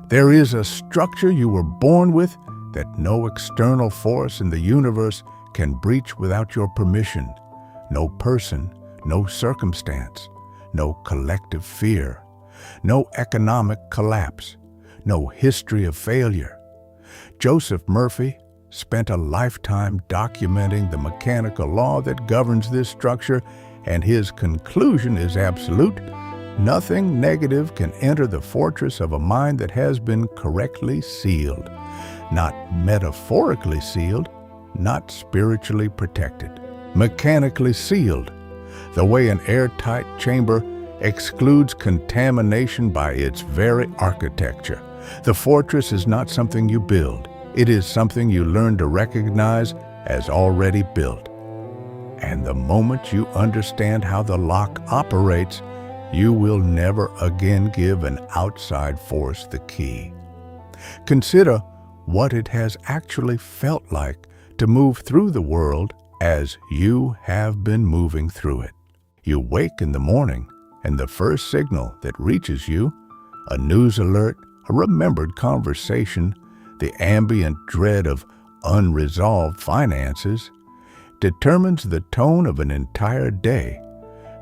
There is a structure you were born with that no external force in the universe can breach without your permission. No person, no circumstance, no collective fear, no economic collapse, no history of failure. Joseph Murphy spent a lifetime documenting the mechanical law that governs this structure, and his conclusion is absolute. Nothing negative can enter the fortress of a mind that has been correctly sealed. Not metaphorically sealed, not spiritually protected. Mechanically sealed, the way an airtight chamber excludes contamination by its very architecture. The fortress is not something you build. It is something you learn to recognize as already built. And the moment you understand how the lock operates, you will never again give an outside force the key. Consider what it has actually felt like to move through the world as you have been moving through it. You wake in the morning, and the first signal that reaches you, a news alert, a remembered conversation, the ambient dread of unresolved finances, determines the tone of an entire day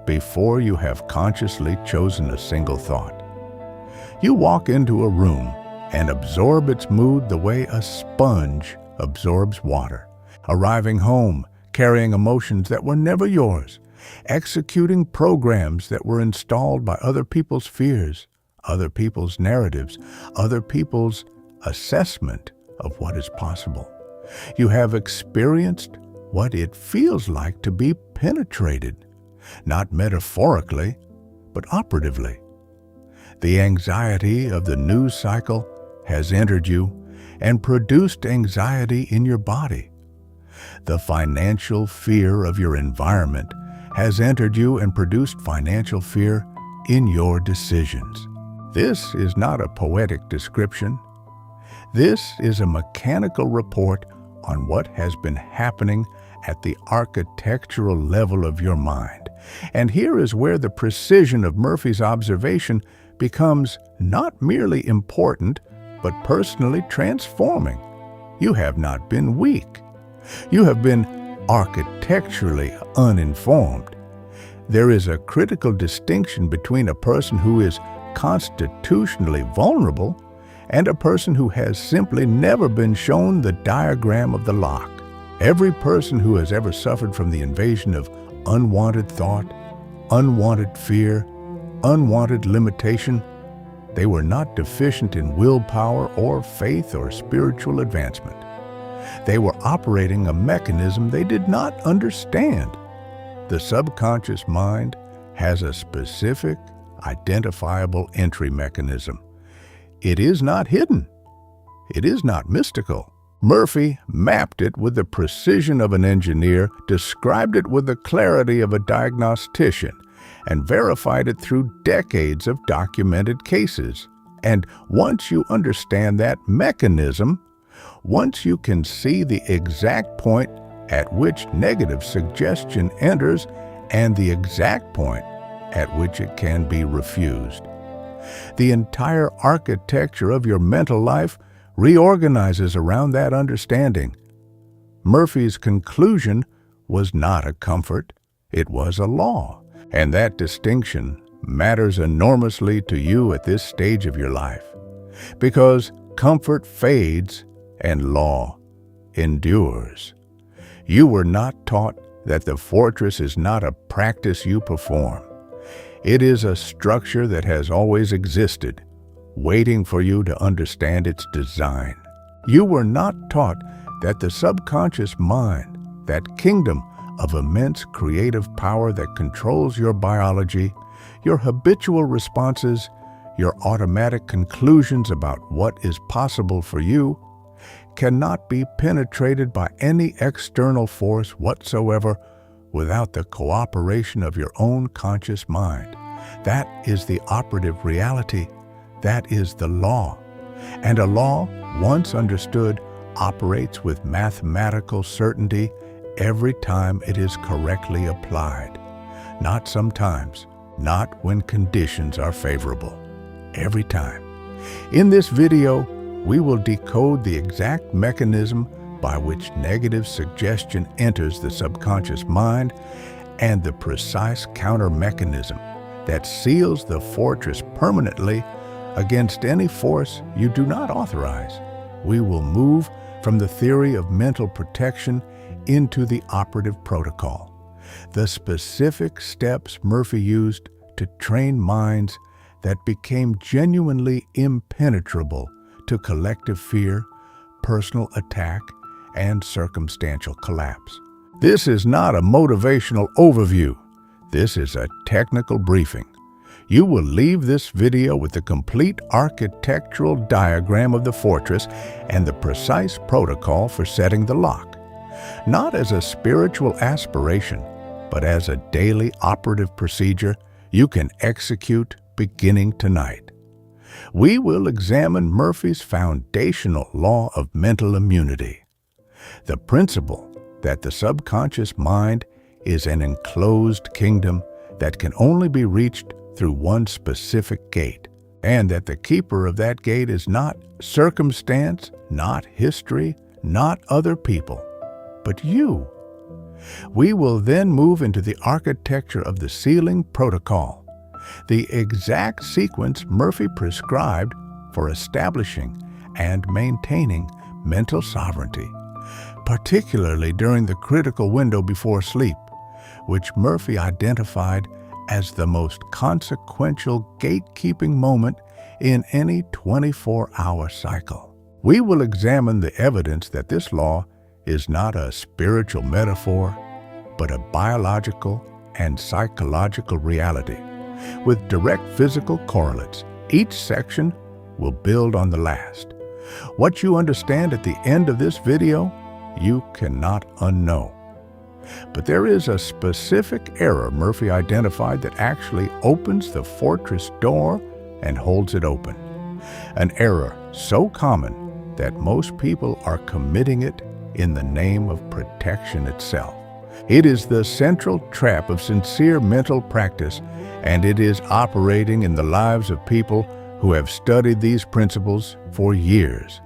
before you have consciously chosen a single thought. You walk into a room and absorb its mood the way a sponge absorbs water, arriving home carrying emotions that were never yours, executing programs that were installed by other people's fears, other people's narratives, other people's assessment of what is possible. You have experienced what it feels like to be penetrated, not metaphorically, but operatively. The anxiety of the news cycle has entered you and produced anxiety in your body. The financial fear of your environment has entered you and produced financial fear in your decisions. This is not a poetic description. This is a mechanical report on what has been happening at the architectural level of your mind. And here is where the precision of Murphy's observation becomes not merely important, but personally transforming. You have not been weak. You have been architecturally uninformed. There is a critical distinction between a person who is constitutionally vulnerable and a person who has simply never been shown the diagram of the lock. Every person who has ever suffered from the invasion of unwanted thought, unwanted fear, unwanted limitation, they were not deficient in willpower or faith or spiritual advancement. They were operating a mechanism they did not understand. The subconscious mind has a specific, identifiable entry mechanism. It is not hidden. It is not mystical. Murphy mapped it with the precision of an engineer, described it with the clarity of a diagnostician, and verified it through decades of documented cases. And once you understand that mechanism, once you can see the exact point at which negative suggestion enters and the exact point at which it can be refused, the entire architecture of your mental life reorganizes around that understanding. Murphy's conclusion was not a comfort, it was a law. And that distinction matters enormously to you at this stage of your life, because comfort fades and law endures. You were not taught that the fortress is not a practice you perform. It is a structure that has always existed, waiting for you to understand its design. You were not taught that the subconscious mind, that kingdom of immense creative power that controls your biology, your habitual responses, your automatic conclusions about what is possible for you, cannot be penetrated by any external force whatsoever without the cooperation of your own conscious mind. That is the operative reality. That is the law. And a law, once understood, operates with mathematical certainty every time it is correctly applied. Not sometimes, not when conditions are favorable. Every time. In this video, we will decode the exact mechanism by which negative suggestion enters the subconscious mind and the precise counter mechanism that seals the fortress permanently against any force you do not authorize. We will move from the theory of mental protection into the operative protocol, the specific steps Murphy used to train minds that became genuinely impenetrable to collective fear, personal attack, and circumstantial collapse. This is not a motivational overview. This is a technical briefing. You will leave this video with the complete architectural diagram of the fortress and the precise protocol for setting the lock, not as a spiritual aspiration, but as a daily operative procedure you can execute beginning tonight. We will examine Murphy's foundational law of mental immunity, the principle that the subconscious mind is an enclosed kingdom that can only be reached through one specific gate, and that the keeper of that gate is not circumstance, not history, not other people, but you. We will then move into the architecture of the sealing protocol, the exact sequence Murphy prescribed for establishing and maintaining mental sovereignty, particularly during the critical window before sleep, which Murphy identified as the most consequential gatekeeping moment in any 24-hour cycle. We will examine the evidence that this law is not a spiritual metaphor, but a biological and psychological reality, with direct physical correlates. Each section will build on the last. What you understand at the end of this video, you cannot unknow. But there is a specific error Murphy identified that actually opens the fortress door and holds it open. An error so common that most people are committing it in the name of protection itself. It is the central trap of sincere mental practice, and it is operating in the lives of people who have studied these principles for years.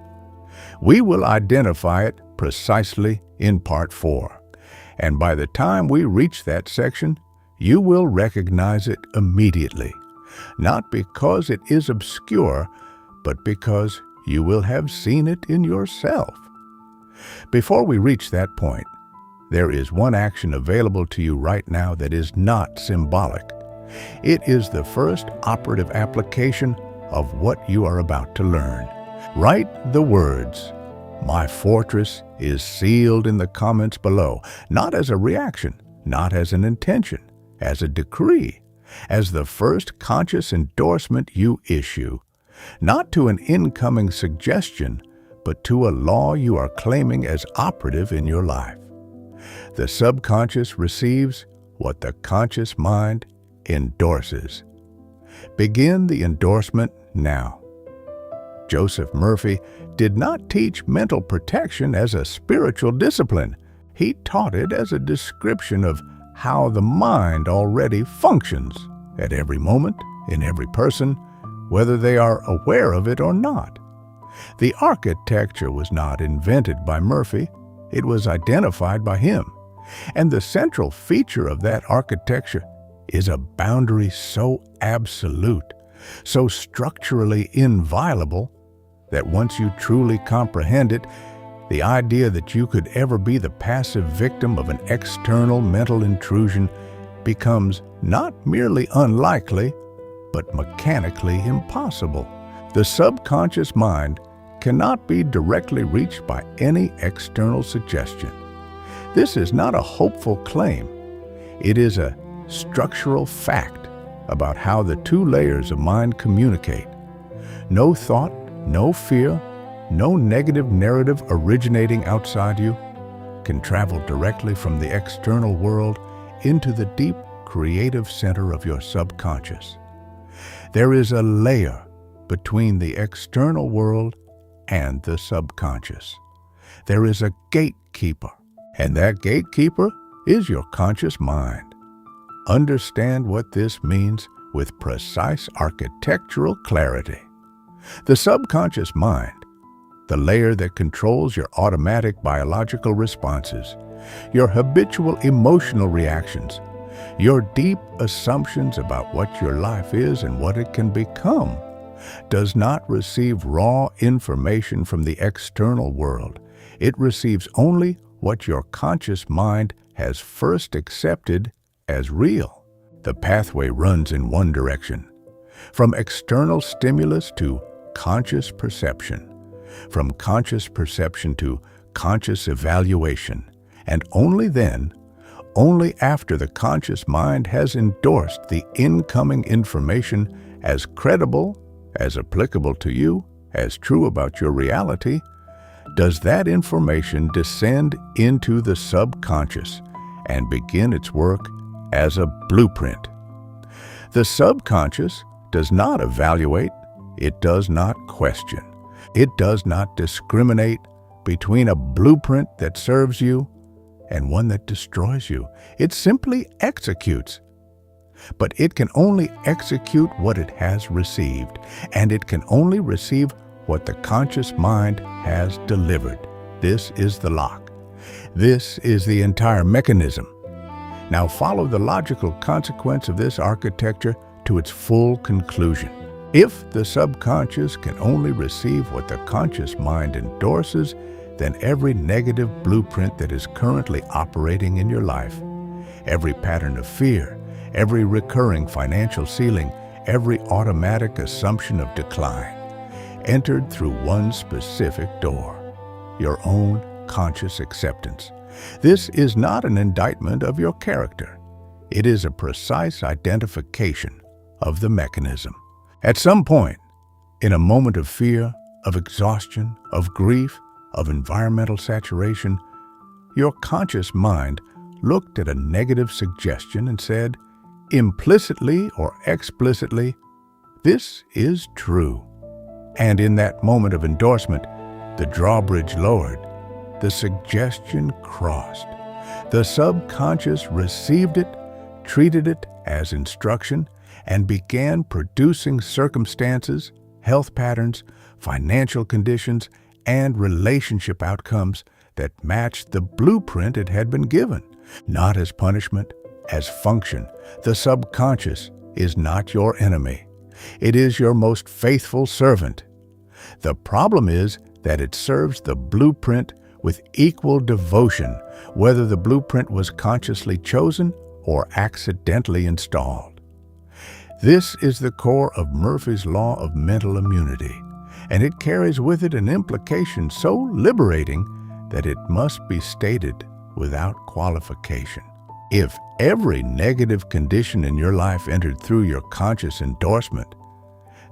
We will identify it precisely in Part 4, and by the time we reach that section, you will recognize it immediately, not because it is obscure, but because you will have seen it in yourself. Before we reach that point, there is one action available to you right now that is not symbolic. It is the first operative application of what you are about to learn. Write the words, "My fortress is sealed," in the comments below, not as a reaction, not as an intention, as a decree, as the first conscious endorsement you issue, not to an incoming suggestion, but to a law you are claiming as operative in your life. The subconscious receives what the conscious mind endorses. Begin the endorsement now. Joseph Murphy did not teach mental protection as a spiritual discipline. He taught it as a description of how the mind already functions at every moment, in every person, whether they are aware of it or not. The architecture was not invented by Murphy. It was identified by him. And the central feature of that architecture is a boundary so absolute, so structurally inviolable, that once you truly comprehend it, the idea that you could ever be the passive victim of an external mental intrusion becomes not merely unlikely, but mechanically impossible. The subconscious mind cannot be directly reached by any external suggestion. This is not a hopeful claim. It is a structural fact about how the two layers of mind communicate. No thought, no fear, no negative narrative originating outside you can travel directly from the external world into the deep creative center of your subconscious. There is a layer between the external world and the subconscious. There is a gatekeeper, and that gatekeeper is your conscious mind. Understand what this means with precise architectural clarity. The subconscious mind, the layer that controls your automatic biological responses, your habitual emotional reactions, your deep assumptions about what your life is and what it can become, does not receive raw information from the external world. It receives only what your conscious mind has first accepted as real. The pathway runs in one direction, from external stimulus to conscious perception, from conscious perception to conscious evaluation, and only then, only after the conscious mind has endorsed the incoming information as credible, as applicable to you, as true about your reality, does that information descend into the subconscious and begin its work as a blueprint. The subconscious does not evaluate, it does not question, it does not discriminate between a blueprint that serves you and one that destroys you. It simply executes. But it can only execute what it has received, and it can only receive what the conscious mind has delivered. This is the lock. This is the entire mechanism. Now follow the logical consequence of this architecture to its full conclusion. If the subconscious can only receive what the conscious mind endorses, then every negative blueprint that is currently operating in your life, every pattern of fear, every recurring financial ceiling, every automatic assumption of decline, entered through one specific door, your own conscious acceptance. This is not an indictment of your character. It is a precise identification of the mechanism. At some point, in a moment of fear, of exhaustion, of grief, of environmental saturation, your conscious mind looked at a negative suggestion and said, implicitly or explicitly, this is true. And in that moment of endorsement, the drawbridge lowered, the suggestion crossed. The subconscious received it, treated it as instruction, and began producing circumstances, health patterns, financial conditions, and relationship outcomes that matched the blueprint it had been given. Not as punishment, as function. The subconscious is not your enemy. It is your most faithful servant. The problem is that it serves the blueprint with equal devotion, whether the blueprint was consciously chosen or accidentally installed. This is the core of Murphy's Law of mental immunity, and it carries with it an implication so liberating that it must be stated without qualification. If every negative condition in your life entered through your conscious endorsement,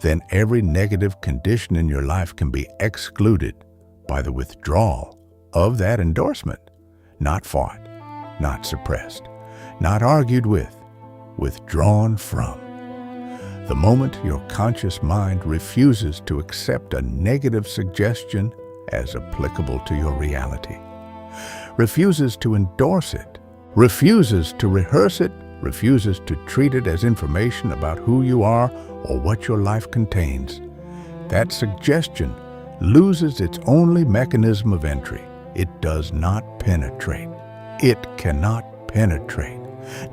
then every negative condition in your life can be excluded by the withdrawal of that endorsement, not fought, not suppressed, not argued with, withdrawn from. The moment your conscious mind refuses to accept a negative suggestion as applicable to your reality, refuses to endorse it, refuses to rehearse it, refuses to treat it as information about who you are or what your life contains, that suggestion loses its only mechanism of entry. It does not penetrate. It cannot penetrate,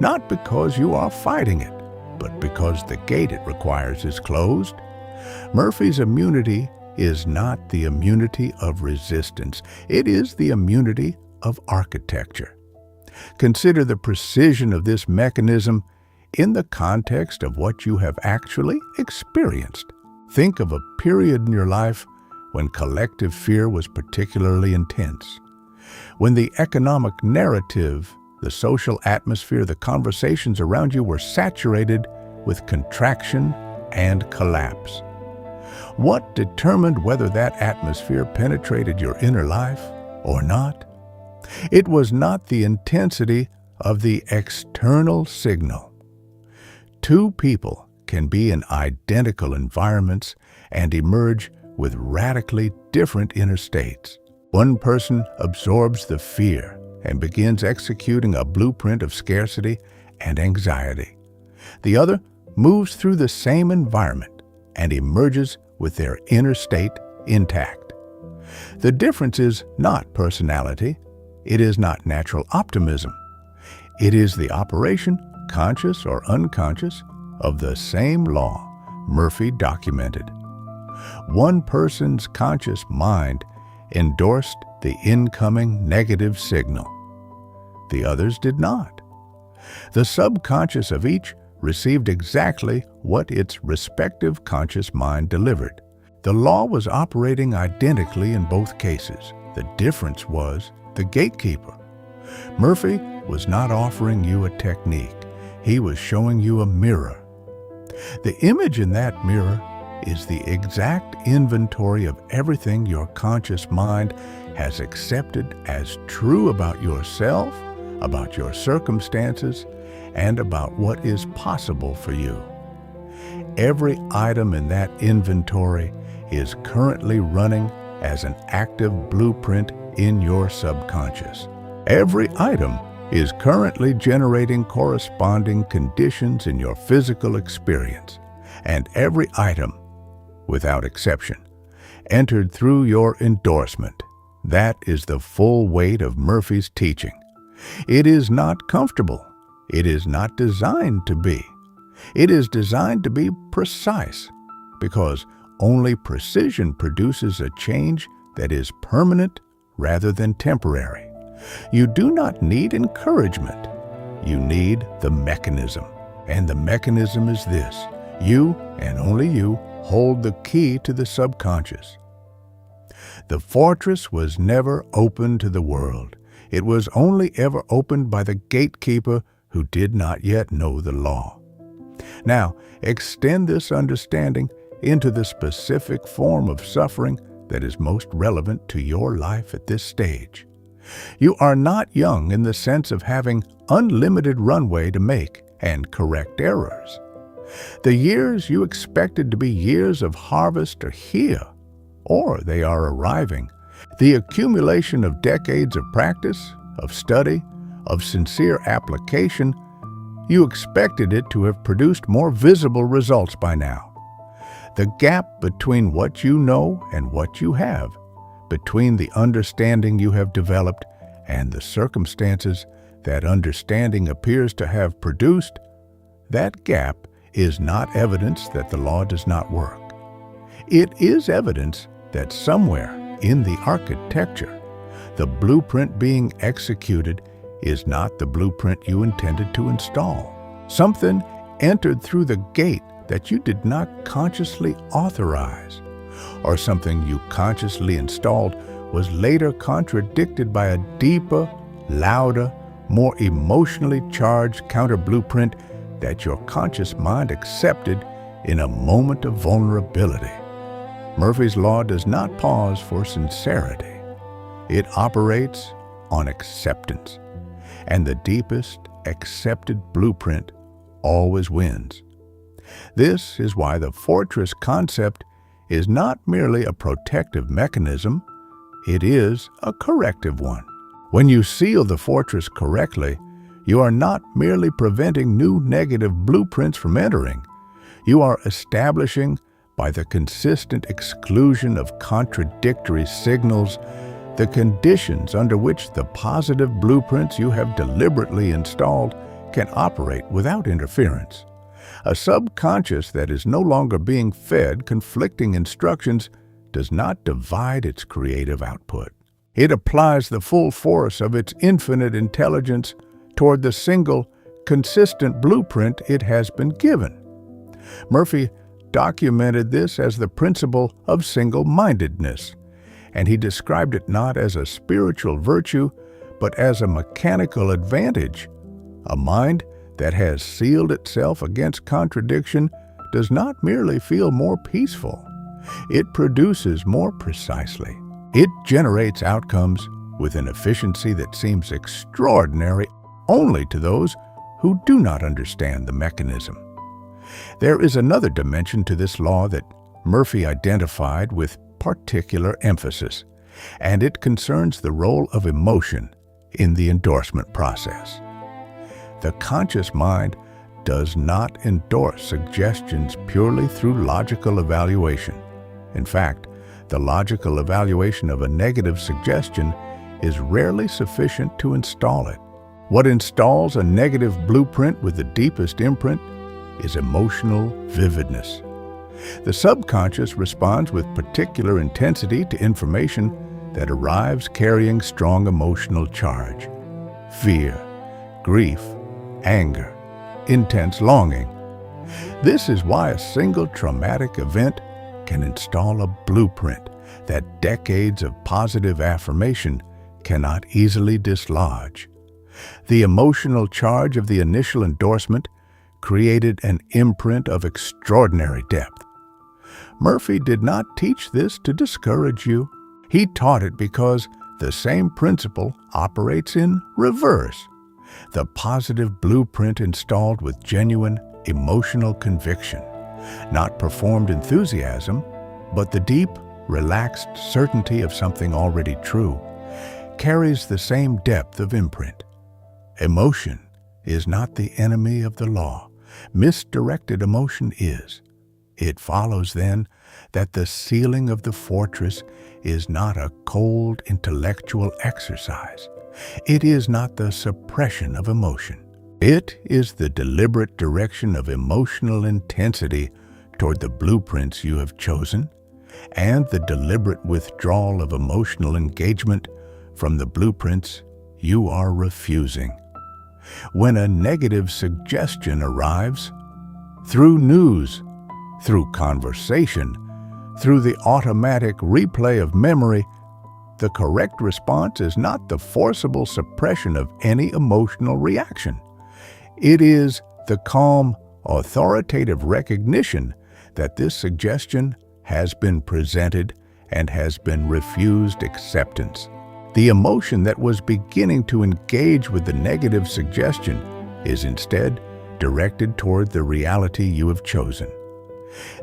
not because you are fighting it, but because the gate it requires is closed. Murphy's immunity is not the immunity of resistance. It is the immunity of architecture. Consider the precision of this mechanism in the context of what you have actually experienced. Think of a period in your life when collective fear was particularly intense, when the economic narrative, the social atmosphere, the conversations around you were saturated with contraction and collapse. What determined whether that atmosphere penetrated your inner life or not? It was not the intensity of the external signal. Two people can be in identical environments and emerge with radically different inner states. One person absorbs the fear and begins executing a blueprint of scarcity and anxiety. The other moves through the same environment and emerges with their inner state intact. The difference is not personality. It is not natural optimism. It is the operation, conscious or unconscious, of the same law Murphy documented. One person's conscious mind endorsed the incoming negative signal. The others did not. The subconscious of each received exactly what its respective conscious mind delivered. The law was operating identically in both cases. The difference was the gatekeeper. Murphy was not offering you a technique. He was showing you a mirror. The image in that mirror is the exact inventory of everything your conscious mind has accepted as true about yourself, about your circumstances, and about what is possible for you. Every item in that inventory is currently running as an active blueprint in your subconscious. Every item is currently generating corresponding conditions in your physical experience, and every item, without exception, entered through your endorsement. That is the full weight of Murphy's teaching. It is not comfortable. It is not designed to be. It is designed to be precise, because only precision produces a change that is permanent rather than temporary. You do not need encouragement. You need the mechanism. And the mechanism is this: you, and only you, hold the key to the subconscious. The fortress was never open to the world. It was only ever opened by the gatekeeper who did not yet know the law. Now, extend this understanding into the specific form of suffering that is most relevant to your life at this stage. You are not young in the sense of having unlimited runway to make and correct errors. The years you expected to be years of harvest are here, or they are arriving. The accumulation of decades of practice, of study, of sincere application, you expected it to have produced more visible results by now. The gap between what you know and what you have, between the understanding you have developed and the circumstances that understanding appears to have produced, that gap is not evidence that the law does not work. It is evidence that somewhere in the architecture, the blueprint being executed is not the blueprint you intended to install. Something entered through the gate that you did not consciously authorize, or something you consciously installed was later contradicted by a deeper, louder, more emotionally charged counter-blueprint that your conscious mind accepted in a moment of vulnerability. Murphy's Law does not pause for sincerity. It operates on acceptance, and the deepest accepted blueprint always wins. This is why the fortress concept is not merely a protective mechanism, it is a corrective one. When you seal the fortress correctly, you are not merely preventing new negative blueprints from entering. You are establishing, by the consistent exclusion of contradictory signals, the conditions under which the positive blueprints you have deliberately installed can operate without interference. A subconscious that is no longer being fed conflicting instructions does not divide its creative output. It applies the full force of its infinite intelligence toward the single, consistent blueprint it has been given. Murphy documented this as the principle of single-mindedness, and he described it not as a spiritual virtue, but as a mechanical advantage. A mind that has sealed itself against contradiction does not merely feel more peaceful. It produces more precisely. It generates outcomes with an efficiency that seems extraordinary only to those who do not understand the mechanism. There is another dimension to this law that Murphy identified with particular emphasis, and it concerns the role of emotion in the endorsement process. The conscious mind does not endorse suggestions purely through logical evaluation. In fact, the logical evaluation of a negative suggestion is rarely sufficient to install it. What installs a negative blueprint with the deepest imprint is emotional vividness. The subconscious responds with particular intensity to information that arrives carrying strong emotional charge. Fear, grief, anger, intense longing. This is why a single traumatic event can install a blueprint that decades of positive affirmation cannot easily dislodge. The emotional charge of the initial endorsement created an imprint of extraordinary depth. Murphy did not teach this to discourage you. He taught it because the same principle operates in reverse. The positive blueprint installed with genuine emotional conviction, not performed enthusiasm, but the deep, relaxed certainty of something already true, carries the same depth of imprint. Emotion is not the enemy of the law. Misdirected emotion is. It follows, then, that the sealing of the fortress is not a cold intellectual exercise. It is not the suppression of emotion. It is the deliberate direction of emotional intensity toward the blueprints you have chosen, and the deliberate withdrawal of emotional engagement from the blueprints you are refusing. When a negative suggestion arrives, through news, through conversation, through the automatic replay of memory, the correct response is not the forcible suppression of any emotional reaction. It is the calm, authoritative recognition that this suggestion has been presented and has been refused acceptance. The emotion that was beginning to engage with the negative suggestion is instead directed toward the reality you have chosen.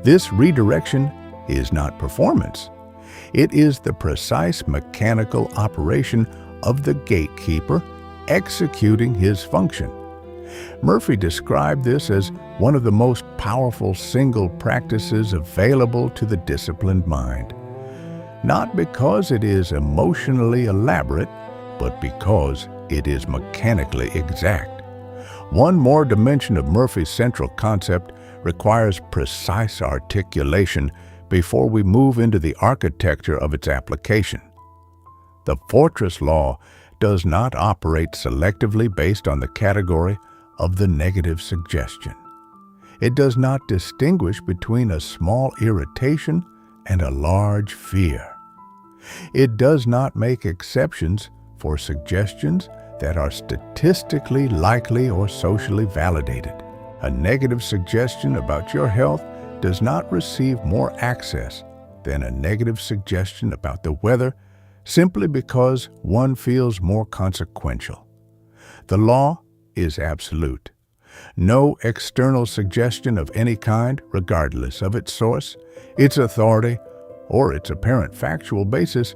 This redirection is not performance. It is the precise mechanical operation of the gatekeeper executing his function. Murphy described this as one of the most powerful single practices available to the disciplined mind. Not because it is emotionally elaborate, but because it is mechanically exact. One more dimension of Murphy's central concept requires precise articulation before we move into the architecture of its application. The fortress law does not operate selectively based on the category of the negative suggestion. It does not distinguish between a small irritation and a large fear. It does not make exceptions for suggestions that are statistically likely or socially validated. A negative suggestion about your health does not receive more access than a negative suggestion about the weather simply because one feels more consequential. The law is absolute. No external suggestion of any kind, regardless of its source, its authority, or its apparent factual basis,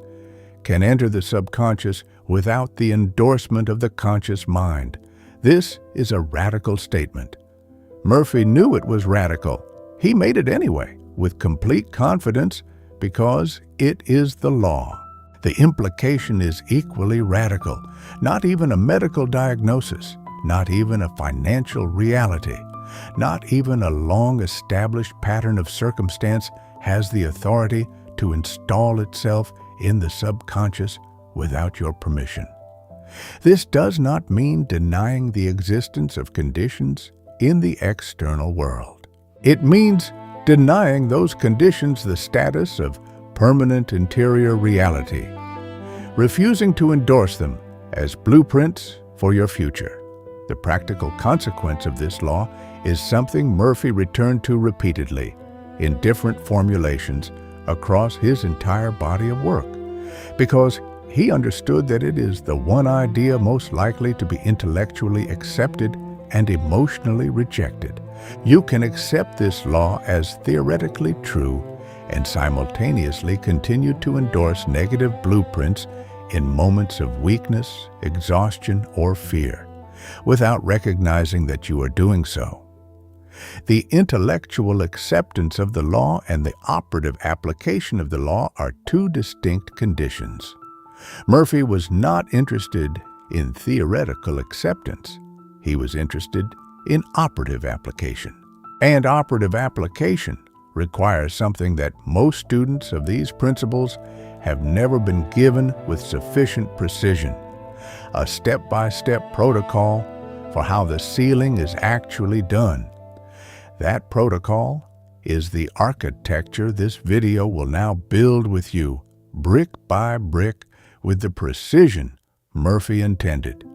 can enter the subconscious without the endorsement of the conscious mind. This is a radical statement. Murphy knew it was radical. He made it anyway, with complete confidence, because it is the law. The implication is equally radical. Not even a medical diagnosis, not even a financial reality, not even a long-established pattern of circumstance has the authority to install itself in the subconscious without your permission. This does not mean denying the existence of conditions in the external world. It means denying those conditions the status of permanent interior reality, refusing to endorse them as blueprints for your future. The practical consequence of this law is something Murphy returned to repeatedly in different formulations across his entire body of work, because he understood that it is the one idea most likely to be intellectually accepted and emotionally rejected. You can accept this law as theoretically true and simultaneously continue to endorse negative blueprints in moments of weakness, exhaustion, or fear, without recognizing that you are doing so. The intellectual acceptance of the law and the operative application of the law are two distinct conditions. Murphy was not interested in theoretical acceptance. He was interested in operative application. And operative application requires something that most students of these principles have never been given with sufficient precision: a step-by-step protocol for how the sealing is actually done. That protocol is the architecture this video will now build with you, brick by brick, with the precision Murphy intended.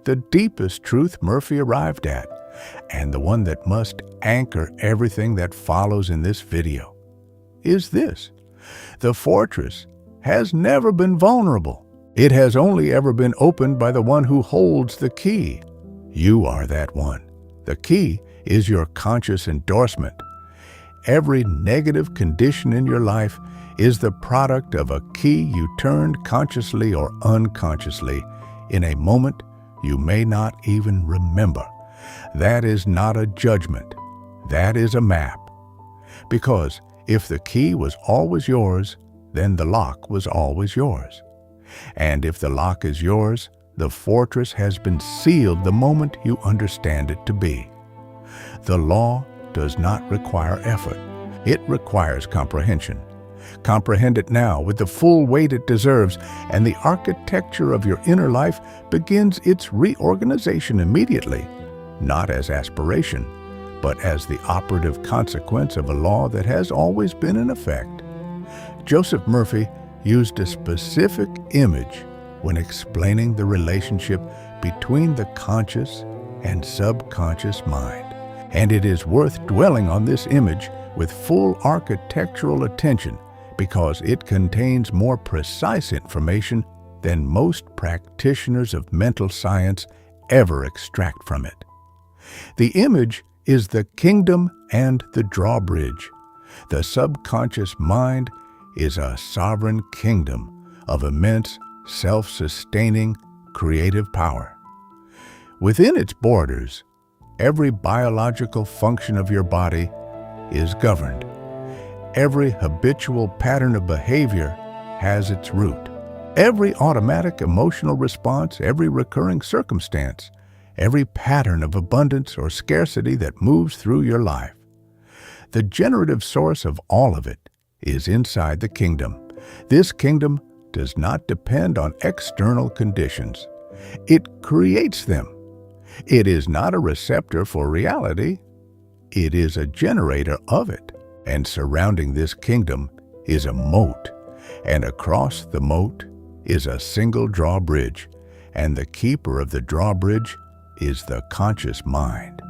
The deepest truth Murphy arrived at, and the one that must anchor everything that follows in this video, is this: the fortress has never been vulnerable. It has only ever been opened by the one who holds the key. You are that one. The key is your conscious endorsement. Every negative condition in your life is the product of a key you turned consciously or unconsciously in a moment you may not even remember. That is not a judgment. That is a map. Because if the key was always yours, then the lock was always yours. And if the lock is yours, the fortress has been sealed the moment you understand it to be. The law does not require effort. It requires comprehension. Comprehend it now with the full weight it deserves, and the architecture of your inner life begins its reorganization immediately, not as aspiration, but as the operative consequence of a law that has always been in effect. Joseph Murphy used a specific image when explaining the relationship between the conscious and subconscious mind. And it is worth dwelling on this image with full architectural attention because it contains more precise information than most practitioners of mental science ever extract from it. The image is the kingdom and the drawbridge. The subconscious mind is a sovereign kingdom of immense, self-sustaining, creative power. Within its borders, every biological function of your body is governed. Every habitual pattern of behavior has its root. Every automatic emotional response, every recurring circumstance, every pattern of abundance or scarcity that moves through your life. The generative source of all of it is inside the kingdom. This kingdom does not depend on external conditions. It creates them. It is not a receptor for reality. It is a generator of it. And surrounding this kingdom is a moat. And across the moat is a single drawbridge. And the keeper of the drawbridge is the conscious mind.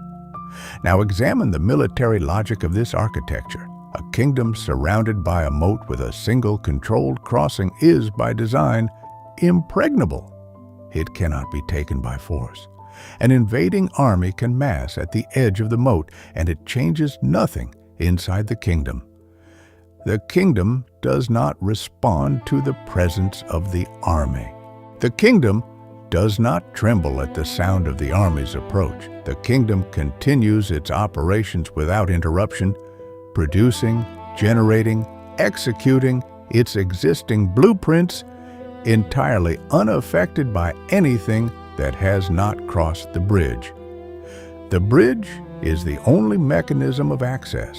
Now examine the military logic of this architecture. A kingdom surrounded by a moat with a single controlled crossing is, by design, impregnable. It cannot be taken by force. An invading army can mass at the edge of the moat, and it changes nothing inside the kingdom. The kingdom does not respond to the presence of the army. The kingdom does not tremble at the sound of the army's approach. The kingdom continues its operations without interruption, producing, generating, executing its existing blueprints, entirely unaffected by anything that has not crossed the bridge. The bridge is the only mechanism of access,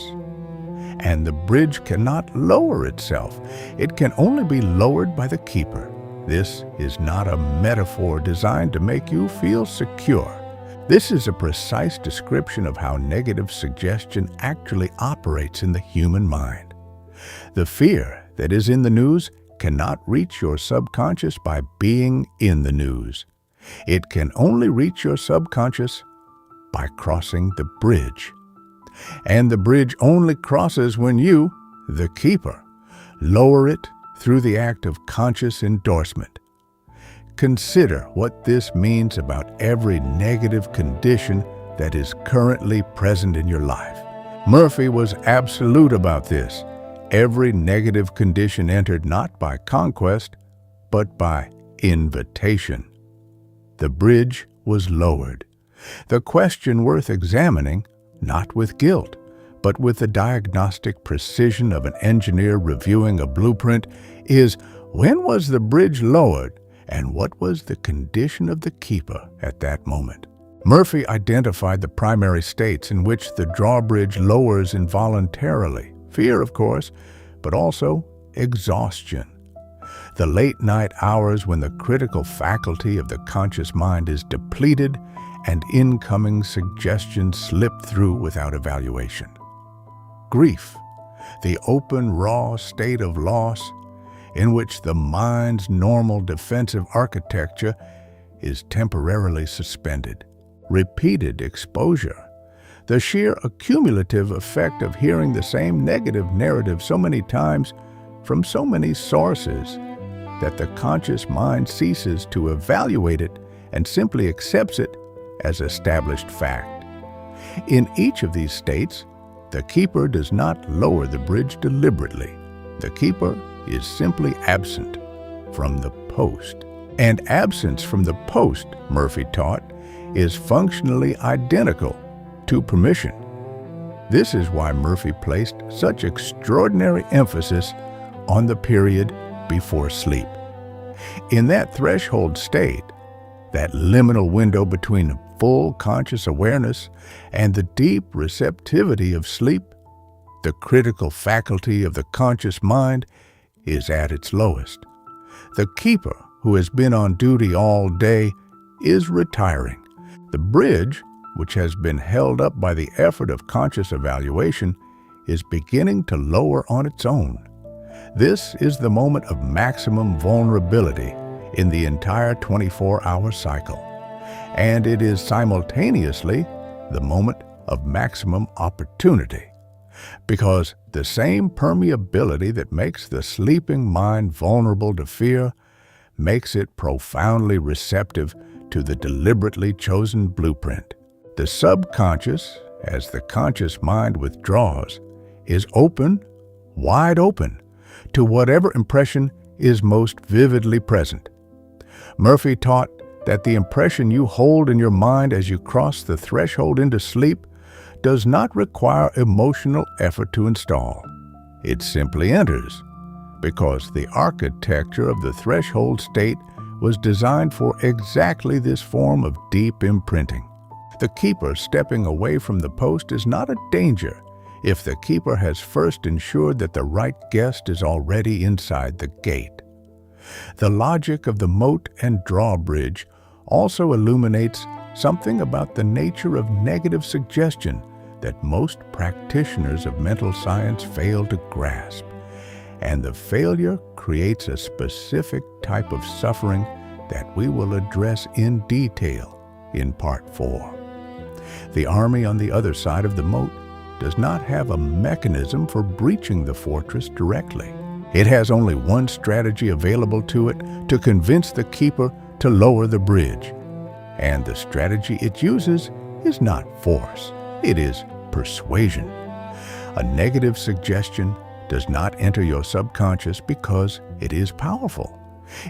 and the bridge cannot lower itself. It can only be lowered by the keeper. This is not a metaphor designed to make you feel secure. This is a precise description of how negative suggestion actually operates in the human mind. The fear that is in the news cannot reach your subconscious by being in the news. It can only reach your subconscious by crossing the bridge. And the bridge only crosses when you, the keeper, lower it through the act of conscious endorsement. Consider what this means about every negative condition that is currently present in your life. Murphy was absolute about this. Every negative condition entered not by conquest, but by invitation. The bridge was lowered. The question worth examining not with guilt, but with the diagnostic precision of an engineer reviewing a blueprint, is when was the bridge lowered and what was the condition of the keeper at that moment. Murphy identified the primary states in which the drawbridge lowers involuntarily. Fear, of course, but also exhaustion. The late-night hours when the critical faculty of the conscious mind is depleted and incoming suggestions slip through without evaluation. Grief, the open, raw state of loss in which the mind's normal defensive architecture is temporarily suspended. Repeated exposure, the sheer accumulative effect of hearing the same negative narrative so many times from so many sources that the conscious mind ceases to evaluate it and simply accepts it as established fact. In each of these states, the keeper does not lower the bridge deliberately. The keeper is simply absent from the post. And absence from the post, Murphy taught, is functionally identical to permission. This is why Murphy placed such extraordinary emphasis on the period before sleep. In that threshold state, that liminal window between full conscious awareness and the deep receptivity of sleep, the critical faculty of the conscious mind is at its lowest. The keeper, who has been on duty all day, is retiring. The bridge, which has been held up by the effort of conscious evaluation, is beginning to lower on its own. This is the moment of maximum vulnerability in the entire 24-hour cycle, and it is simultaneously the moment of maximum opportunity, because the same permeability that makes the sleeping mind vulnerable to fear makes it profoundly receptive to the deliberately chosen blueprint. The subconscious, as the conscious mind withdraws, is open, wide open, to whatever impression is most vividly present. Murphy taught that the impression you hold in your mind as you cross the threshold into sleep does not require emotional effort to install. It simply enters, because the architecture of the threshold state was designed for exactly this form of deep imprinting. The keeper stepping away from the post is not a danger if the keeper has first ensured that the right guest is already inside the gate. The logic of the moat and drawbridge also illuminates something about the nature of negative suggestion that most practitioners of mental science fail to grasp. And the failure creates a specific type of suffering that we will address in detail in Part 4. The army on the other side of the moat does not have a mechanism for breaching the fortress directly. It has only one strategy available to it to convince the keeper to lower the bridge. And the strategy it uses is not force, it is persuasion. A negative suggestion does not enter your subconscious because it is powerful.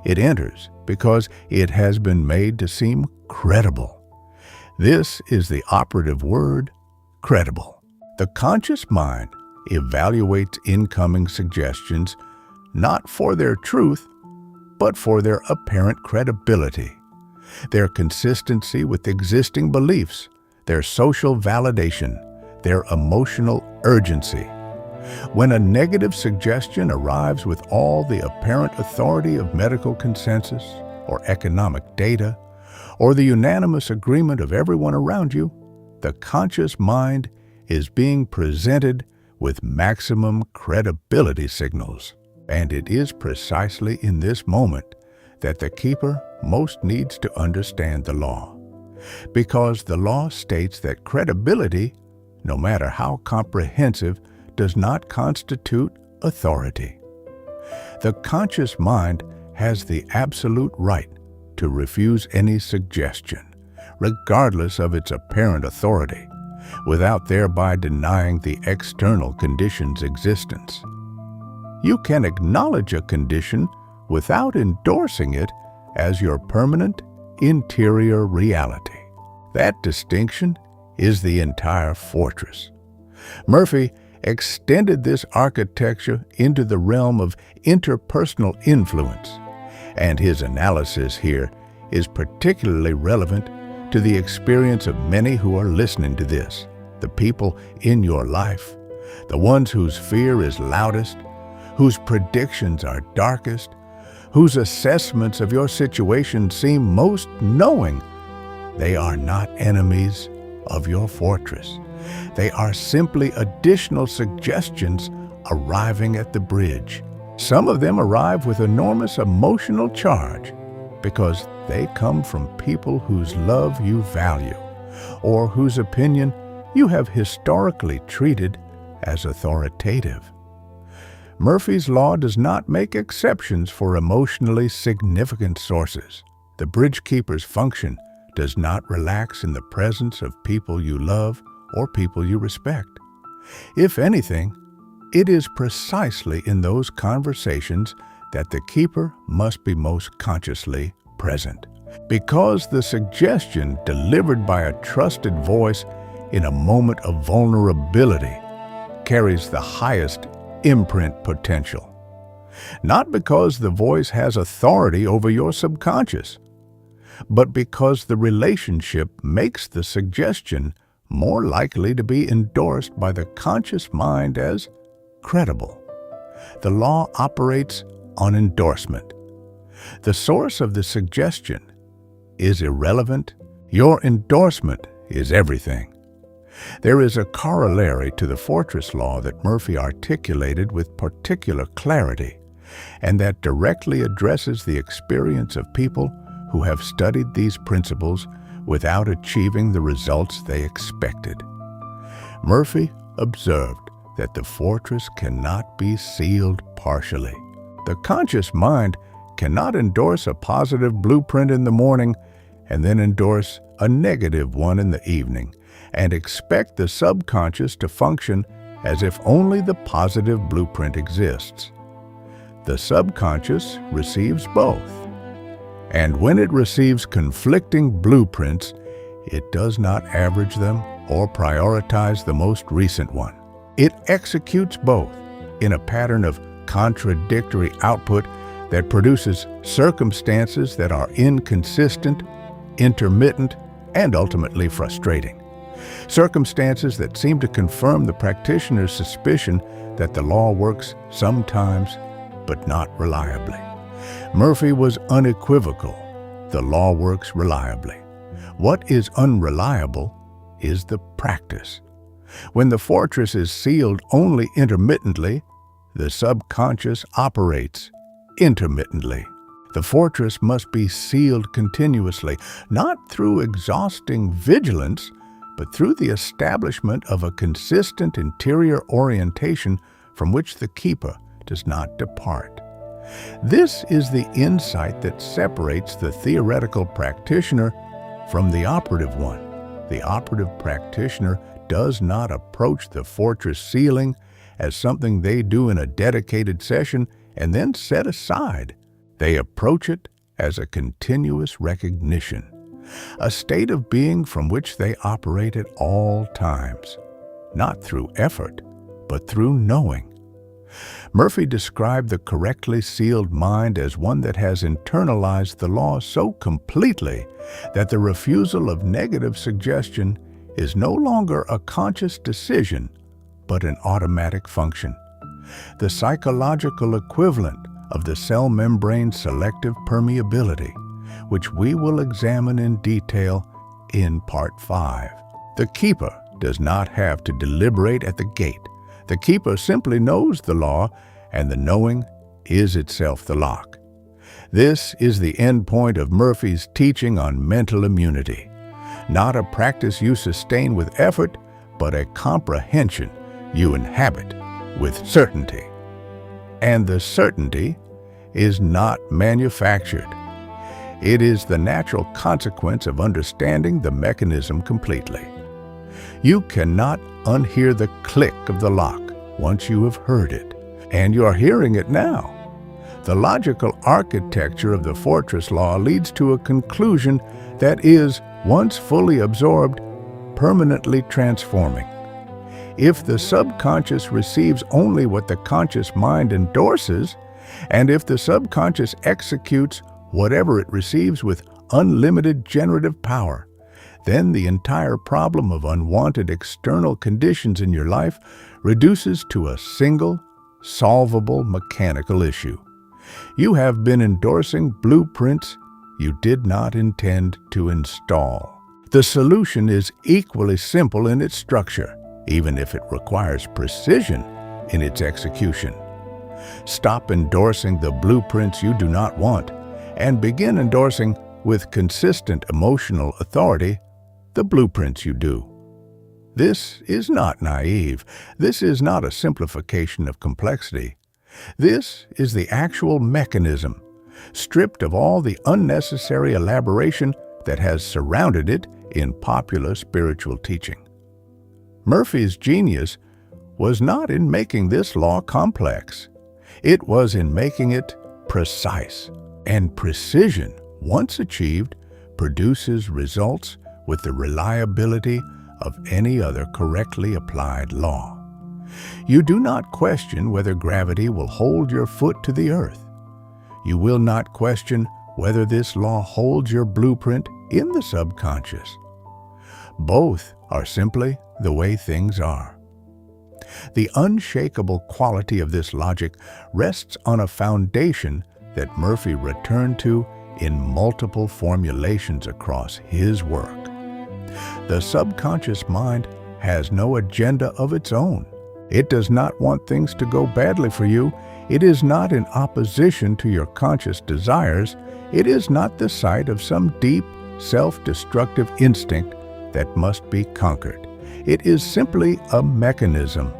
It enters because it has been made to seem credible. This is the operative word, credible. The conscious mind evaluates incoming suggestions not for their truth, but for their apparent credibility, their consistency with existing beliefs, their social validation, their emotional urgency. When a negative suggestion arrives with all the apparent authority of medical consensus or economic data, or the unanimous agreement of everyone around you, the conscious mind is being presented with maximum credibility signals. And it is precisely in this moment that the keeper most needs to understand the law. Because the law states that credibility, no matter how comprehensive, does not constitute authority. The conscious mind has the absolute right to refuse any suggestion, regardless of its apparent authority, without thereby denying the external condition's existence. You can acknowledge a condition without endorsing it as your permanent interior reality. That distinction is the entire fortress. Murphy extended this architecture into the realm of interpersonal influence, and his analysis here is particularly relevant to the experience of many who are listening to this, the people in your life, the ones whose fear is loudest, whose predictions are darkest, whose assessments of your situation seem most knowing. They are not enemies of your fortress. They are simply additional suggestions arriving at the bridge. Some of them arrive with enormous emotional charge because they come from people whose love you value or whose opinion you have historically treated as authoritative. Murphy's Law does not make exceptions for emotionally significant sources. The bridge keeper's function does not relax in the presence of people you love or people you respect. If anything, it is precisely in those conversations that the keeper must be most consciously present, because the suggestion delivered by a trusted voice in a moment of vulnerability carries the highest imprint potential. Not because the voice has authority over your subconscious, but because the relationship makes the suggestion more likely to be endorsed by the conscious mind as credible. The law operates on endorsement. The source of the suggestion is irrelevant. Your endorsement is everything. There is a corollary to the fortress law that Murphy articulated with particular clarity, and that directly addresses the experience of people who have studied these principles without achieving the results they expected. Murphy observed that the fortress cannot be sealed partially. The conscious mind cannot endorse a positive blueprint in the morning and then endorse a negative one in the evening and expect the subconscious to function as if only the positive blueprint exists. The subconscious receives both. And when it receives conflicting blueprints, it does not average them or prioritize the most recent one. It executes both in a pattern of contradictory output that produces circumstances that are inconsistent, intermittent, and ultimately frustrating. Circumstances that seem to confirm the practitioner's suspicion that the law works sometimes, but not reliably. Murphy was unequivocal. The law works reliably. What is unreliable is the practice. When the fortress is sealed only intermittently, the subconscious operates intermittently. The fortress must be sealed continuously, not through exhausting vigilance, but through the establishment of a consistent interior orientation from which the keeper does not depart. This is the insight that separates the theoretical practitioner from the operative one. The operative practitioner does not approach the fortress sealing as something they do in a dedicated session and then set aside. They approach it as a continuous recognition, a state of being from which they operate at all times, not through effort, but through knowing. Murphy described the correctly sealed mind as one that has internalized the law so completely that the refusal of negative suggestion is no longer a conscious decision, but an automatic function. The psychological equivalent of the cell membrane selective permeability, which we will examine in detail in Part 5. The keeper does not have to deliberate at the gate. The keeper simply knows the law, and the knowing is itself the lock. This is the end point of Murphy's teaching on mental immunity. Not a practice you sustain with effort, but a comprehension you inhabit with certainty. And the certainty is not manufactured. It is the natural consequence of understanding the mechanism completely. You cannot unhear the click of the lock once you have heard it, and you're hearing it now. The logical architecture of the fortress law leads to a conclusion that is, once fully absorbed, permanently transforming. If the subconscious receives only what the conscious mind endorses, and if the subconscious executes whatever it receives with unlimited generative power, then the entire problem of unwanted external conditions in your life reduces to a single, solvable mechanical issue. You have been endorsing blueprints you did not intend to install. The solution is equally simple in its structure, even if it requires precision in its execution. Stop endorsing the blueprints you do not want and begin endorsing with consistent emotional authority the blueprints you do. This is not naive. This is not a simplification of complexity. This is the actual mechanism, stripped of all the unnecessary elaboration that has surrounded it in popular spiritual teaching. Murphy's genius was not in making this law complex. It was in making it precise. And precision, once achieved, produces results with the reliability of any other correctly applied law. You do not question whether gravity will hold your foot to the earth. You will not question whether this law holds your blueprint in the subconscious. Both are simply the way things are. The unshakable quality of this logic rests on a foundation that Murphy returned to in multiple formulations across his work. The subconscious mind has no agenda of its own. It does not want things to go badly for you. It is not in opposition to your conscious desires. It is not the site of some deep, self-destructive instinct that must be conquered. It is simply a mechanism,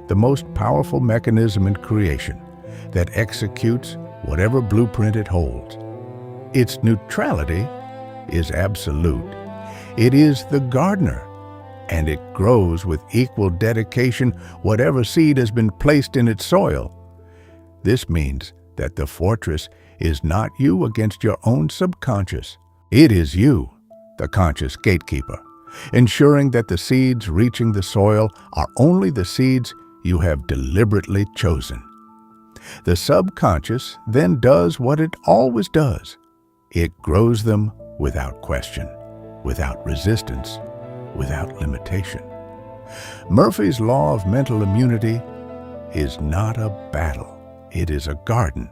the most powerful mechanism in creation, that executes whatever blueprint it holds. Its neutrality is absolute. It is the gardener, and it grows with equal dedication whatever seed has been placed in its soil. This means that the fortress is not you against your own subconscious. It is you, the conscious gatekeeper, ensuring that the seeds reaching the soil are only the seeds you have deliberately chosen. The subconscious then does what it always does. It grows them without question, without resistance, without limitation. Murphy's law of mental immunity is not a battle. It is a garden,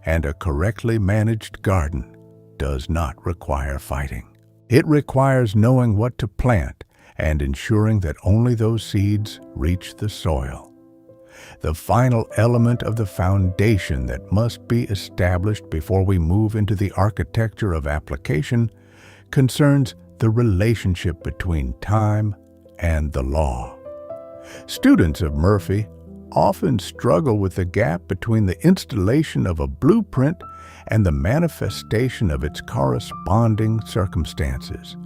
and a correctly managed garden does not require fighting. It requires knowing what to plant and ensuring that only those seeds reach the soil. The final element of the foundation that must be established before we move into the architecture of application concerns the relationship between time and the law. Students of Murphy often struggle with the gap between the installation of a blueprint and the manifestation of its corresponding circumstances.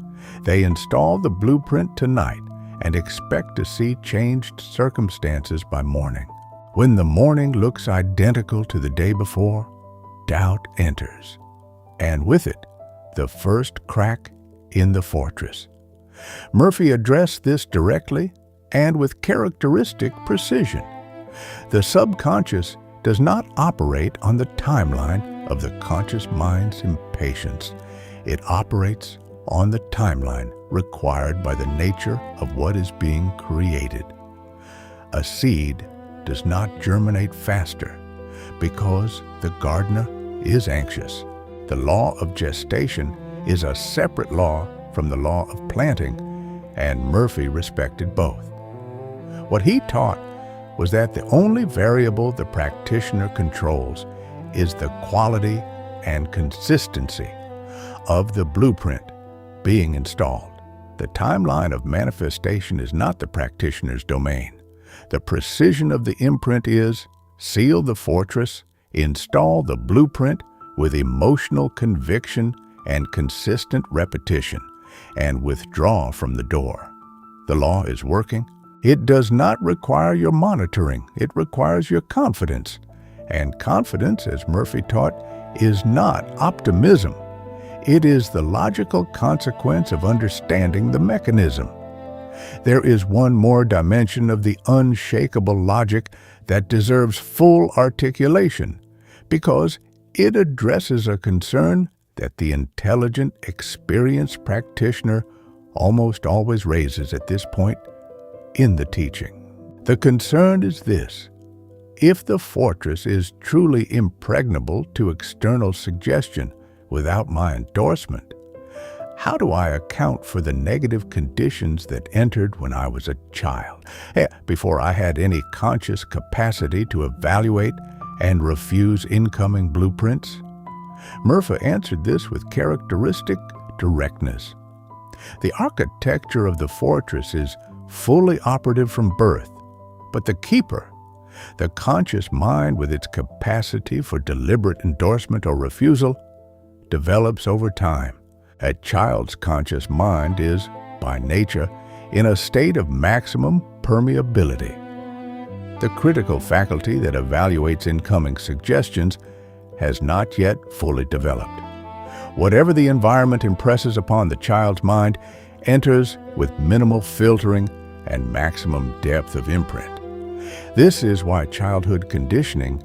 They install the blueprint tonight and expect to see changed circumstances by morning. When the morning looks identical to the day before, doubt enters, and with it, the first crack in the fortress. Murphy addressed this directly and with characteristic precision. The subconscious does not operate on the timeline of the conscious mind's impatience. It operates on the timeline required by the nature of what is being created. A seed does not germinate faster because the gardener is anxious. The law of gestation is a separate law from the law of planting, and Murphy respected both. What he taught was that the only variable the practitioner controls is the quality and consistency of the blueprint being installed. The timeline of manifestation is not the practitioner's domain. The precision of the imprint is seal the fortress, install the blueprint with emotional conviction and consistent repetition, and withdraw from the door. The law is working. It does not require your monitoring. It requires your confidence. And confidence, as Murphy taught, is not optimism. It is the logical consequence of understanding the mechanism. There is one more dimension of the unshakable logic that deserves full articulation, because it addresses a concern that the intelligent, experienced practitioner almost always raises at this point in the teaching. The concern is this: if the fortress is truly impregnable to external suggestion without my endorsement, how do I account for the negative conditions that entered when I was a child, before I had any conscious capacity to evaluate and refuse incoming blueprints? Murphy answered this with characteristic directness. The architecture of the fortress is fully operative from birth, but the keeper, the conscious mind with its capacity for deliberate endorsement or refusal, develops over time. A child's conscious mind is, by nature, in a state of maximum permeability. The critical faculty that evaluates incoming suggestions has not yet fully developed. Whatever the environment impresses upon the child's mind enters with minimal filtering and maximum depth of imprint. This is why childhood conditioning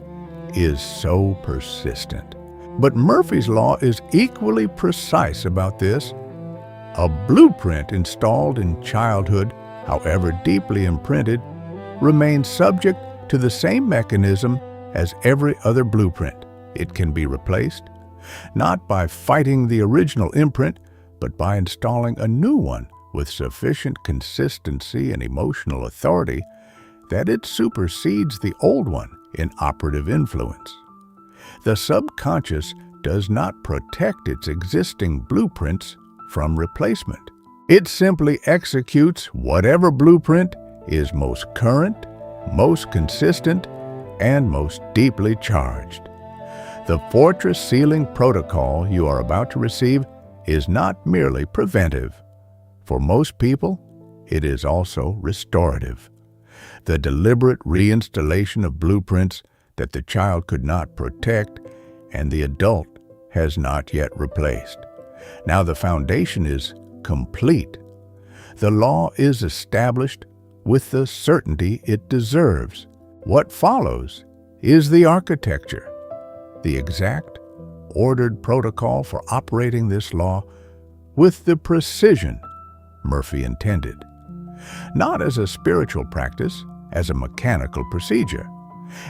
is so persistent. But Murphy's Law is equally precise about this. A blueprint installed in childhood, however deeply imprinted, remains subject to the same mechanism as every other blueprint. It can be replaced, not by fighting the original imprint, but by installing a new one with sufficient consistency and emotional authority that it supersedes the old one in operative influence. The subconscious does not protect its existing blueprints from replacement. It simply executes whatever blueprint is most current, most consistent, and most deeply charged. The fortress sealing protocol you are about to receive is not merely preventive. For most people, it is also restorative. The deliberate reinstallation of blueprints that the child could not protect and the adult has not yet replaced. Now the foundation is complete. The law is established with the certainty it deserves. What follows is the architecture, the exact, ordered protocol for operating this law with the precision Murphy intended. Not as a spiritual practice, as a mechanical procedure,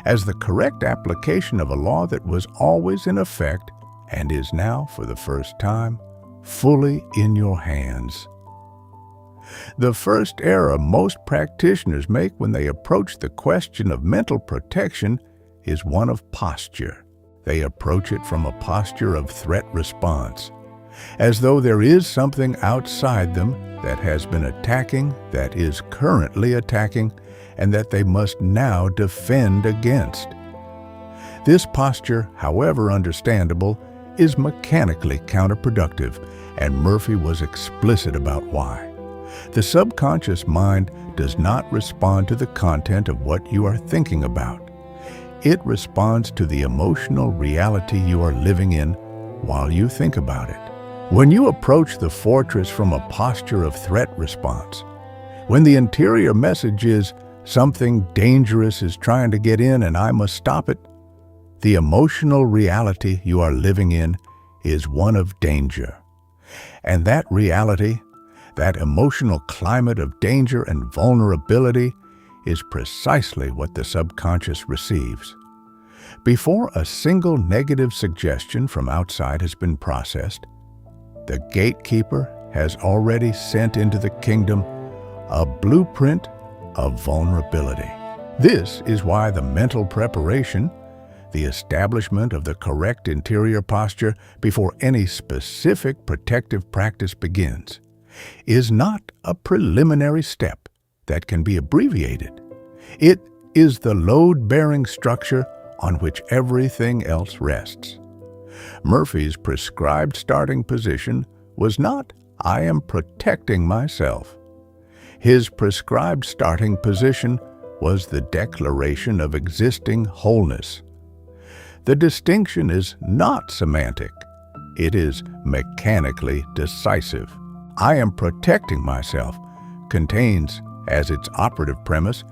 as the correct application of a law that was always in effect and is now, for the first time, fully in your hands. The first error most practitioners make when they approach the question of mental protection is one of posture. They approach it from a posture of threat response, as though there is something outside them that has been attacking, that is currently attacking, and that they must now defend against. This posture, however understandable, is mechanically counterproductive, and Murphy was explicit about why. The subconscious mind does not respond to the content of what you are thinking about. It responds to the emotional reality you are living in while you think about it. When you approach the fortress from a posture of threat response, when the interior message is, something dangerous is trying to get in and I must stop it, the emotional reality you are living in is one of danger. And that reality, that emotional climate of danger and vulnerability, is precisely what the subconscious receives. Before a single negative suggestion from outside has been processed, the gatekeeper has already sent into the kingdom a blueprint of vulnerability. This is why the mental preparation, the establishment of the correct interior posture before any specific protective practice begins, is not a preliminary step that can be abbreviated. It is the load-bearing structure on which everything else rests. Murphy's prescribed starting position was not, "I am protecting myself." His prescribed starting position was the declaration of existing wholeness. The distinction is not semantic. It is mechanically decisive. I am protecting myself contains, as its operative premise,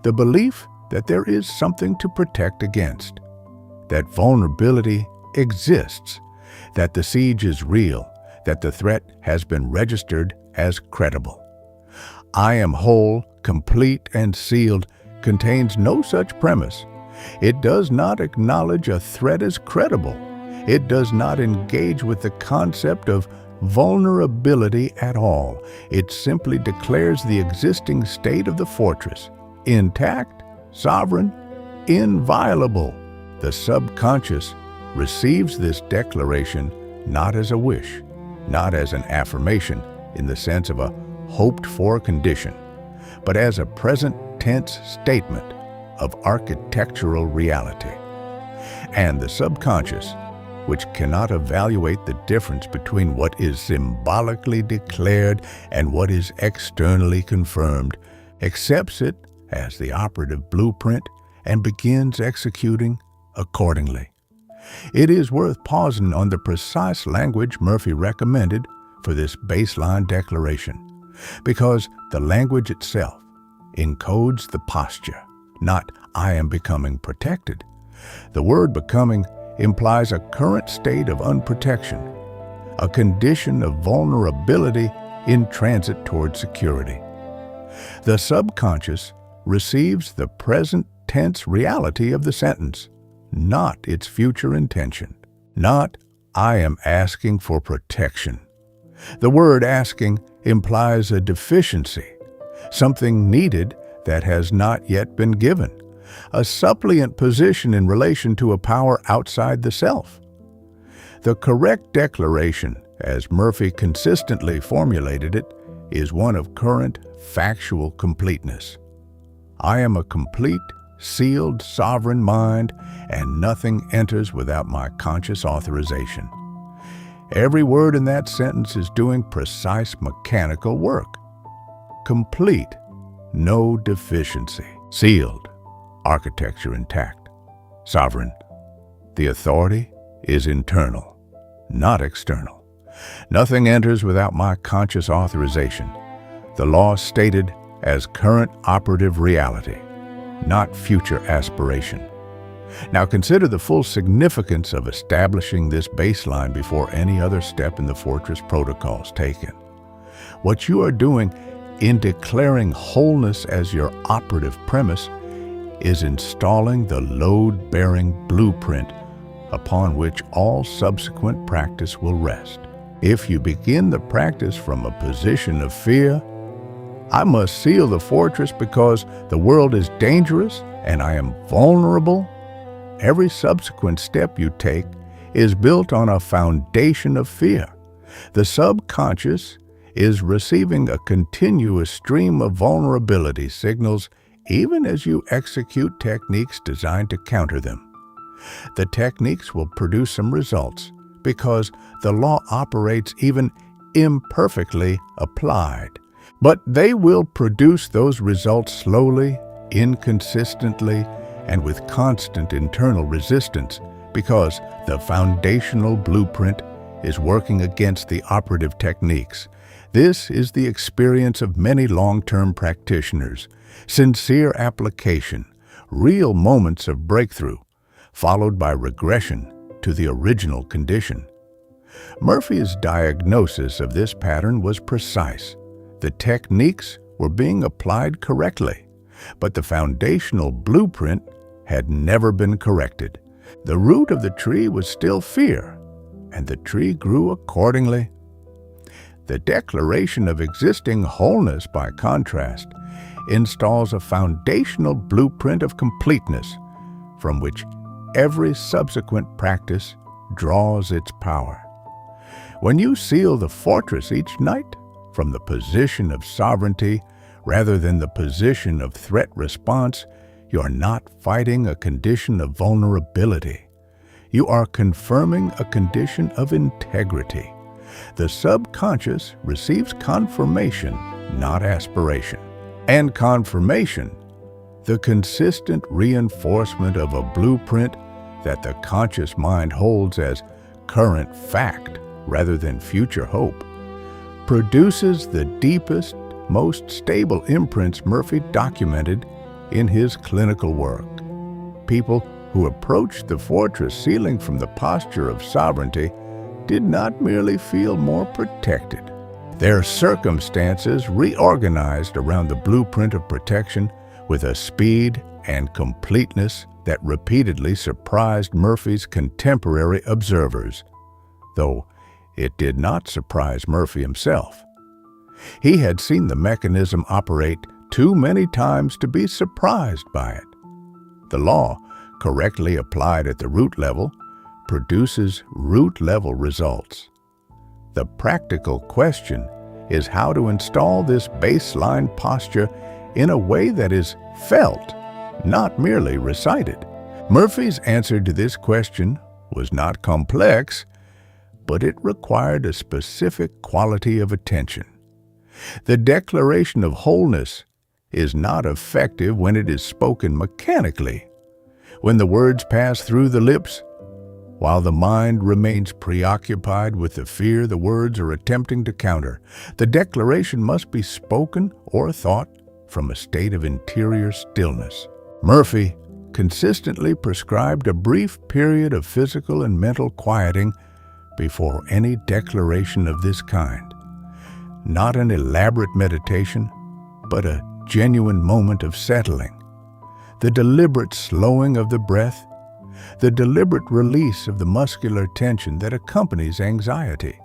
the belief that there is something to protect against, that vulnerability exists, that the siege is real, that the threat has been registered as credible. I am whole, complete, and sealed contains no such premise. It does not acknowledge a threat as credible. It does not engage with the concept of vulnerability at all. It simply declares the existing state of the fortress, intact, sovereign, inviolable. The subconscious receives this declaration not as a wish, not as an affirmation in the sense of a hoped-for condition, but as a present tense statement of architectural reality. And the subconscious, which cannot evaluate the difference between what is symbolically declared and what is externally confirmed, accepts it as the operative blueprint and begins executing accordingly. It is worth pausing on the precise language Murphy recommended for this baseline declaration, because the language itself encodes the posture, not "I am becoming protected." The word becoming implies a current state of unprotection, a condition of vulnerability in transit toward security. The subconscious receives the present tense reality of the sentence, not its future intention, not "I am asking for protection." The word asking implies a deficiency, something needed that has not yet been given, a suppliant position in relation to a power outside the self. The correct declaration, as Murphy consistently formulated it, is one of current, factual completeness. I am a complete, sealed, sovereign mind, and nothing enters without my conscious authorization. Every word in that sentence is doing precise mechanical work. Complete, no deficiency. Sealed, architecture intact. Sovereign, the authority is internal, not external. Nothing enters without my conscious authorization. The law stated as current operative reality, not future aspiration. Now consider the full significance of establishing this baseline before any other step in the fortress protocol is taken. What you are doing in declaring wholeness as your operative premise is installing the load-bearing blueprint upon which all subsequent practice will rest. If you begin the practice from a position of fear, I must seal the fortress because the world is dangerous and I am vulnerable, every subsequent step you take is built on a foundation of fear. The subconscious is receiving a continuous stream of vulnerability signals even as you execute techniques designed to counter them. The techniques will produce some results because the law operates even imperfectly applied. But they will produce those results slowly, inconsistently, and with constant internal resistance because the foundational blueprint is working against the operative techniques. This is the experience of many long-term practitioners. Sincere application, real moments of breakthrough, followed by regression to the original condition. Murphy's diagnosis of this pattern was precise. The techniques were being applied correctly, but the foundational blueprint had never been corrected. The root of the tree was still fear, and the tree grew accordingly. The declaration of existing wholeness, by contrast, installs a foundational blueprint of completeness from which every subsequent practice draws its power. When you seal the fortress each night from the position of sovereignty rather than the position of threat response, you are not fighting a condition of vulnerability. You are confirming a condition of integrity. The subconscious receives confirmation, not aspiration. And confirmation, the consistent reinforcement of a blueprint that the conscious mind holds as current fact rather than future hope, produces the deepest, most stable imprints Murphy documented in his clinical work. People who approached the fortress ceiling from the posture of sovereignty did not merely feel more protected. Their circumstances reorganized around the blueprint of protection with a speed and completeness that repeatedly surprised Murphy's contemporary observers, though it did not surprise Murphy himself. He had seen the mechanism operate too many times to be surprised by it. The law, correctly applied at the root level, produces root-level results. The practical question is how to install this baseline posture in a way that is felt, not merely recited. Murphy's answer to this question was not complex, but it required a specific quality of attention. The declaration of wholeness is not effective when it is spoken mechanically, when the words pass through the lips, while the mind remains preoccupied with the fear the words are attempting to counter. The declaration must be spoken or thought from a state of interior stillness. Murphy consistently prescribed a brief period of physical and mental quieting before any declaration of this kind. Not an elaborate meditation, but a genuine moment of settling. The deliberate slowing of the breath, the deliberate release of the muscular tension that accompanies anxiety,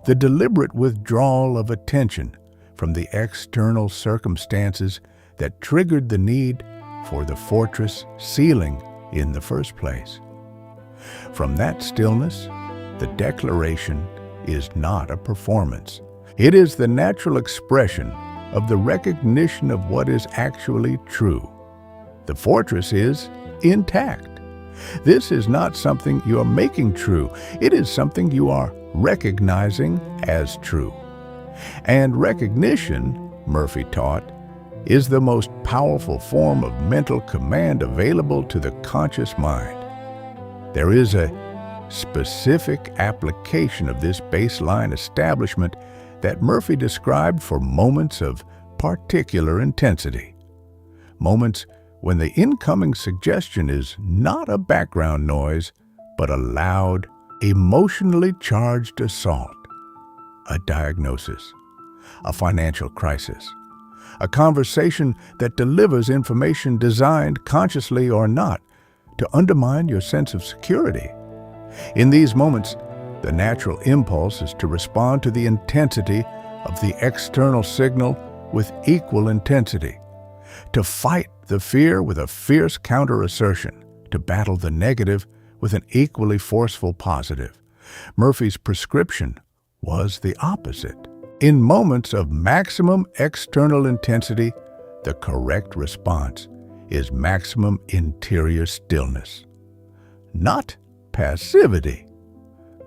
the deliberate withdrawal of attention from the external circumstances that triggered the need for the fortress ceiling in the first place. From that stillness, the declaration is not a performance. It is the natural expression of the recognition of what is actually true. The fortress is intact. This is not something you are making true. It is something you are recognizing as true. And recognition, Murphy taught, is the most powerful form of mental command available to the conscious mind. There is a specific application of this baseline establishment that Murphy described for moments of particular intensity. Moments when the incoming suggestion is not a background noise, but a loud, emotionally charged assault. A diagnosis, a financial crisis, a conversation that delivers information designed, consciously or not, to undermine your sense of security. In these moments, the natural impulse is to respond to the intensity of the external signal with equal intensity, to fight the fear with a fierce counter-assertion, to battle the negative with an equally forceful positive. Murphy's prescription was the opposite. In moments of maximum external intensity, the correct response is maximum interior stillness, not passivity.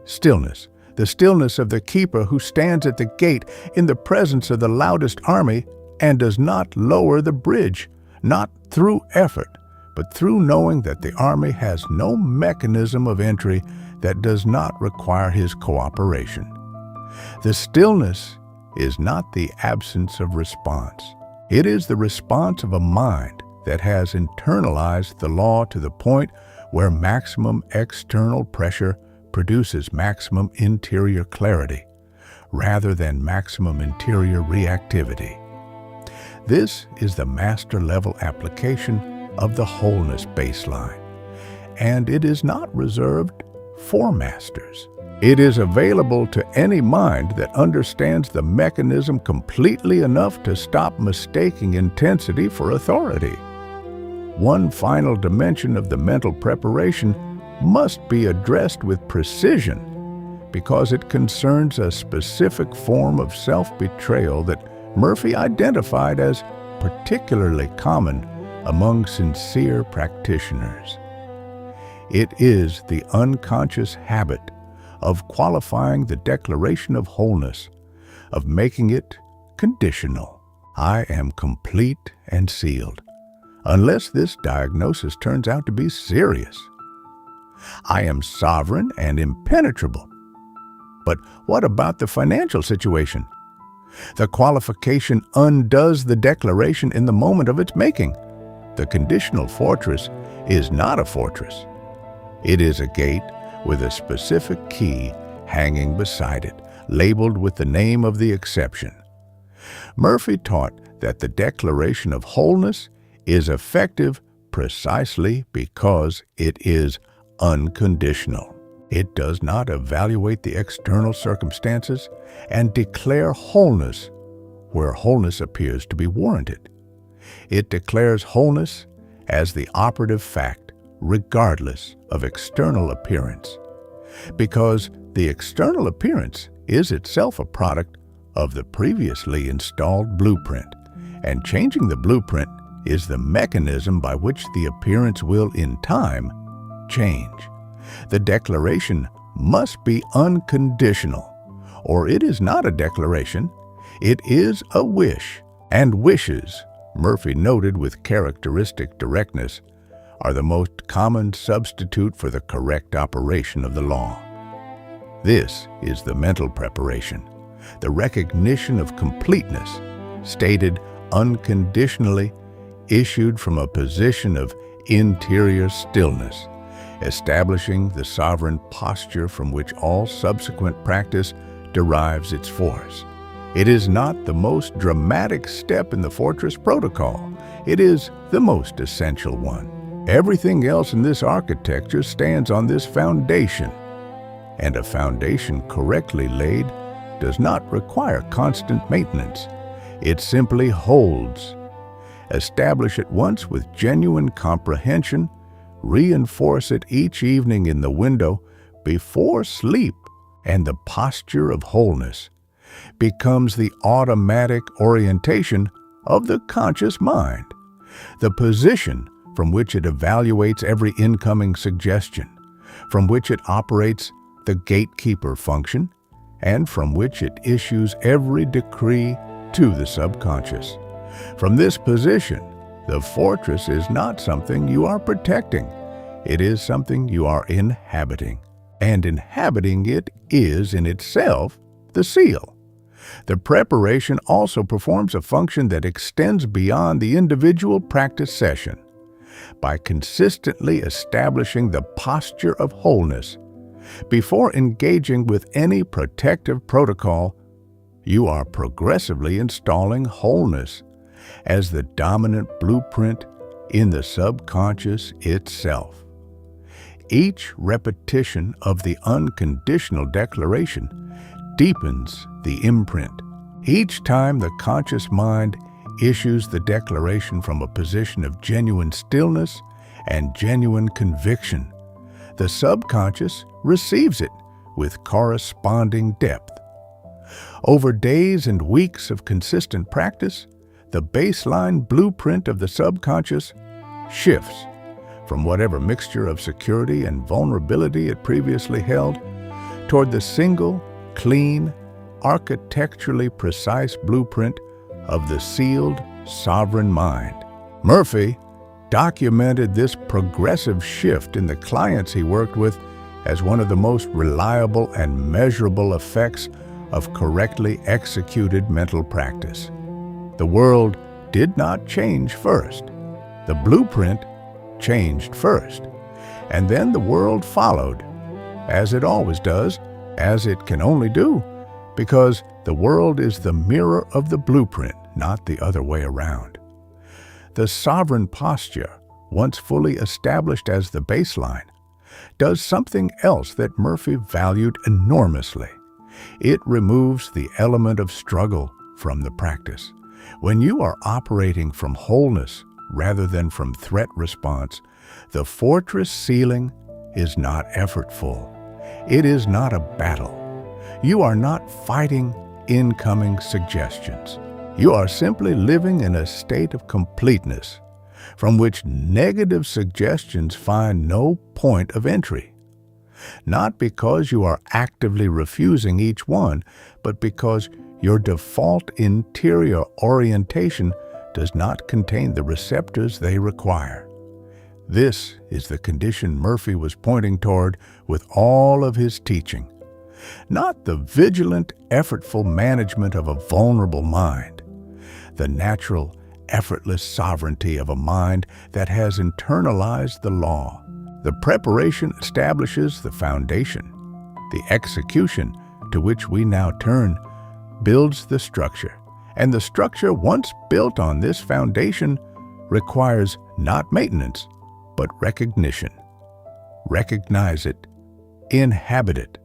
Stillness, the stillness of the keeper who stands at the gate in the presence of the loudest army and does not lower the bridge, not through effort, but through knowing that the army has no mechanism of entry that does not require his cooperation. The stillness is not the absence of response. It is the response of a mind that has internalized the law to the point where maximum external pressure produces maximum interior clarity, rather than maximum interior reactivity. This is the master-level application of the wholeness baseline, and it is not reserved for masters. It is available to any mind that understands the mechanism completely enough to stop mistaking intensity for authority. One final dimension of the mental preparation must be addressed with precision because it concerns a specific form of self-betrayal that Murphy identified as particularly common among sincere practitioners. It is the unconscious habit of qualifying the declaration of wholeness, of making it conditional. I am complete and sealed, unless this diagnosis turns out to be serious. I am sovereign and impenetrable. But what about the financial situation? The qualification undoes the declaration in the moment of its making. The conditional fortress is not a fortress. It is a gate with a specific key hanging beside it, labeled with the name of the exception. Murphy taught that the declaration of wholeness is effective precisely because it is unconditional. It does not evaluate the external circumstances and declare wholeness where wholeness appears to be warranted. It declares wholeness as the operative fact, regardless of external appearance, because the external appearance is itself a product of the previously installed blueprint, and changing the blueprint is the mechanism by which the appearance will, in time, change. The declaration must be unconditional, or it is not a declaration, it is a wish. And wishes, Murphy noted with characteristic directness, are the most common substitute for the correct operation of the law. This is the mental preparation, the recognition of completeness, stated unconditionally, issued from a position of interior stillness, establishing the sovereign posture from which all subsequent practice derives its force. It is not the most dramatic step in the fortress protocol. It is the most essential one. Everything else in this architecture stands on this foundation, and a foundation correctly laid does not require constant maintenance. It simply holds. Establish it once with genuine comprehension, reinforce it each evening in the window before sleep, and the posture of wholeness becomes the automatic orientation of the conscious mind, the position from which it evaluates every incoming suggestion, from which it operates the gatekeeper function, and from which it issues every decree to the subconscious. From this position, the fortress is not something you are protecting. It is something you are inhabiting, and inhabiting it is in itself the seal. The preparation also performs a function that extends beyond the individual practice session. By consistently establishing the posture of wholeness, before engaging with any protective protocol, you are progressively installing wholeness as the dominant blueprint in the subconscious itself. Each repetition of the unconditional declaration deepens the imprint. Each time the conscious mind issues the declaration from a position of genuine stillness and genuine conviction, the subconscious receives it with corresponding depth. Over days and weeks of consistent practice, the baseline blueprint of the subconscious shifts from whatever mixture of security and vulnerability it previously held toward the single, clean, architecturally precise blueprint of the sealed, sovereign mind. Murphy documented this progressive shift in the clients he worked with as one of the most reliable and measurable effects of correctly executed mental practice. The world did not change first. The blueprint changed first, and then the world followed, as it always does, as it can only do, because the world is the mirror of the blueprint, not the other way around. The sovereign posture, once fully established as the baseline, does something else that Murphy valued enormously. It removes the element of struggle from the practice. When you are operating from wholeness rather than from threat response, the fortress ceiling is not effortful. It is not a battle. You are not fighting incoming suggestions. You are simply living in a state of completeness from which negative suggestions find no point of entry. Not because you are actively refusing each one, but because your default interior orientation does not contain the receptors they require. This is the condition Murphy was pointing toward with all of his teaching. not the vigilant, effortful management of a vulnerable mind, the natural, effortless sovereignty of a mind that has internalized the law. The preparation establishes the foundation. The execution, to which we now turn, builds the structure. And the structure, once built on this foundation, requires not maintenance, but recognition. Recognize it, inhabit it,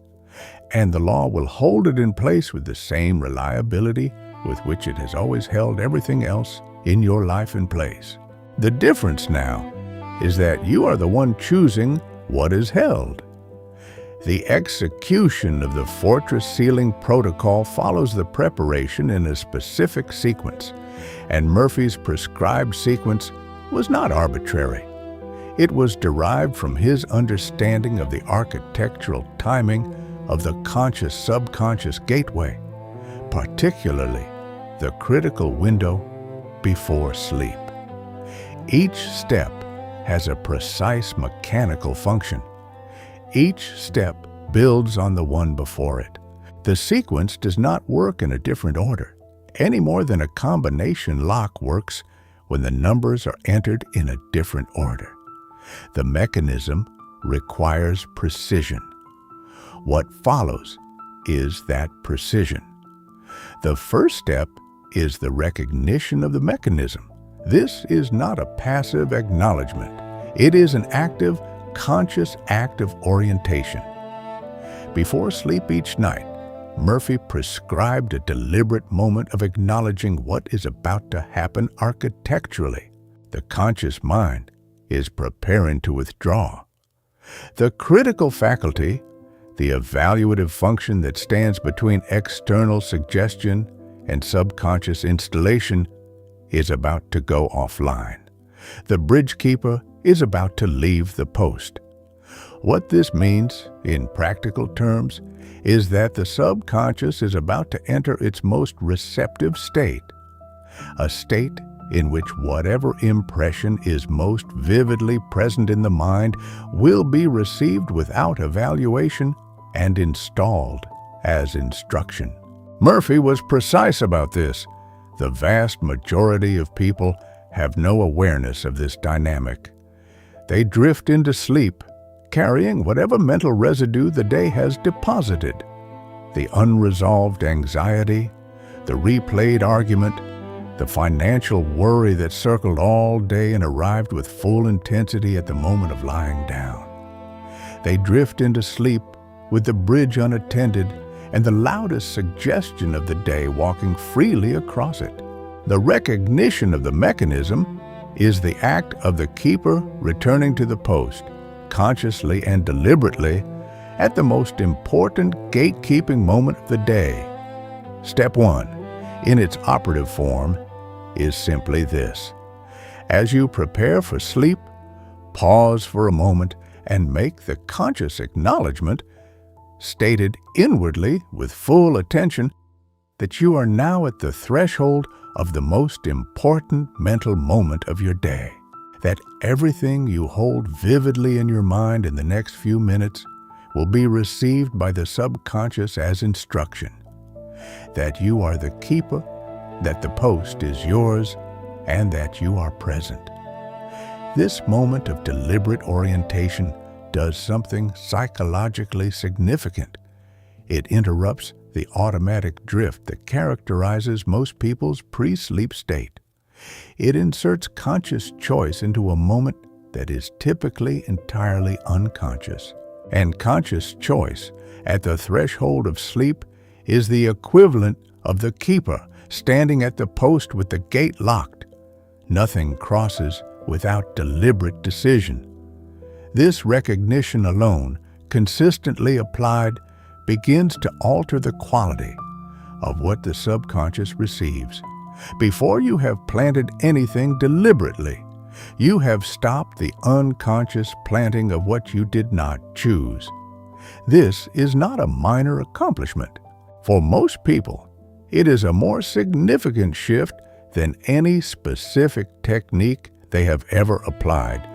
and the law will hold it in place with the same reliability with which it has always held everything else in your life in place. The difference now is that you are the one choosing what is held. The execution of the fortress sealing protocol follows the preparation in a specific sequence, and Murphy's prescribed sequence was not arbitrary. It was derived from his understanding of the architectural timing of the conscious-subconscious gateway, particularly the critical window before sleep. Each step has a precise mechanical function. Each step builds on the one before it. The sequence does not work in a different order, any more than a combination lock works when the numbers are entered in a different order. The mechanism requires precision. What follows is that precision. The first step is the recognition of the mechanism. This is not a passive acknowledgement. It is an active, conscious act of orientation. Before sleep each night, Murphy prescribed a deliberate moment of acknowledging what is about to happen architecturally. The conscious mind is preparing to withdraw. The critical faculty, the evaluative function that stands between external suggestion and subconscious installation, is about to go offline. The bridge keeper is about to leave the post. What this means, in practical terms, is that the subconscious is about to enter its most receptive state, a state in which whatever impression is most vividly present in the mind will be received without evaluation and installed as instruction. Murphy was precise about this. The vast majority of people have no awareness of this dynamic. They drift into sleep, carrying whatever mental residue the day has deposited. The unresolved anxiety, the replayed argument, the financial worry that circled all day and arrived with full intensity at the moment of lying down. They drift into sleep with the bridge unattended and the loudest suggestion of the day walking freely across it. The recognition of the mechanism is the act of the keeper returning to the post, consciously and deliberately, at the most important gatekeeping moment of the day. Step 1, in its operative form, is simply this. As you prepare for sleep, pause for a moment and make the conscious acknowledgement, stated inwardly with full attention, that you are now at the threshold of the most important mental moment of your day, that everything you hold vividly in your mind in the next few minutes will be received by the subconscious as instruction, that you are the keeper, that the post is yours, and that you are present. This moment of deliberate orientation does something psychologically significant. It interrupts the automatic drift that characterizes most people's pre-sleep state. It inserts conscious choice into a moment that is typically entirely unconscious. And conscious choice at the threshold of sleep is the equivalent of the keeper standing at the post with the gate locked. Nothing crosses without deliberate decision. This recognition alone, consistently applied, begins to alter the quality of what the subconscious receives. Before you have planted anything deliberately, you have stopped the unconscious planting of what you did not choose. This is not a minor accomplishment. For most people, it is a more significant shift than any specific technique they have ever applied,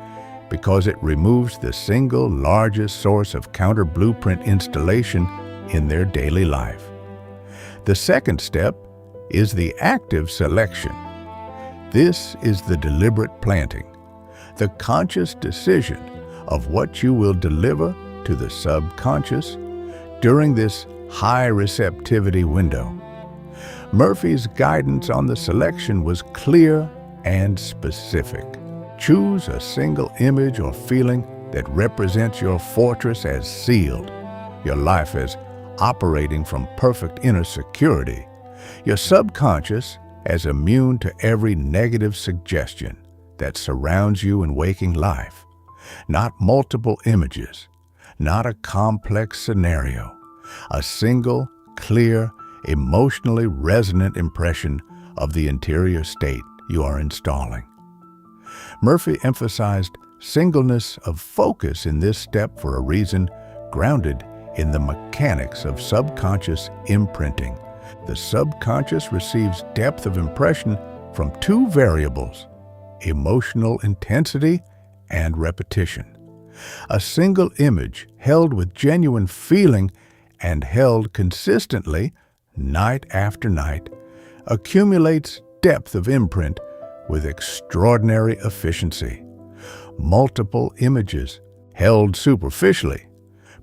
because it removes the single largest source of counter-blueprint installation in their daily life. The second step is the active selection. This is the deliberate planting, the conscious decision of what you will deliver to the subconscious during this high receptivity window. Murphy's guidance on the selection was clear and specific. Choose a single image or feeling that represents your fortress as sealed, your life as operating from perfect inner security, your subconscious as immune to every negative suggestion that surrounds you in waking life. Not multiple images, not a complex scenario, a single, clear, emotionally resonant impression of the interior state you are installing. Murphy emphasized singleness of focus in this step for a reason grounded in the mechanics of subconscious imprinting. The subconscious receives depth of impression from two variables: emotional intensity and repetition. A single image held with genuine feeling and held consistently, night after night, accumulates depth of imprint with extraordinary efficiency. Multiple images, held superficially,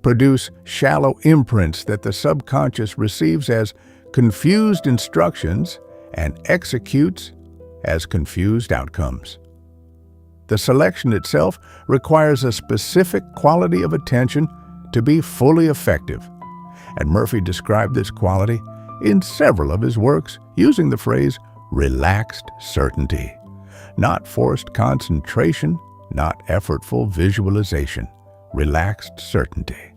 produce shallow imprints that the subconscious receives as confused instructions and executes as confused outcomes. The selection itself requires a specific quality of attention to be fully effective, and Murphy described this quality in several of his works using the phrase relaxed certainty. Not forced concentration, not effortful visualization, relaxed certainty.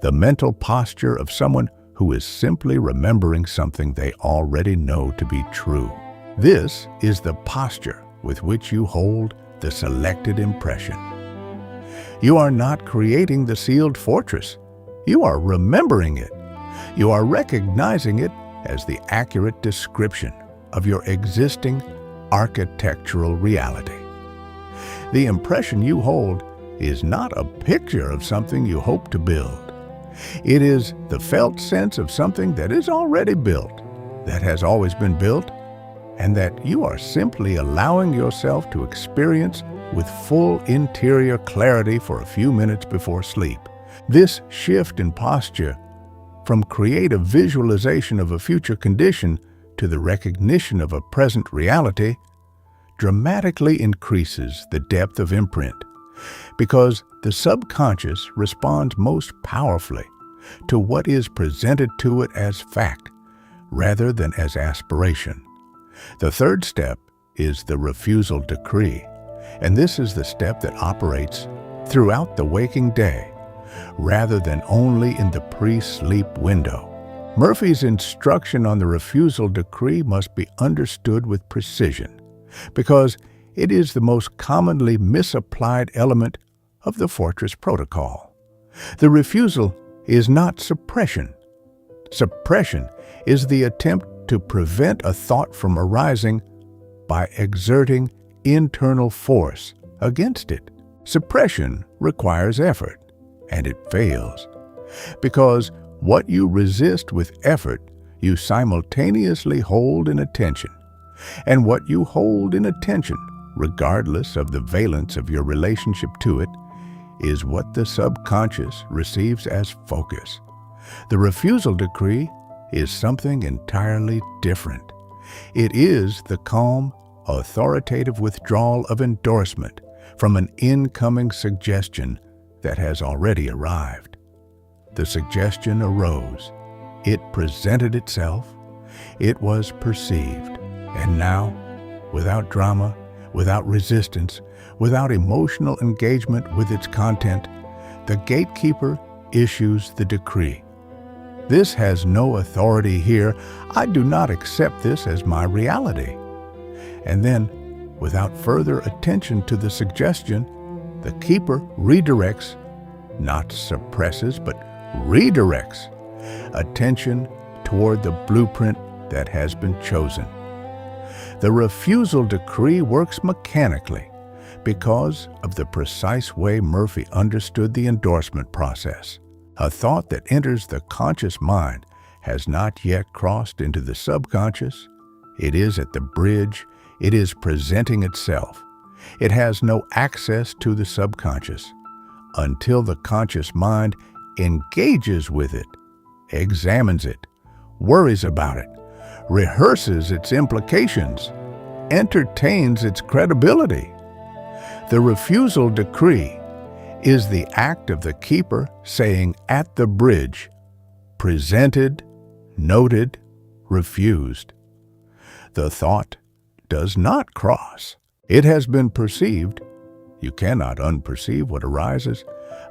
The mental posture of someone who is simply remembering something they already know to be true. This is the posture with which you hold the selected impression. You are not creating the sealed fortress. You are remembering it. You are recognizing it as the accurate description of your existing architectural reality. The impression you hold is not a picture of something you hope to build. It is the felt sense of something that is already built, that has always been built, and that you are simply allowing yourself to experience with full interior clarity for a few minutes before sleep. This shift in posture from creative visualization of a future condition to the recognition of a present reality dramatically increases the depth of imprint, because the subconscious responds most powerfully to what is presented to it as fact rather than as aspiration. The third step is the refusal decree, and this is the step that operates throughout the waking day rather than only in the pre-sleep window. Murphy's instruction on the refusal decree must be understood with precision, because it is the most commonly misapplied element of the Fortress Protocol. The refusal is not suppression. Suppression is the attempt to prevent a thought from arising by exerting internal force against it. Suppression requires effort, and it fails, because what you resist with effort, you simultaneously hold in attention, and what you hold in attention, regardless of the valence of your relationship to it, is what the subconscious receives as focus. The refusal decree is something entirely different. It is the calm, authoritative withdrawal of endorsement from an incoming suggestion that has already arrived. The suggestion arose. It presented itself. It was perceived. And now, without drama, without resistance, without emotional engagement with its content, the gatekeeper issues the decree. This has no authority here. I do not accept this as my reality. And then, without further attention to the suggestion, the keeper redirects, not suppresses, but redirects attention toward the blueprint that has been chosen. The refusal decree works mechanically because of the precise way Murphy understood the endorsement process. A thought that enters the conscious mind has not yet crossed into the subconscious. It is at the bridge. It is presenting itself. It has no access to the subconscious until the conscious mind engages with it, examines it, worries about it, rehearses its implications, entertains its credibility. The refusal decree is the act of the keeper saying at the bridge, presented, noted, refused. The thought does not cross. It has been perceived. You cannot unperceive what arises,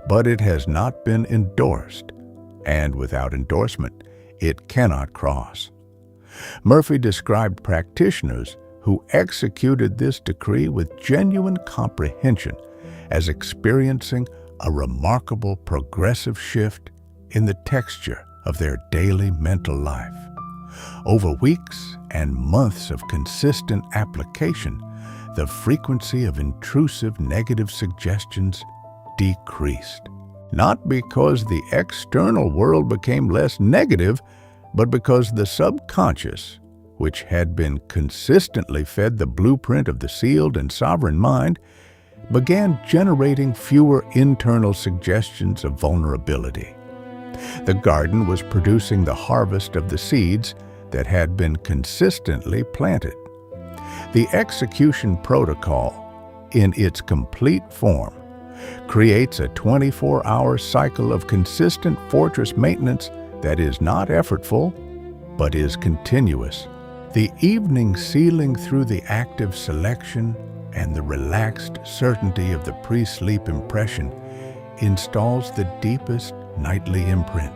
but it has not been endorsed, and without endorsement, it cannot cross. Murphy described practitioners who executed this decree with genuine comprehension as experiencing a remarkable progressive shift in the texture of their daily mental life. Over weeks and months of consistent application, the frequency of intrusive negative suggestions decreased. Not because the external world became less negative, but because the subconscious, which had been consistently fed the blueprint of the sealed and sovereign mind, began generating fewer internal suggestions of vulnerability. The garden was producing the harvest of the seeds that had been consistently planted. The execution protocol, in its complete form, creates a 24-hour cycle of consistent fortress maintenance that is not effortful, but is continuous. The evening sealing through the active selection and the relaxed certainty of the pre-sleep impression installs the deepest nightly imprint.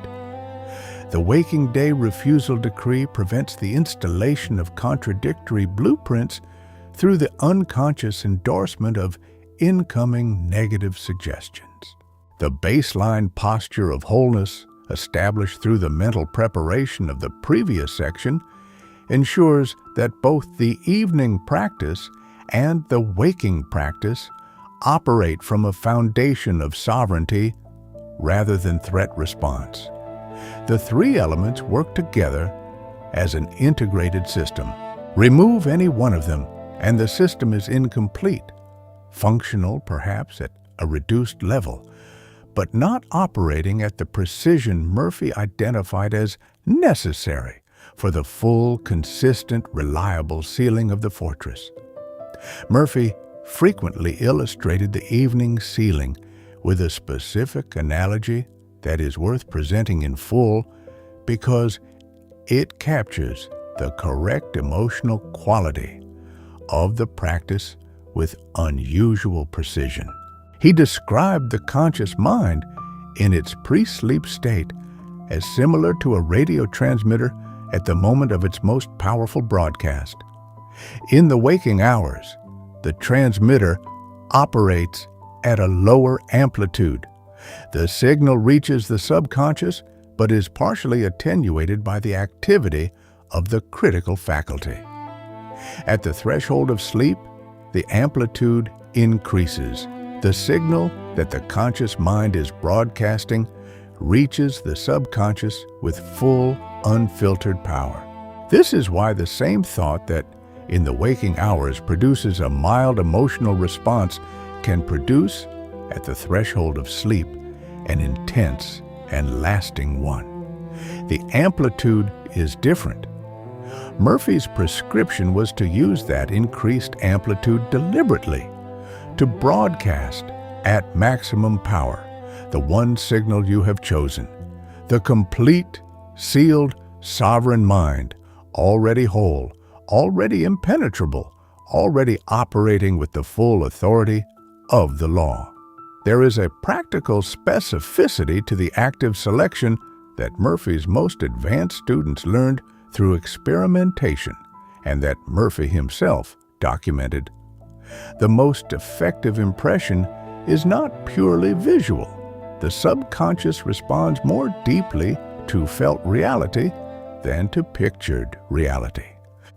The waking day refusal decree prevents the installation of contradictory blueprints through the unconscious endorsement of incoming negative suggestions. The baseline posture of wholeness, established through the mental preparation of the previous section, ensures that both the evening practice and the waking practice operate from a foundation of sovereignty rather than threat response. The three elements work together as an integrated system. Remove any one of them, and the system is incomplete, functional perhaps at a reduced level, but not operating at the precision Murphy identified as necessary for the full, consistent, reliable sealing of the fortress. Murphy frequently illustrated the evening sealing with a specific analogy that is worth presenting in full because it captures the correct emotional quality of the practice with unusual precision. He described the conscious mind in its pre-sleep state as similar to a radio transmitter at the moment of its most powerful broadcast. In the waking hours, the transmitter operates at a lower amplitude. The signal reaches the subconscious but is partially attenuated by the activity of the critical faculty. At the threshold of sleep, the amplitude increases. The signal that the conscious mind is broadcasting reaches the subconscious with full, unfiltered power. This is why the same thought that in the waking hours produces a mild emotional response can produce, at the threshold of sleep, an intense and lasting one. The amplitude is different. Murphy's prescription was to use that increased amplitude deliberately, to broadcast at maximum power the one signal you have chosen, the complete, sealed, sovereign mind, already whole, already impenetrable, already operating with the full authority of the law. There is a practical specificity to the active selection that Murphy's most advanced students learned through experimentation and that Murphy himself documented. The most effective impression is not purely visual. The subconscious responds more deeply to felt reality than to pictured reality.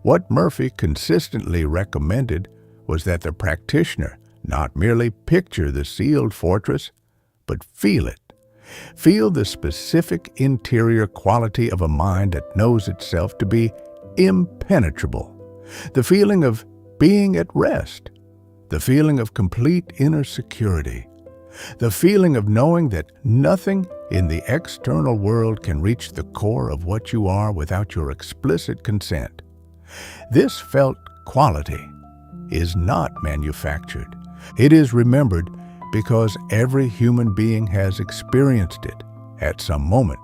What Murphy consistently recommended was that the practitioner not merely picture the sealed fortress, but feel it, Feel the specific interior quality of a mind that knows itself to be impenetrable. The feeling of being at rest. The feeling of complete inner security. The feeling of knowing that nothing in the external world can reach the core of what you are without your explicit consent. This felt quality is not manufactured. It is remembered because every human being has experienced it at some moment,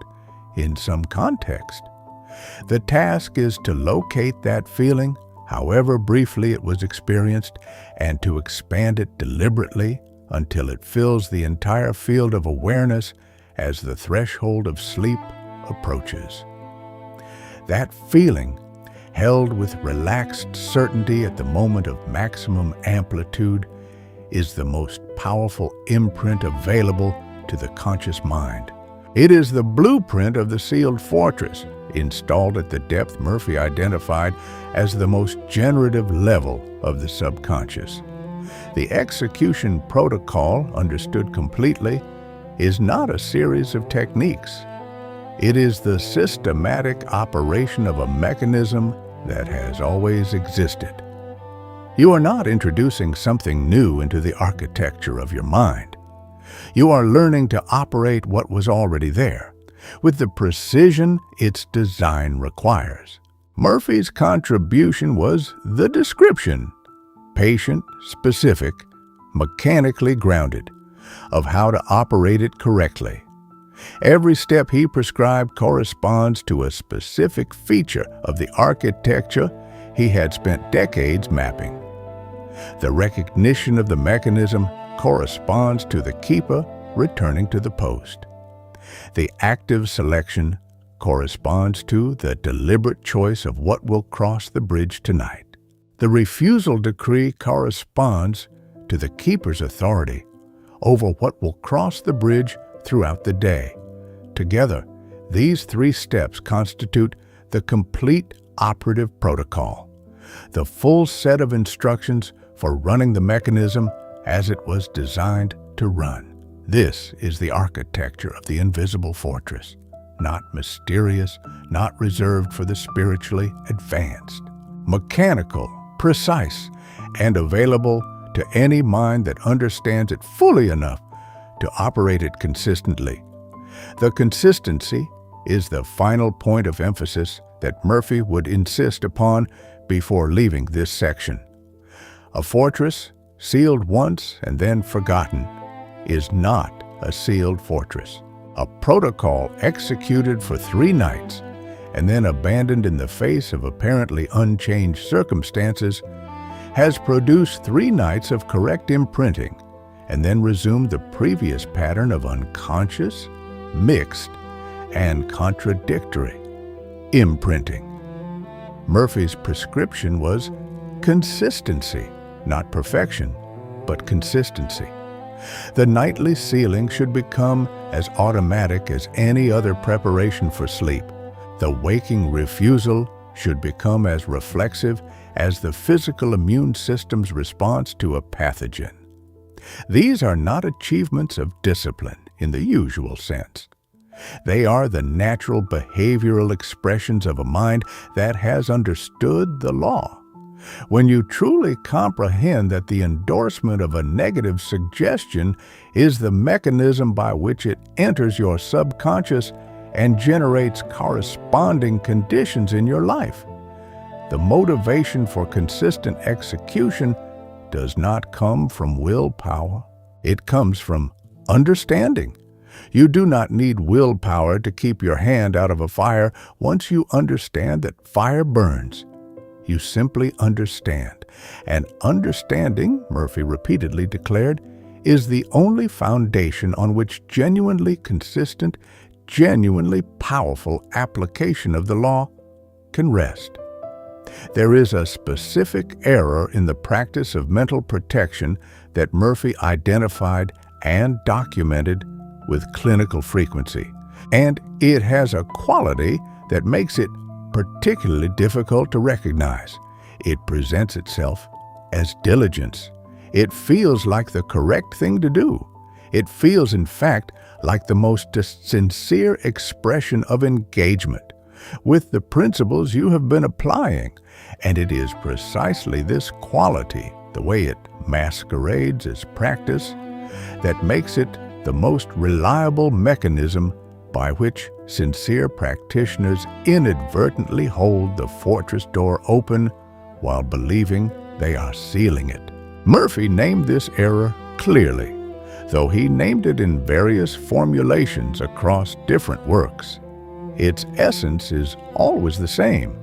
in some context. The task is to locate that feeling, however briefly it was experienced, and to expand it deliberately until it fills the entire field of awareness as the threshold of sleep approaches. That feeling, held with relaxed certainty at the moment of maximum amplitude, is the most powerful imprint available to the conscious mind. It is the blueprint of the sealed fortress, installed at the depth Murphy identified as the most generative level of the subconscious. The execution protocol, understood completely, is not a series of techniques. It is the systematic operation of a mechanism that has always existed. You are not introducing something new into the architecture of your mind. You are learning to operate what was already there, with the precision its design requires. Murphy's contribution was the description, patient, specific, mechanically grounded, of how to operate it correctly. Every step he prescribed corresponds to a specific feature of the architecture he had spent decades mapping. The recognition of the mechanism corresponds to the keeper returning to the post. The active selection corresponds to the deliberate choice of what will cross the bridge tonight. The refusal decree corresponds to the keeper's authority over what will cross the bridge throughout the day. Together, these three steps constitute the complete operative protocol, the full set of instructions for running the mechanism as it was designed to run. This is the architecture of the invisible fortress, not mysterious, not reserved for the spiritually advanced. Mechanical, precise, and available to any mind that understands it fully enough to operate it consistently. The consistency is the final point of emphasis that Murphy would insist upon before leaving this section. A fortress, sealed once and then forgotten, is not a sealed fortress. A protocol executed for 3 nights and then abandoned in the face of apparently unchanged circumstances has produced 3 nights of correct imprinting and then resumed the previous pattern of unconscious, mixed, and contradictory imprinting. Murphy's prescription was consistency, not perfection, but consistency. The nightly sealing should become as automatic as any other preparation for sleep. The waking refusal should become as reflexive as the physical immune system's response to a pathogen. These are not achievements of discipline in the usual sense. They are the natural behavioral expressions of a mind that has understood the law. When you truly comprehend that the endorsement of a negative suggestion is the mechanism by which it enters your subconscious and generates corresponding conditions in your life, the motivation for consistent execution does not come from willpower. It comes from understanding. You do not need willpower to keep your hand out of a fire once you understand that fire burns. You simply understand. And understanding, Murphy repeatedly declared, is the only foundation on which genuinely consistent, genuinely powerful application of the law can rest. There is a specific error in the practice of mental protection that Murphy identified and documented with clinical frequency, and it has a quality that makes it particularly difficult to recognize. It presents itself as diligence. It feels like the correct thing to do. It feels, in fact, like the most sincere expression of engagement with the principles you have been applying, and it is precisely this quality, the way it masquerades as practice, that makes it the most reliable mechanism by which sincere practitioners inadvertently hold the fortress door open while believing they are sealing it. Murphy named this error clearly, though he named it in various formulations across different works. Its essence is always the same: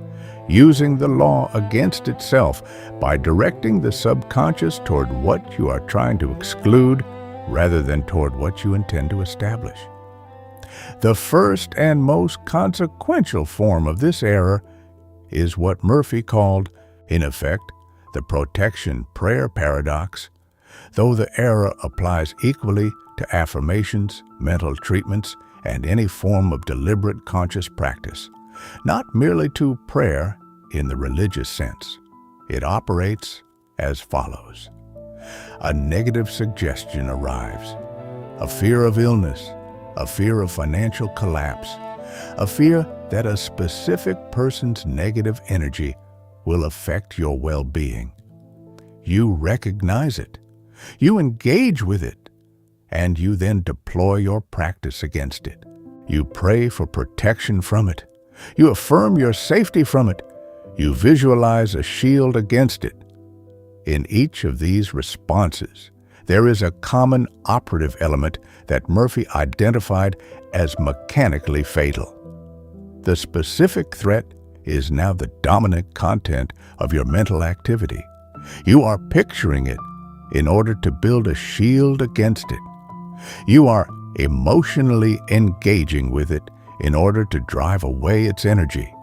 using the law against itself by directing the subconscious toward what you are trying to exclude rather than toward what you intend to establish. The first and most consequential form of this error is what Murphy called, in effect, the protection prayer paradox, though the error applies equally to affirmations, mental treatments, and any form of deliberate conscious practice, not merely to prayer in the religious sense. It operates as follows. A negative suggestion arrives, a fear of illness, a fear of financial collapse, a fear that a specific person's negative energy will affect your well-being. You recognize it, you engage with it, and you then deploy your practice against it. You pray for protection from it. You affirm your safety from it. You visualize a shield against it. In each of these responses, there is a common operative element that Murphy identified as mechanically fatal. The specific threat is now the dominant content of your mental activity. You are picturing it in order to build a shield against it. You are emotionally engaging with it in order to drive away its energy.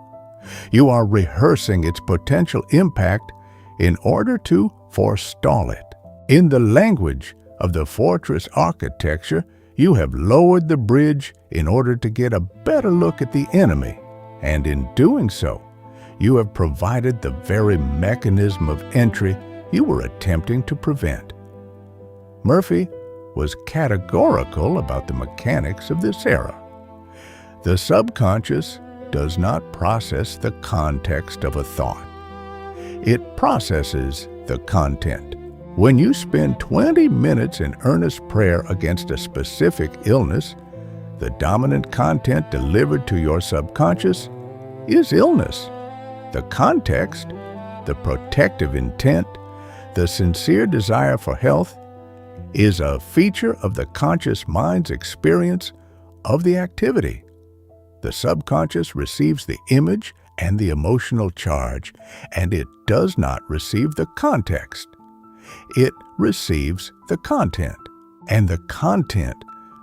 You are rehearsing its potential impact in order to forestall it. In the language of the fortress architecture, you have lowered the bridge in order to get a better look at the enemy, and in doing so, you have provided the very mechanism of entry you were attempting to prevent. Murphy was categorical about the mechanics of this error. The subconscious does not process the context of a thought. It processes the content. When you spend 20 minutes in earnest prayer against a specific illness, the dominant content delivered to your subconscious is illness. The context, the protective intent, the sincere desire for health, is a feature of the conscious mind's experience of the activity. The subconscious receives the image and the emotional charge, and it does not receive the context. It receives the content, and the content,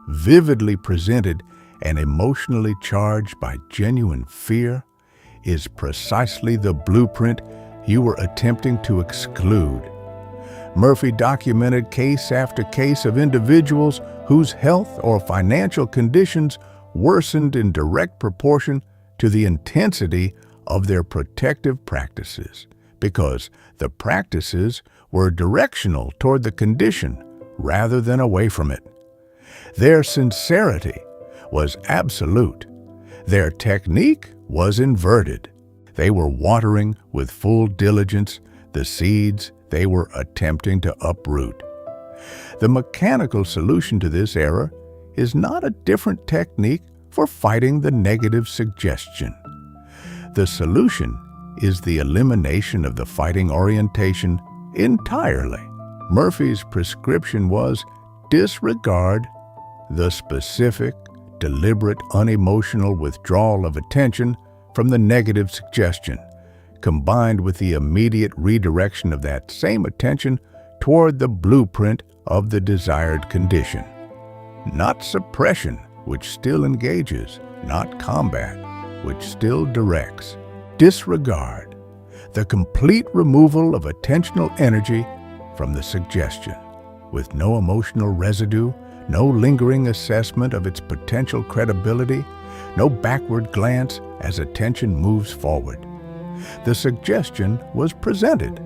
vividly presented and emotionally charged by genuine fear, is precisely the blueprint you were attempting to exclude. Murphy documented case after case of individuals whose health or financial conditions worsened in direct proportion to the intensity of their protective practices, because the practices were directional toward the condition rather than away from it. Their sincerity was absolute. Their technique was inverted. They were watering with full diligence the seeds they were attempting to uproot. The mechanical solution to this error is not a different technique for fighting the negative suggestion. The solution is the elimination of the fighting orientation entirely. Murphy's prescription was disregard the specific, deliberate, unemotional withdrawal of attention from the negative suggestion, combined with the immediate redirection of that same attention toward the blueprint of the desired condition. Not suppression, which still engages, not combat, which still directs. Disregard, the complete removal of attentional energy from the suggestion, with no emotional residue, no lingering assessment of its potential credibility, no backward glance as attention moves forward. The suggestion was presented.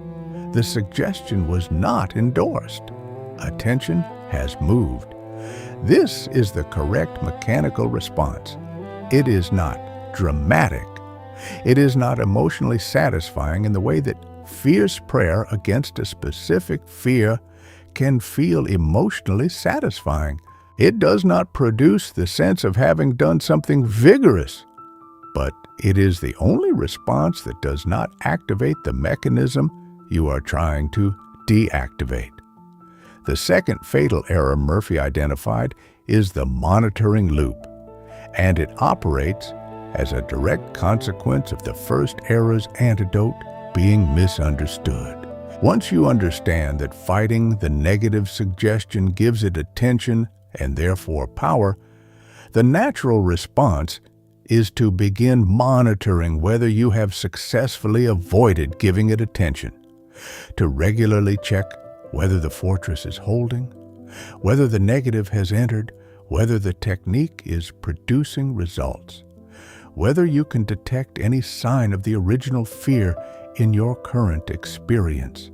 The suggestion was not endorsed. Attention has moved. This is the correct mechanical response. It is not dramatic. It is not emotionally satisfying in the way that fierce prayer against a specific fear can feel emotionally satisfying. It does not produce the sense of having done something vigorous, but it is the only response that does not activate the mechanism you are trying to deactivate. The second fatal error Murphy identified is the monitoring loop, and it operates as a direct consequence of the first error's antidote being misunderstood. Once you understand that fighting the negative suggestion gives it attention and therefore power, the natural response is to begin monitoring whether you have successfully avoided giving it attention, to regularly check whether the fortress is holding, whether the negative has entered, whether the technique is producing results, whether you can detect any sign of the original fear in your current experience.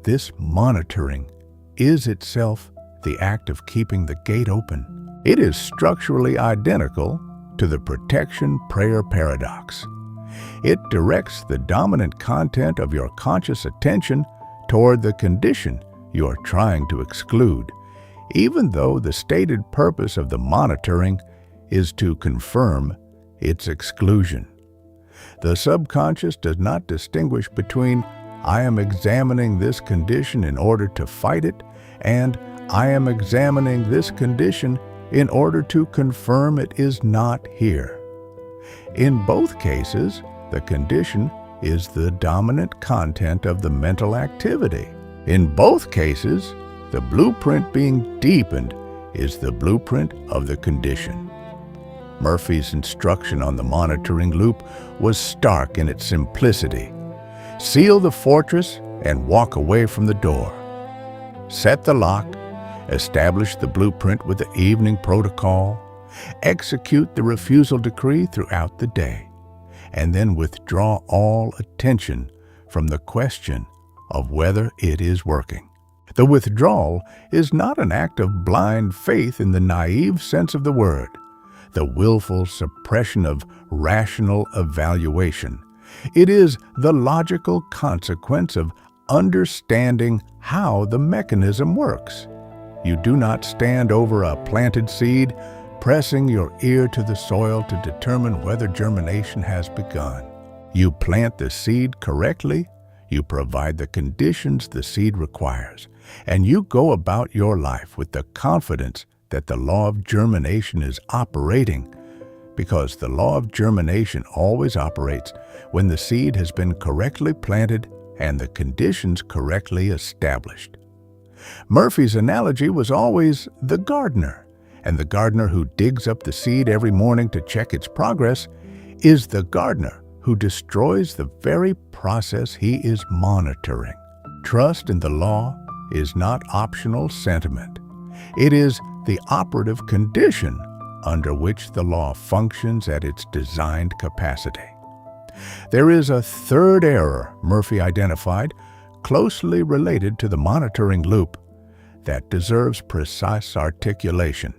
This monitoring is itself the act of keeping the gate open. It is structurally identical to the protection prayer paradox. It directs the dominant content of your conscious attention toward the condition you are trying to exclude, even though the stated purpose of the monitoring is to confirm its exclusion. The subconscious does not distinguish between "I am examining this condition in order to fight it" and "I am examining this condition in order to confirm it is not here." In both cases, the condition is the dominant content of the mental activity. In both cases, the blueprint being deepened is the blueprint of the condition. Murphy's instruction on the monitoring loop was stark in its simplicity. Seal the fortress and walk away from the door. Set the lock, establish the blueprint with the evening protocol, execute the refusal decree throughout the day, and then withdraw all attention from the question of whether it is working. The withdrawal is not an act of blind faith in the naive sense of the word, the willful suppression of rational evaluation. It is the logical consequence of understanding how the mechanism works. You do not stand over a planted seed, pressing your ear to the soil to determine whether germination has begun. You plant the seed correctly, you provide the conditions the seed requires, and you go about your life with the confidence that the law of germination is operating, because the law of germination always operates when the seed has been correctly planted and the conditions correctly established. Murphy's analogy was always the gardener, and the gardener who digs up the seed every morning to check its progress is the gardener who destroys the very process he is monitoring. Trust in the law is not optional sentiment. It is the operative condition under which the law functions at its designed capacity. There is a third error Murphy identified, closely related to the monitoring loop, that deserves precise articulation: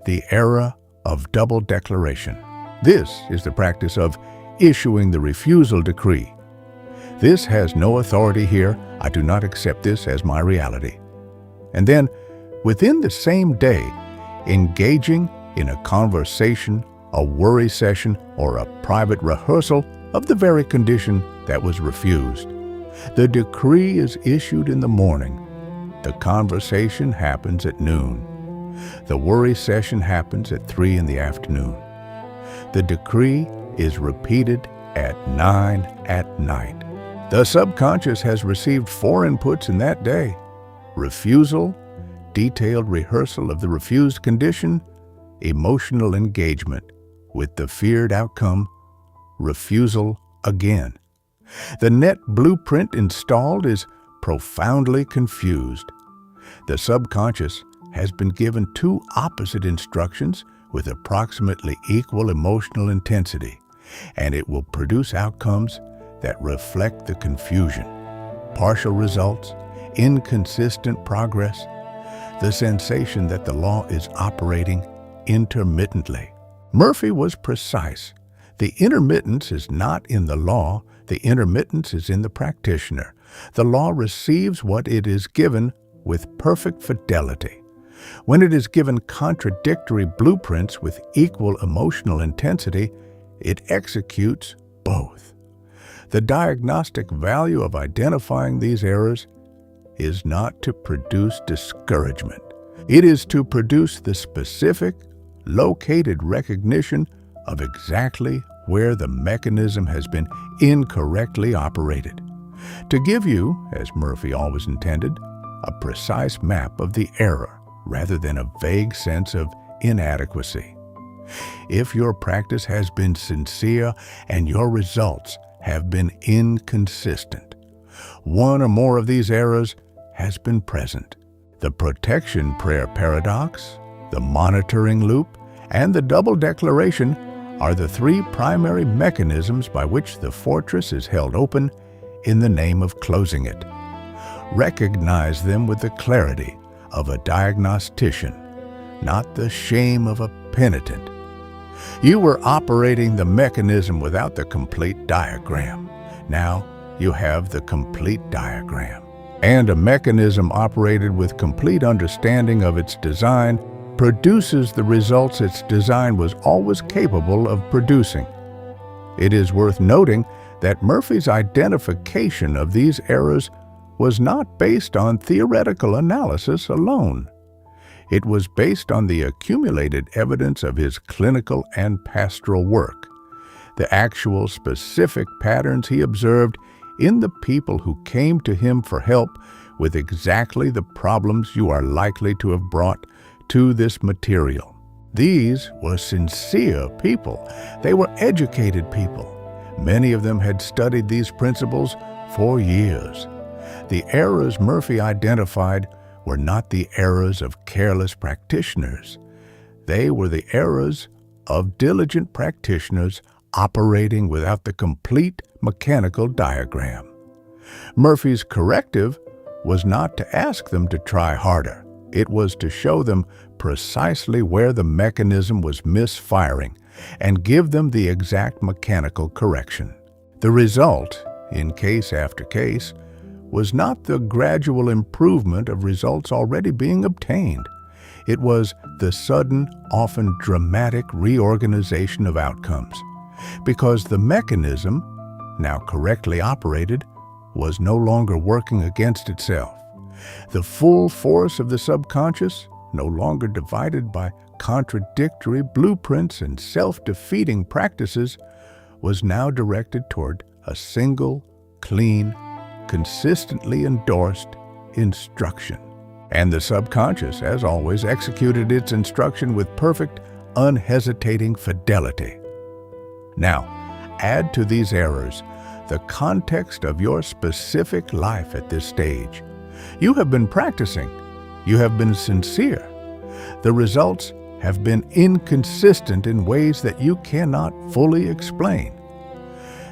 the error of double declaration. This is the practice of issuing the refusal decree. This has no authority here. I do not accept this as my reality. And then, within the same day, engaging in a conversation, a worry session, or a private rehearsal of the very condition that was refused. The decree is issued in the morning. The conversation happens at noon. The worry session happens at 3 in the afternoon. The decree is repeated at 9 at night. The subconscious has received 4 inputs in that day: refusal, detailed rehearsal of the refused condition, emotional engagement with the feared outcome, refusal again. The net blueprint installed is profoundly confused. The subconscious has been given 2 opposite instructions with approximately equal emotional intensity, and it will produce outcomes that reflect the confusion, partial results, inconsistent progress. the sensation that the law is operating intermittently. Murphy was precise. The intermittence is not in the law, the intermittence is in the practitioner. The law receives what it is given with perfect fidelity. When it is given contradictory blueprints with equal emotional intensity, it executes both. The diagnostic value of identifying these errors is not to produce discouragement. It is to produce the specific, located recognition of exactly where the mechanism has been incorrectly operated. To give you, as Murphy always intended, a precise map of the error rather than a vague sense of inadequacy. If your practice has been sincere and your results have been inconsistent, one or more of these errors has been present. The protection prayer paradox, the monitoring loop, and the double declaration are the three primary mechanisms by which the fortress is held open in the name of closing it. Recognize them with the clarity of a diagnostician, not the shame of a penitent. You were operating the mechanism without the complete diagram. Now you have the complete diagram. And a mechanism operated with complete understanding of its design produces the results its design was always capable of producing. It is worth noting that Murphy's identification of these errors was not based on theoretical analysis alone. It was based on the accumulated evidence of his clinical and pastoral work, the actual specific patterns he observed in the people who came to him for help with exactly the problems you are likely to have brought to this material. These were sincere people. They were educated people. Many of them had studied these principles for years. The errors Murphy identified were not the errors of careless practitioners. They were the errors of diligent practitioners operating without the complete mechanical diagram. Murphy's corrective was not to ask them to try harder. It was to show them precisely where the mechanism was misfiring and give them the exact mechanical correction. The result, in case after case, was not the gradual improvement of results already being obtained. It was the sudden, often dramatic reorganization of outcomes, because the mechanism, now correctly operated, was no longer working against itself. The full force of the subconscious, no longer divided by contradictory blueprints and self-defeating practices, was now directed toward a single, clean, consistently endorsed instruction. And the subconscious, as always, executed its instruction with perfect, unhesitating fidelity. Now, add to these errors the context of your specific life at this stage. You have been practicing. You have been sincere. The results have been inconsistent in ways that you cannot fully explain.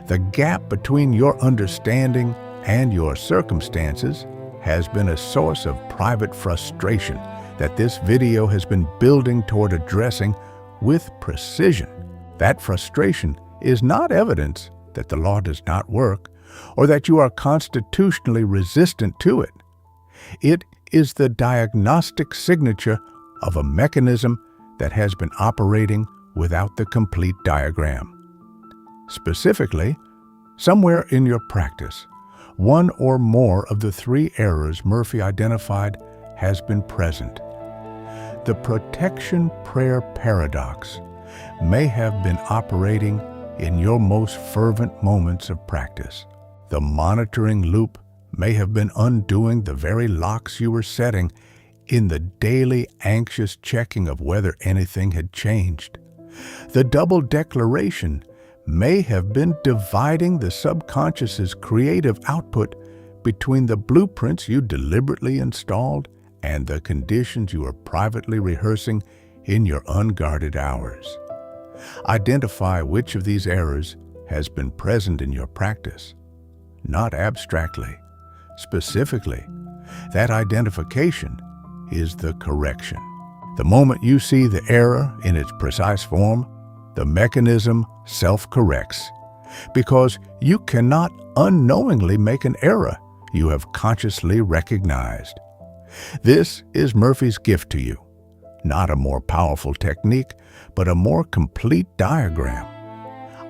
The gap between your understanding and your circumstances has been a source of private frustration that this video has been building toward addressing with precision. That frustration is not evidence that the law does not work or that you are constitutionally resistant to it. It is the diagnostic signature of a mechanism that has been operating without the complete diagram. Specifically, somewhere in your practice, one or more of the three errors Murphy identified has been present. The protection prayer paradox may have been operating in your most fervent moments of practice. The monitoring loop may have been undoing the very locks you were setting in the daily anxious checking of whether anything had changed. The double declaration may have been dividing the subconscious's creative output between the blueprints you deliberately installed and the conditions you are privately rehearsing in your unguarded hours. Identify which of these errors has been present in your practice, not abstractly, specifically. That identification is the correction. The moment you see the error in its precise form, the mechanism self-corrects, because you cannot unknowingly make an error you have consciously recognized. This is Murphy's gift to you, not a more powerful technique, but a more complete diagram.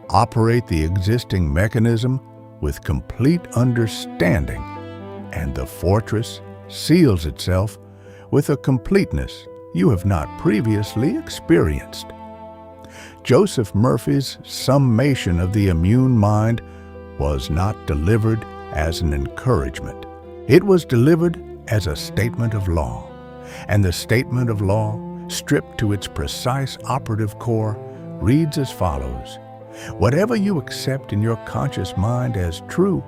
Operate the existing mechanism with complete understanding, and the fortress seals itself with a completeness you have not previously experienced. Joseph Murphy's summation of the immune mind was not delivered as an encouragement. It was delivered as a statement of law, and the statement of law, stripped to its precise operative core, reads as follows: whatever you accept in your conscious mind as true,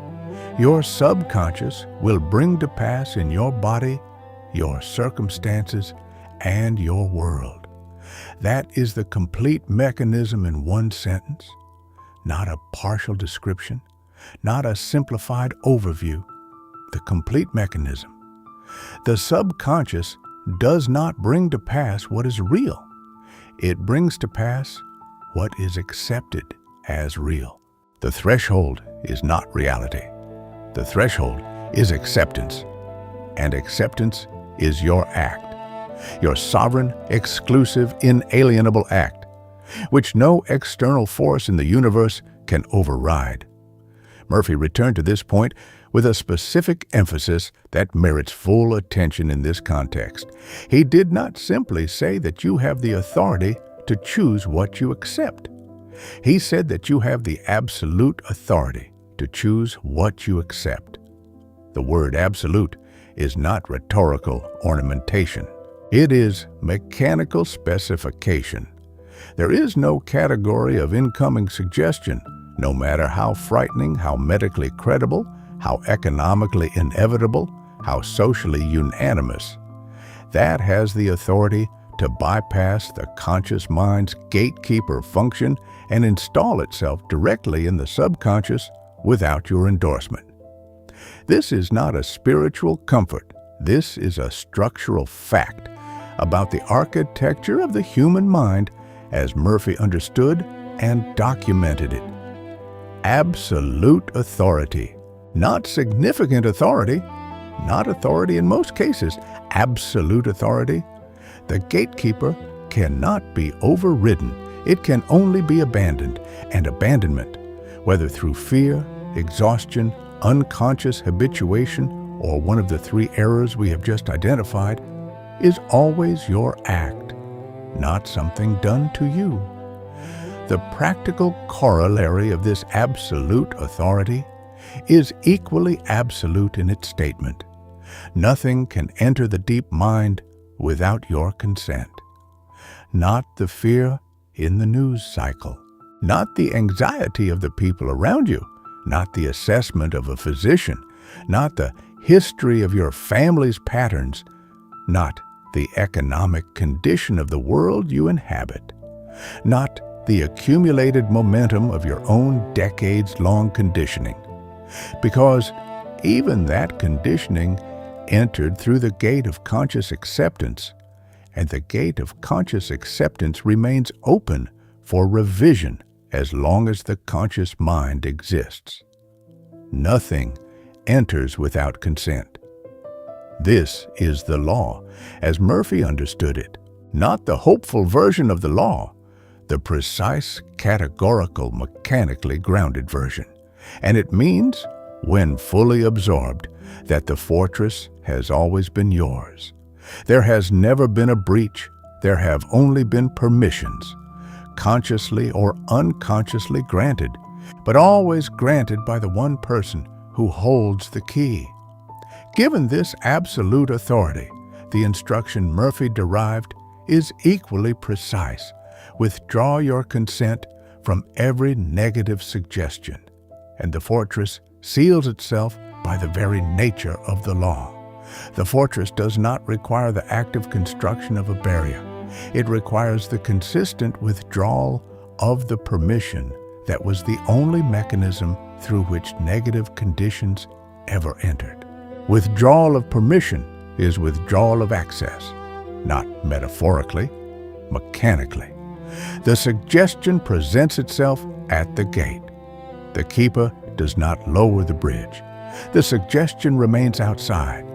your subconscious will bring to pass in your body, your circumstances, and your world. That is the complete mechanism in one sentence, not a partial description, not a simplified overview. The complete mechanism. The subconscious does not bring to pass what is real. It brings to pass what is accepted as real. The threshold is not reality. The threshold is acceptance, and acceptance is your act, your sovereign, exclusive, inalienable act, which no external force in the universe can override. Murphy returned to this point with a specific emphasis that merits full attention in this context. He did not simply say that you have the authority to choose what you accept. He said that you have the absolute authority to choose what you accept. The word absolute is not rhetorical ornamentation. It is mechanical specification. There is no category of incoming suggestion, no matter how frightening, how medically credible, how economically inevitable, how socially unanimous, that has the authority to bypass the conscious mind's gatekeeper function and install itself directly in the subconscious without your endorsement. This is not a spiritual comfort. This is a structural fact about the architecture of the human mind as Murphy understood and documented it. Absolute authority. Not significant authority, not authority in most cases, absolute authority. The gatekeeper cannot be overridden. It can only be abandoned, and abandonment, whether through fear, exhaustion, unconscious habituation, or one of the three errors we have just identified, is always your act, not something done to you. The practical corollary of this absolute authority is equally absolute in its statement. Nothing can enter the deep mind without your consent. Not the fear in the news cycle, not the anxiety of the people around you, not the assessment of a physician, not the history of your family's patterns, not the economic condition of the world you inhabit, not the accumulated momentum of your own decades-long conditioning. Because even that conditioning entered through the gate of conscious acceptance, and the gate of conscious acceptance remains open for revision as long as the conscious mind exists. Nothing enters without consent. This is the law, as Murphy understood it, not the hopeful version of the law, the precise, categorical, mechanically grounded version. And it means, when fully absorbed, that the fortress has always been yours. There has never been a breach. There have only been permissions, consciously or unconsciously granted, but always granted by the one person who holds the key. Given this absolute authority, the instruction Murphy derived is equally precise. Withdraw your consent from every negative suggestion, and the fortress seals itself by the very nature of the law. The fortress does not require the active construction of a barrier. It requires the consistent withdrawal of the permission that was the only mechanism through which negative conditions ever entered. Withdrawal of permission is withdrawal of access, not metaphorically, mechanically. The suggestion presents itself at the gate. The keeper does not lower the bridge. The suggestion remains outside.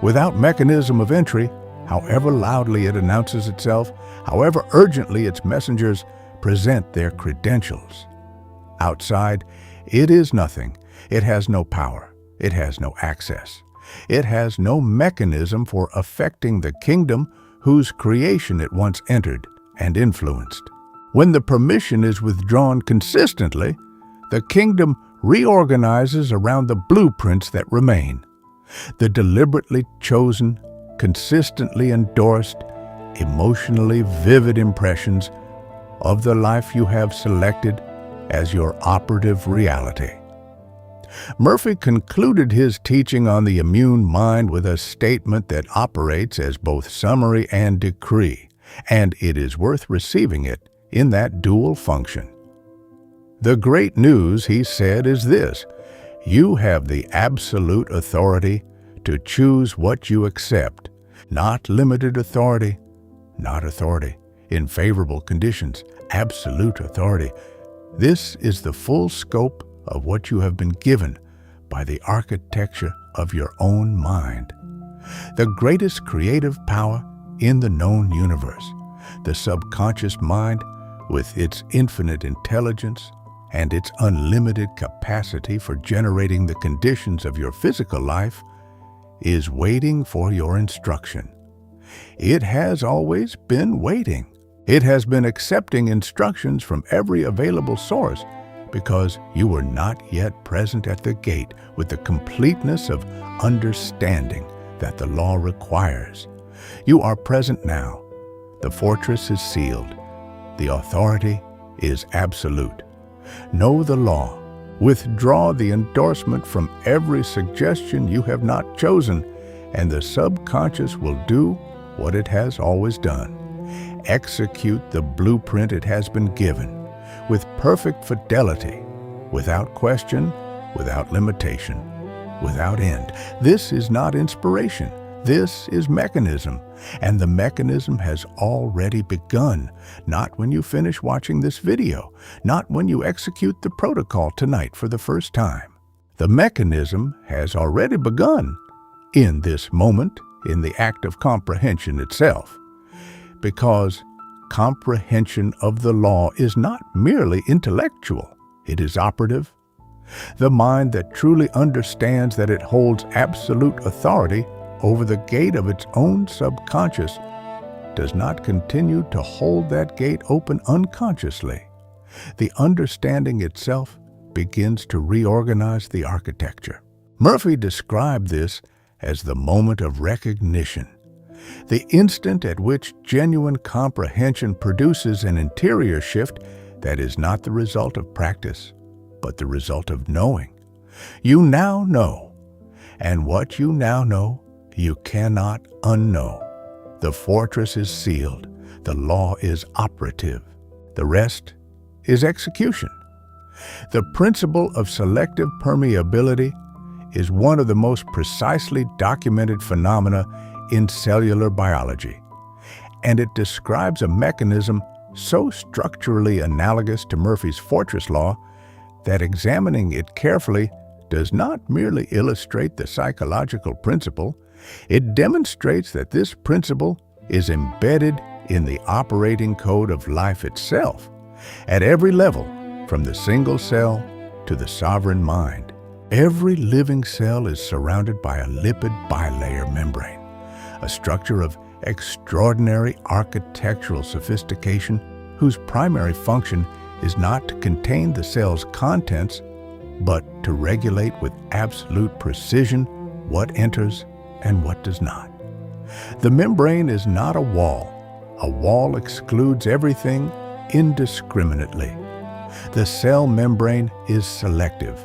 Without mechanism of entry, however loudly it announces itself, however urgently its messengers present their credentials. Outside, it is nothing. It has no power. It has no access. It has no mechanism for affecting the kingdom whose creation it once entered and influenced. When the permission is withdrawn consistently, the kingdom reorganizes around the blueprints that remain. The deliberately chosen, consistently endorsed, emotionally vivid impressions of the life you have selected as your operative reality. Murphy concluded his teaching on the immune mind with a statement that operates as both summary and decree, and it is worth receiving it in that dual function. The great news, he said, is this: you have the absolute authority to choose what you accept, not limited authority, not authority in favorable conditions, absolute authority. This is the full scope of what you have been given by the architecture of your own mind. The greatest creative power in the known universe, the subconscious mind with its infinite intelligence and its unlimited capacity for generating the conditions of your physical life, is waiting for your instruction. It has always been waiting. It has been accepting instructions from every available source because you were not yet present at the gate with the completeness of understanding that the law requires. You are present now. The fortress is sealed. The authority is absolute. Know the law. Withdraw the endorsement from every suggestion you have not chosen, and the subconscious will do what it has always done. Execute the blueprint it has been given with perfect fidelity, without question, without limitation, without end. This is not inspiration. This is mechanism, and the mechanism has already begun, not when you finish watching this video, not when you execute the protocol tonight for the first time. The mechanism has already begun in this moment, in the act of comprehension itself, because comprehension of the law is not merely intellectual, it is operative. The mind that truly understands that it holds absolute authority over the gate of its own subconscious does not continue to hold that gate open unconsciously. The understanding itself begins to reorganize the architecture. Murphy described this as the moment of recognition, the instant at which genuine comprehension produces an interior shift that is not the result of practice, but the result of knowing. You now know, and what you now know, you cannot unknow. The fortress is sealed. The law is operative. The rest is execution. The principle of selective permeability is one of the most precisely documented phenomena in cellular biology, and it describes a mechanism so structurally analogous to Murphy's fortress law that examining it carefully does not merely illustrate the psychological principle, it demonstrates that this principle is embedded in the operating code of life itself, at every level, from the single cell to the sovereign mind. Every living cell is surrounded by a lipid bilayer membrane, a structure of extraordinary architectural sophistication whose primary function is not to contain the cell's contents, but to regulate with absolute precision what enters and what does not. The membrane is not a wall. A wall excludes everything indiscriminately. The cell membrane is selective.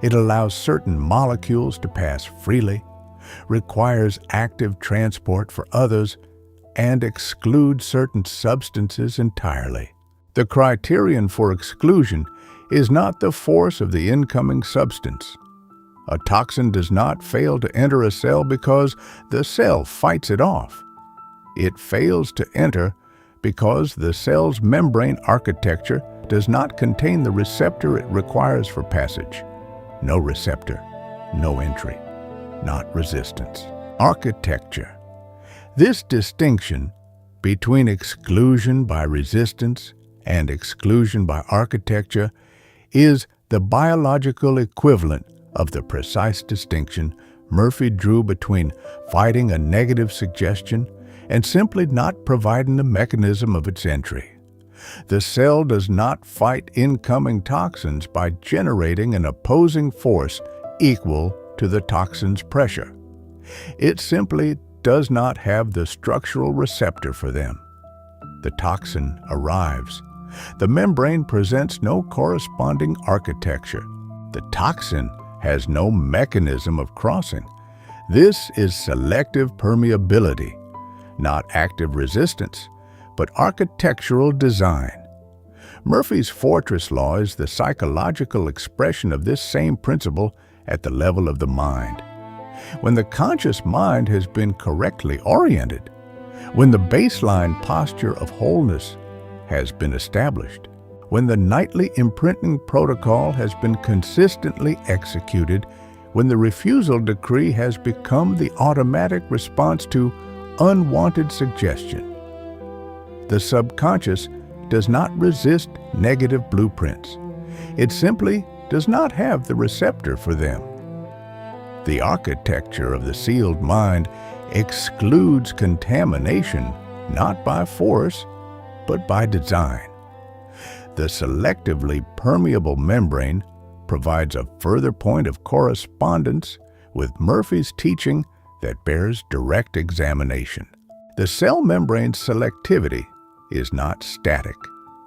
It allows certain molecules to pass freely, requires active transport for others, and excludes certain substances entirely. The criterion for exclusion is not the force of the incoming substance, A toxin does not fail to enter a cell because the cell fights it off. It fails to enter because the cell's membrane architecture does not contain the receptor it requires for passage. No receptor, no entry, not resistance. Architecture. This distinction between exclusion by resistance and exclusion by architecture is the biological equivalent of the precise distinction Murphy drew between fighting a negative suggestion and simply not providing the mechanism of its entry. The cell does not fight incoming toxins by generating an opposing force equal to the toxin's pressure. It simply does not have the structural receptor for them. The toxin arrives. The membrane presents no corresponding architecture. The toxin has no mechanism of crossing. This is selective permeability, not active resistance, but architectural design. Murphy's fortress law is the psychological expression of this same principle at the level of the mind. When the conscious mind has been correctly oriented, when the baseline posture of wholeness has been established, when the nightly imprinting protocol has been consistently executed, when the refusal decree has become the automatic response to unwanted suggestion. The subconscious does not resist negative blueprints. It simply does not have the receptor for them. The architecture of the sealed mind excludes contamination not by force, but by design. The selectively permeable membrane provides a further point of correspondence with Murphy's teaching that bears direct examination. The cell membrane's selectivity is not static.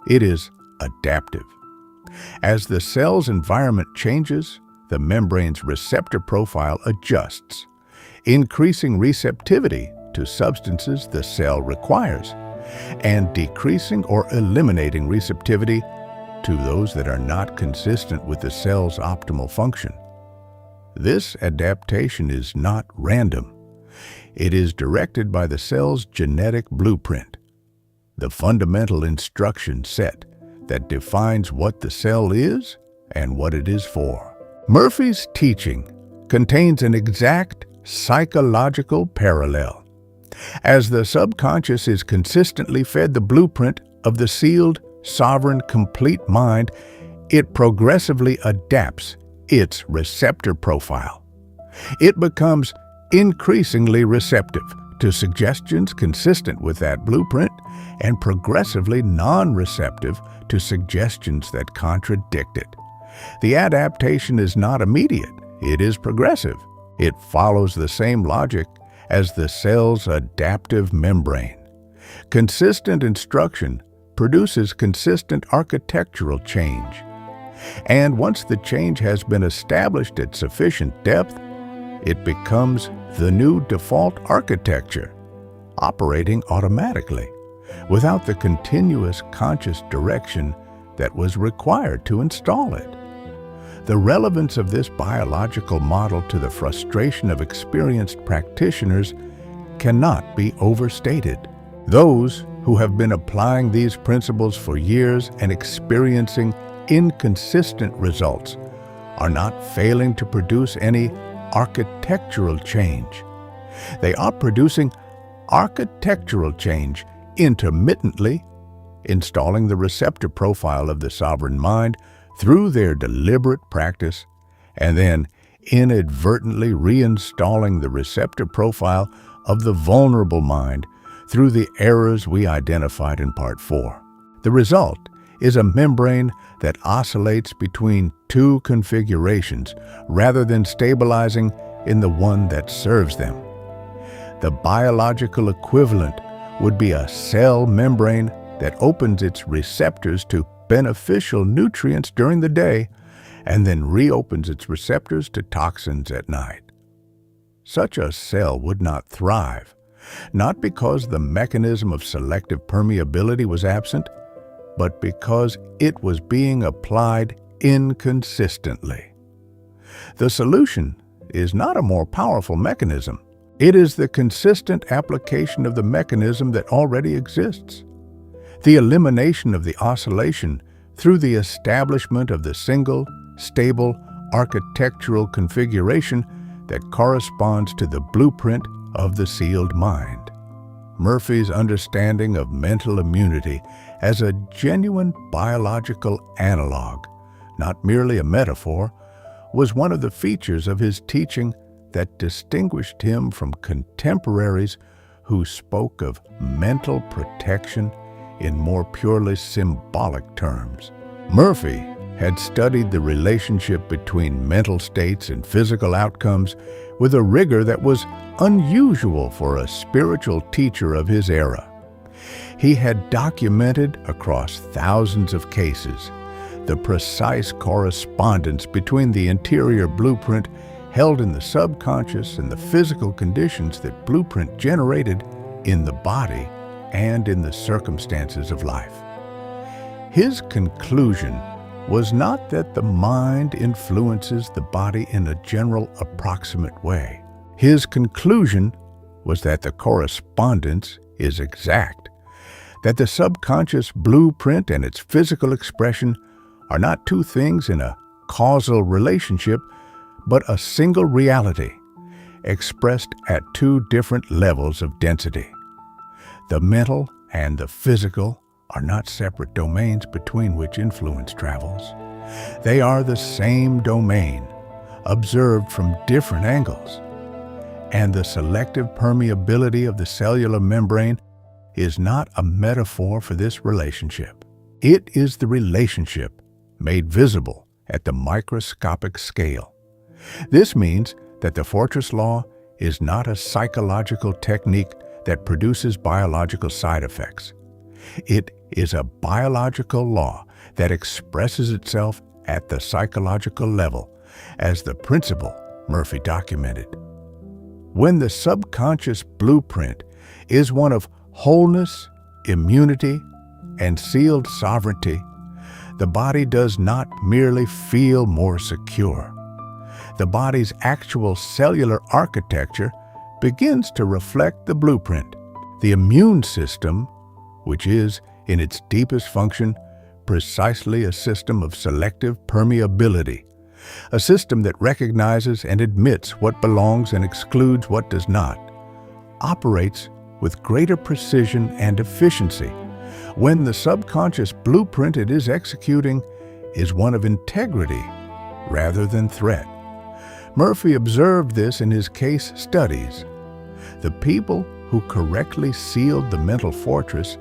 It is adaptive. As the cell's environment changes, the membrane's receptor profile adjusts, increasing receptivity to substances the cell requires, and decreasing or eliminating receptivity to those that are not consistent with the cell's optimal function. This adaptation is not random. It is directed by the cell's genetic blueprint, the fundamental instruction set that defines what the cell is and what it is for. Murphy's teaching contains an exact psychological parallel. As the subconscious is consistently fed the blueprint of the sealed, sovereign, complete mind, it progressively adapts its receptor profile. It becomes increasingly receptive to suggestions consistent with that blueprint and progressively non-receptive to suggestions that contradict it. The adaptation is not immediate, it is progressive. It follows the same logic as the cell's adaptive membrane. Consistent instruction produces consistent architectural change. And once the change has been established at sufficient depth, it becomes the new default architecture, operating automatically, without the continuous conscious direction that was required to install it. The relevance of this biological model to the frustration of experienced practitioners cannot be overstated. Those who have been applying these principles for years and experiencing inconsistent results are not failing to produce any architectural change. They are producing architectural change intermittently, installing the receptor profile of the sovereign mind through their deliberate practice, and then inadvertently reinstalling the receptor profile of the vulnerable mind through the errors we identified in Part 4. The result is a membrane that oscillates between two configurations rather than stabilizing in the one that serves them. The biological equivalent would be a cell membrane that opens its receptors to beneficial nutrients during the day and then reopens its receptors to toxins at night. Such a cell would not thrive, not because the mechanism of selective permeability was absent, but because it was being applied inconsistently. The solution is not a more powerful mechanism. It is the consistent application of the mechanism that already exists. The elimination of the oscillation through the establishment of the single, stable, architectural configuration that corresponds to the blueprint of the sealed mind. Murphy's understanding of mental immunity as a genuine biological analog, not merely a metaphor, was one of the features of his teaching that distinguished him from contemporaries who spoke of mental protection in more purely symbolic terms. Murphy had studied the relationship between mental states and physical outcomes with a rigor that was unusual for a spiritual teacher of his era. He had documented across thousands of cases the precise correspondence between the interior blueprint held in the subconscious and the physical conditions that blueprint generated in the body and in the circumstances of life. His conclusion was not that the mind influences the body in a general, approximate way. His conclusion was that the correspondence is exact, that the subconscious blueprint and its physical expression are not two things in a causal relationship, but a single reality, expressed at two different levels of density. The mental and the physical are not separate domains between which influence travels. They are the same domain, observed from different angles. And the selective permeability of the cellular membrane is not a metaphor for this relationship. It is the relationship made visible at the microscopic scale. This means that the fortress law is not a psychological technique that produces biological side effects. It is a biological law that expresses itself at the psychological level as the principle Murphy documented. When the subconscious blueprint is one of wholeness, immunity, and sealed sovereignty, the body does not merely feel more secure. The body's actual cellular architecture begins to reflect the blueprint. The immune system, which is, in its deepest function, precisely a system of selective permeability, a system that recognizes and admits what belongs and excludes what does not, operates with greater precision and efficiency when the subconscious blueprint it is executing is one of integrity rather than threat. Murphy observed this in his case studies. The people who correctly sealed the mental fortress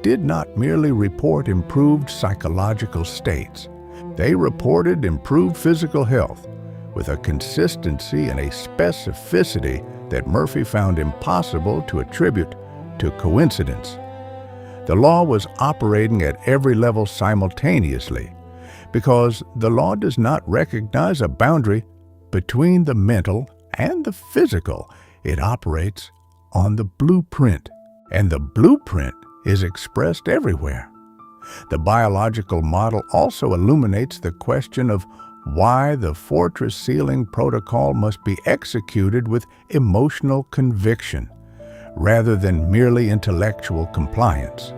did not merely report improved psychological states. They reported improved physical health with a consistency and a specificity that Murphy found impossible to attribute to coincidence. The law was operating at every level simultaneously because the law does not recognize a boundary between the mental and the physical. It operates on the blueprint, and the blueprint is expressed everywhere. The biological model also illuminates the question of why the fortress sealing protocol must be executed with emotional conviction rather than merely intellectual compliance.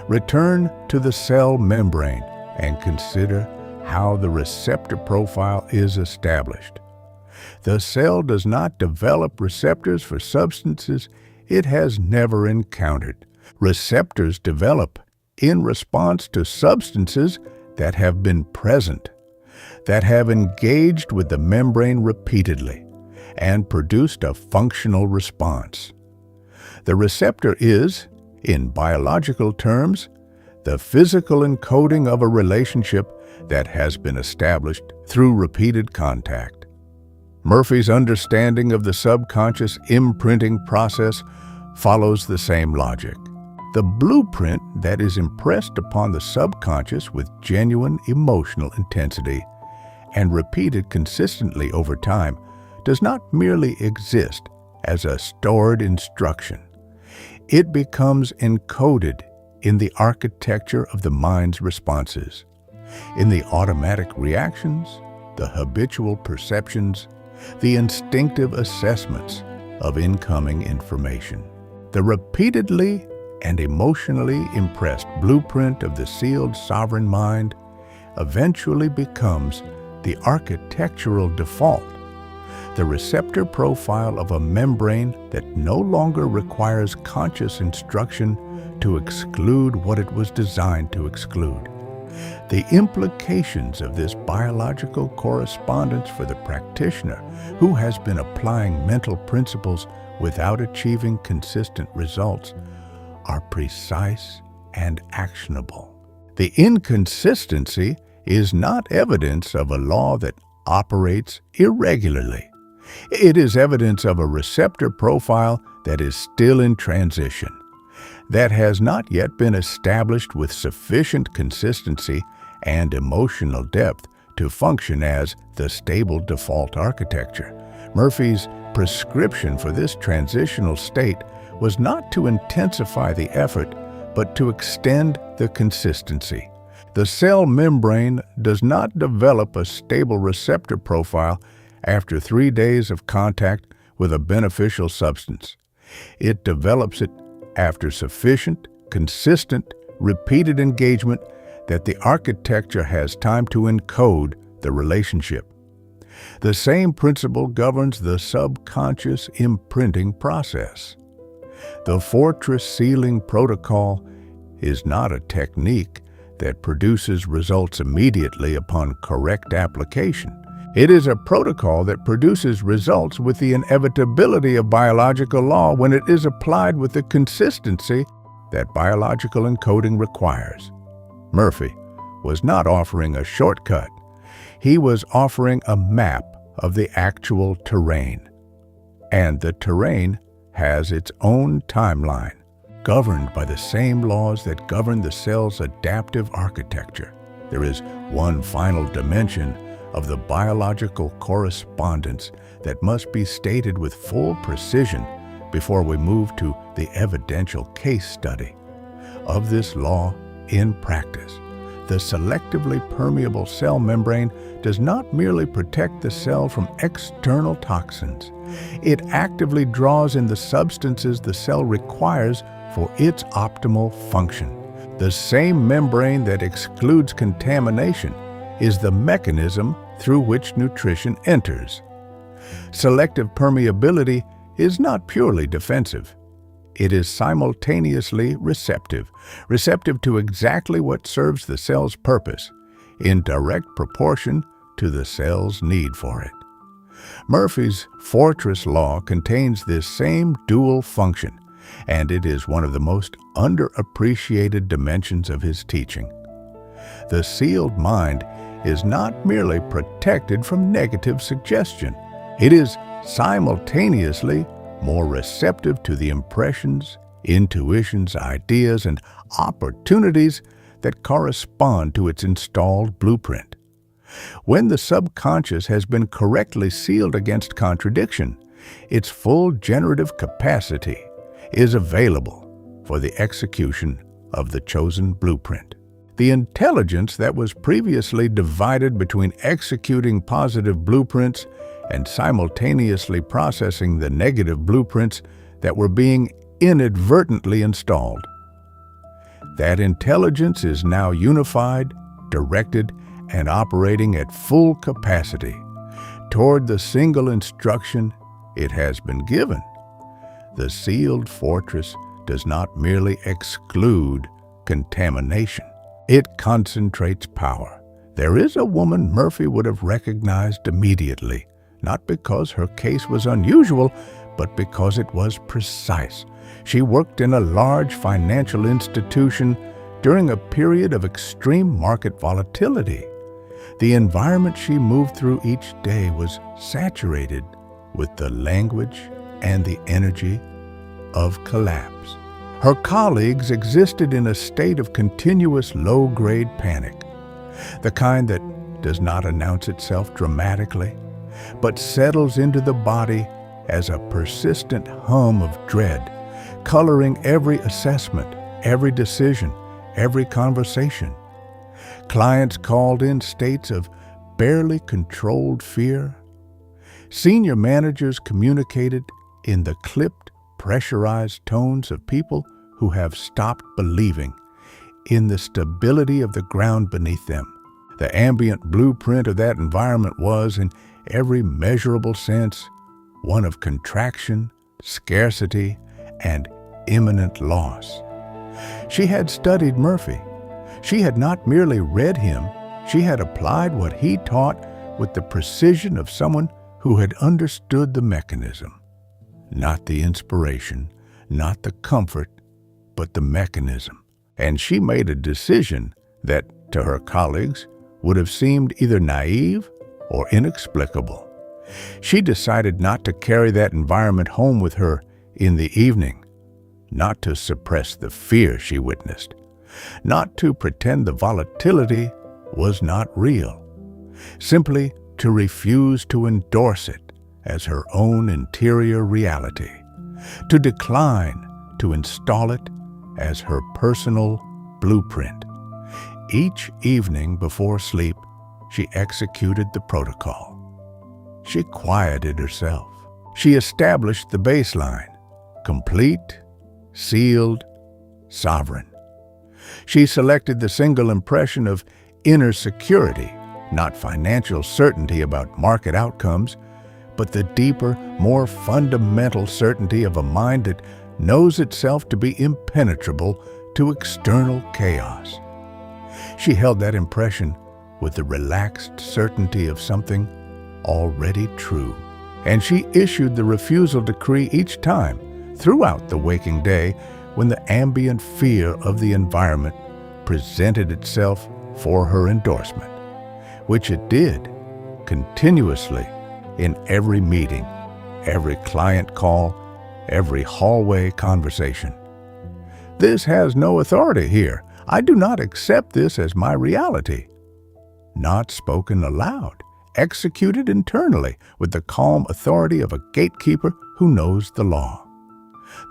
Return to the cell membrane and consider how the receptor profile is established. The cell does not develop receptors for substances it has never encountered. Receptors develop in response to substances that have been present, that have engaged with the membrane repeatedly, and produced a functional response. The receptor is, in biological terms, the physical encoding of a relationship that has been established through repeated contact. Murphy's understanding of the subconscious imprinting process follows the same logic. The blueprint that is impressed upon the subconscious with genuine emotional intensity and repeated consistently over time does not merely exist as a stored instruction. It becomes encoded in the architecture of the mind's responses, in the automatic reactions, the habitual perceptions, the instinctive assessments of incoming information. The repeatedly and emotionally impressed blueprint of the sealed sovereign mind eventually becomes the architectural default, the receptor profile of a membrane that no longer requires conscious instruction to exclude what it was designed to exclude. The implications of this biological correspondence for the practitioner who has been applying mental principles without achieving consistent results are precise and actionable. The inconsistency is not evidence of a law that operates irregularly. It is evidence of a receptor profile that is still in transition, that has not yet been established with sufficient consistency and emotional depth to function as the stable default architecture. Murphy's prescription for this transitional state was not to intensify the effort, but to extend the consistency. The cell membrane does not develop a stable receptor profile after 3 days of contact with a beneficial substance. It develops it after sufficient, consistent, repeated engagement that the architecture has time to encode the relationship. The same principle governs the subconscious imprinting process. The fortress sealing protocol is not a technique that produces results immediately upon correct application. It is a protocol that produces results with the inevitability of biological law when it is applied with the consistency that biological encoding requires. Murphy was not offering a shortcut. He was offering a map of the actual terrain. And the terrain has its own timeline, governed by the same laws that govern the cell's adaptive architecture. There is one final dimension of the biological correspondence that must be stated with full precision before we move to the evidential case study of this law in practice. The selectively permeable cell membrane does not merely protect the cell from external toxins. It actively draws in the substances the cell requires for its optimal function. The same membrane that excludes contamination is the mechanism through which nutrition enters. Selective permeability is not purely defensive. It is simultaneously receptive to exactly what serves the cell's purpose, in direct proportion to the cell's need for it. Murphy's fortress law contains this same dual function, and it is one of the most underappreciated dimensions of his teaching. The sealed mind is not merely protected from negative suggestion. It is simultaneously more receptive to the impressions, intuitions, ideas, and opportunities that correspond to its installed blueprint. When the subconscious has been correctly sealed against contradiction, its full generative capacity is available for the execution of the chosen blueprint. The intelligence that was previously divided between executing positive blueprints and simultaneously processing the negative blueprints that were being inadvertently installed. That intelligence is now unified, directed, and operating at full capacity toward the single instruction it has been given. The sealed fortress does not merely exclude contamination. It concentrates power. There is a woman Murphy would have recognized immediately, not because her case was unusual, but because it was precise. She worked in a large financial institution during a period of extreme market volatility. The environment she moved through each day was saturated with the language and the energy of collapse. Her colleagues existed in a state of continuous low-grade panic, the kind that does not announce itself dramatically, but settles into the body as a persistent hum of dread, coloring every assessment, every decision, every conversation. Clients called in states of barely controlled fear. Senior managers communicated in the clipped, pressurized tones of people who have stopped believing in the stability of the ground beneath them. The ambient blueprint of that environment was, in every measurable sense, one of contraction, scarcity, and imminent loss. She had studied Murphy. She had not merely read him, she had applied what he taught with the precision of someone who had understood the mechanism. Not the inspiration, not the comfort, but the mechanism. And she made a decision that, to her colleagues, would have seemed either naive or inexplicable. She decided not to carry that environment home with her in the evening, not to suppress the fear she witnessed, not to pretend the volatility was not real, simply to refuse to endorse it as her own interior reality, to decline to install it as her personal blueprint. Each evening before sleep, she executed the protocol. She quieted herself. She established the baseline, complete, sealed, sovereign. She selected the single impression of inner security, not financial certainty about market outcomes, but the deeper, more fundamental certainty of a mind that knows itself to be impenetrable to external chaos. She held that impression with the relaxed certainty of something already true, and she issued the refusal decree each time throughout the waking day when the ambient fear of the environment presented itself for her endorsement, which it did continuously in every meeting, every client call, every hallway conversation. This has no authority here. I do not accept this as my reality. Not spoken aloud, executed internally with the calm authority of a gatekeeper who knows the law.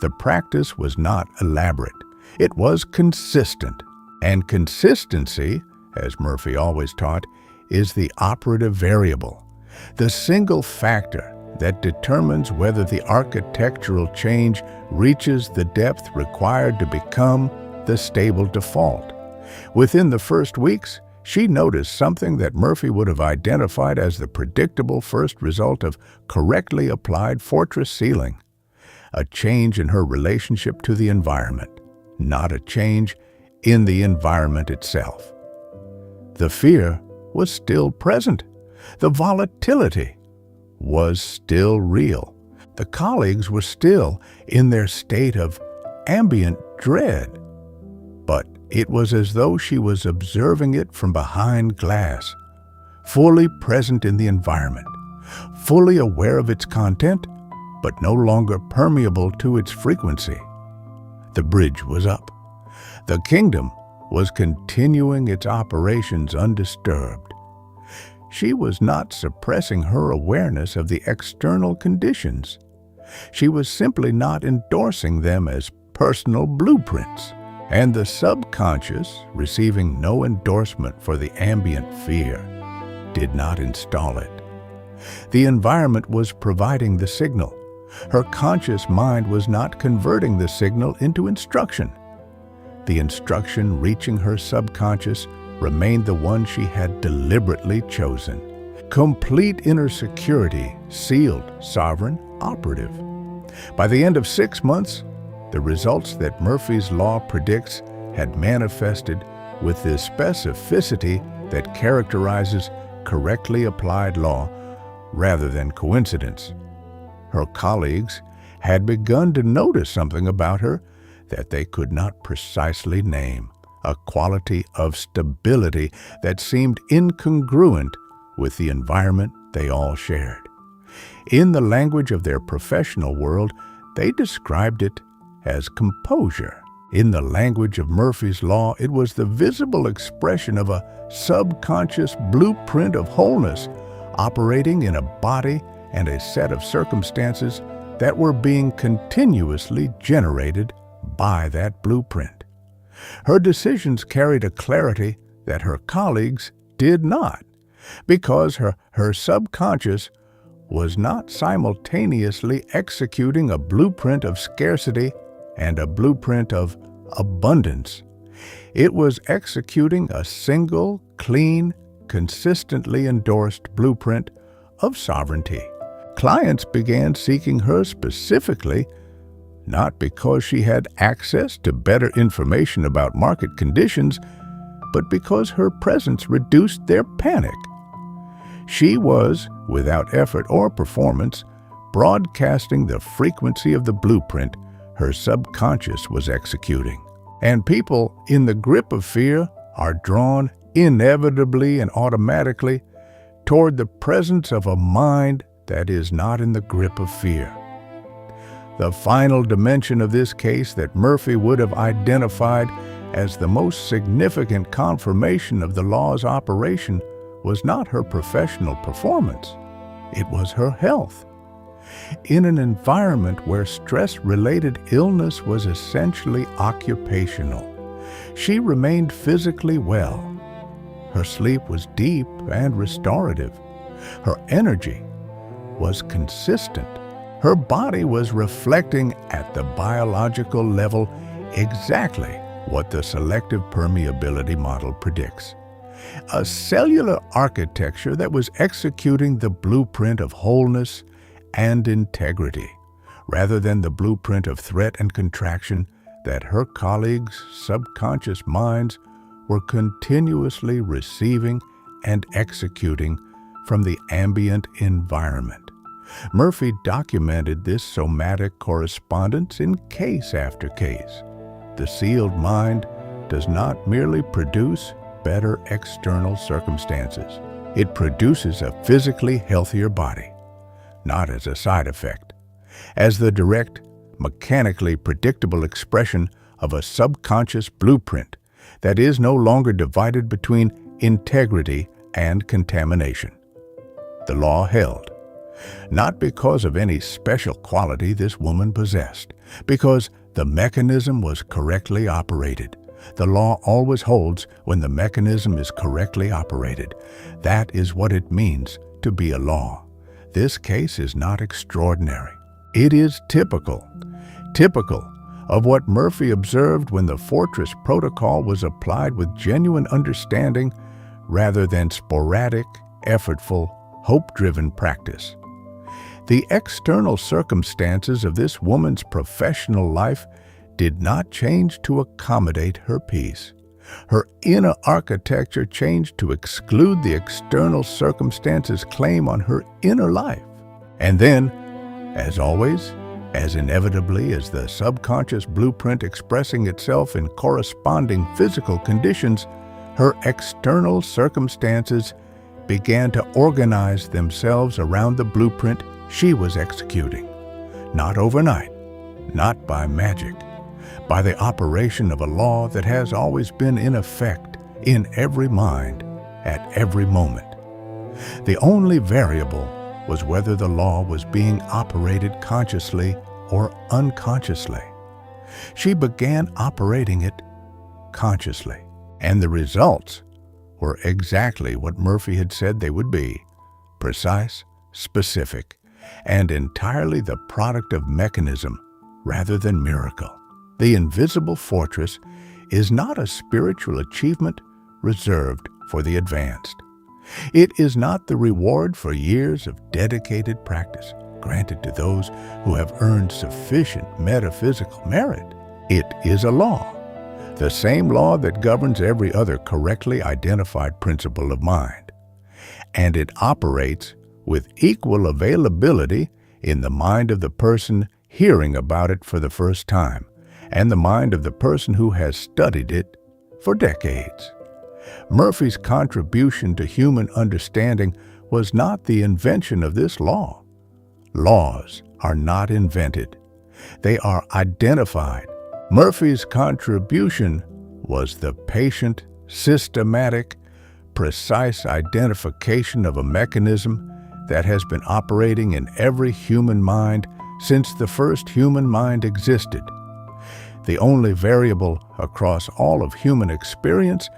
The practice was not elaborate. It was consistent. And consistency, as Murphy always taught, is the operative variable, the single factor that determines whether the architectural change reaches the depth required to become the stable default. Within the first weeks, she noticed something that Murphy would have identified as the predictable first result of correctly applied fortress sealing. A change in her relationship to the environment, not a change in the environment itself. The fear was still present. The volatility was still real. The colleagues were still in their state of ambient dread. But it was as though she was observing it from behind glass, fully present in the environment, fully aware of its content, but no longer permeable to its frequency. The bridge was up. The kingdom was continuing its operations undisturbed. She was not suppressing her awareness of the external conditions. She was simply not endorsing them as personal blueprints. And the subconscious, receiving no endorsement for the ambient fear, did not install it. The environment was providing the signal. Her conscious mind was not converting the signal into instruction. The instruction reaching her subconscious remained the one she had deliberately chosen. Complete inner security, sealed, sovereign, operative. By the end of 6 months, the results that Murphy's Law predicts had manifested with the specificity that characterizes correctly applied law rather than coincidence. Her colleagues had begun to notice something about her that they could not precisely name, a quality of stability that seemed incongruent with the environment they all shared. In the language of their professional world, they described it as composure. In the language of Murphy's Law, it was the visible expression of a subconscious blueprint of wholeness operating in a body and a set of circumstances that were being continuously generated by that blueprint. Her decisions carried a clarity that her colleagues did not. because her subconscious was not simultaneously executing a blueprint of scarcity and a blueprint of abundance. It was executing a single, clean, consistently endorsed blueprint of sovereignty. Clients began seeking her specifically, not because she had access to better information about market conditions, but because her presence reduced their panic. She was, without effort or performance, broadcasting the frequency of the blueprint her subconscious was executing. And people in the grip of fear are drawn inevitably and automatically toward the presence of a mind that is not in the grip of fear. The final dimension of this case that Murphy would have identified as the most significant confirmation of the law's operation was not her professional performance. It was her health. In an environment where stress-related illness was essentially occupational, she remained physically well. Her sleep was deep and restorative. Her energy was consistent. Her body was reflecting at the biological level exactly what the selective permeability model predicts. A cellular architecture that was executing the blueprint of wholeness and integrity, rather than the blueprint of threat and contraction that her colleagues' subconscious minds were continuously receiving and executing from the ambient environment. Murphy documented this somatic correspondence in case after case. The sealed mind does not merely produce better external circumstances. It produces a physically healthier body, not as a side effect, as the direct, mechanically predictable expression of a subconscious blueprint that is no longer divided between integrity and contamination. The law held, not because of any special quality this woman possessed, because the mechanism was correctly operated. The law always holds when the mechanism is correctly operated. That is what it means to be a law. This case is not extraordinary. It is typical of what Murphy observed when the Fortress Protocol was applied with genuine understanding rather than sporadic, effortful, hope-driven practice. The external circumstances of this woman's professional life did not change to accommodate her peace. Her inner architecture changed to exclude the external circumstances' claim on her inner life. And then, as always, as inevitably as the subconscious blueprint expressing itself in corresponding physical conditions, her external circumstances began to organize themselves around the blueprint she was executing. Not overnight, not by magic, by the operation of a law that has always been in effect in every mind at every moment. The only variable was whether the law was being operated consciously or unconsciously. She began operating it consciously, and the results were exactly what Murphy had said they would be: precise, specific, and entirely the product of mechanism rather than miracle. The invisible fortress is not a spiritual achievement reserved for the advanced. It is not the reward for years of dedicated practice granted to those who have earned sufficient metaphysical merit. It is a law, the same law that governs every other correctly identified principle of mind. And it operates with equal availability in the mind of the person hearing about it for the first time and the mind of the person who has studied it for decades. Murphy's contribution to human understanding was not the invention of this law. Laws are not invented. They are identified. Murphy's contribution was the patient, systematic, precise identification of a mechanism that has been operating in every human mind since the first human mind existed. The only variable across all of human experience,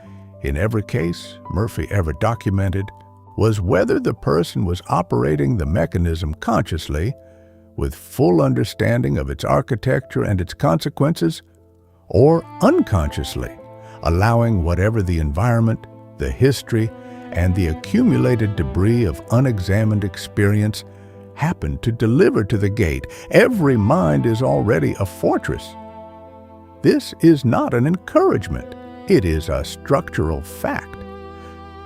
in every case Murphy ever documented, was whether the person was operating the mechanism consciously, with full understanding of its architecture and its consequences, or unconsciously, allowing whatever the environment, the history, and the accumulated debris of unexamined experience happened to deliver to the gate. Every mind is already a fortress. This is not an encouragement. It is a structural fact.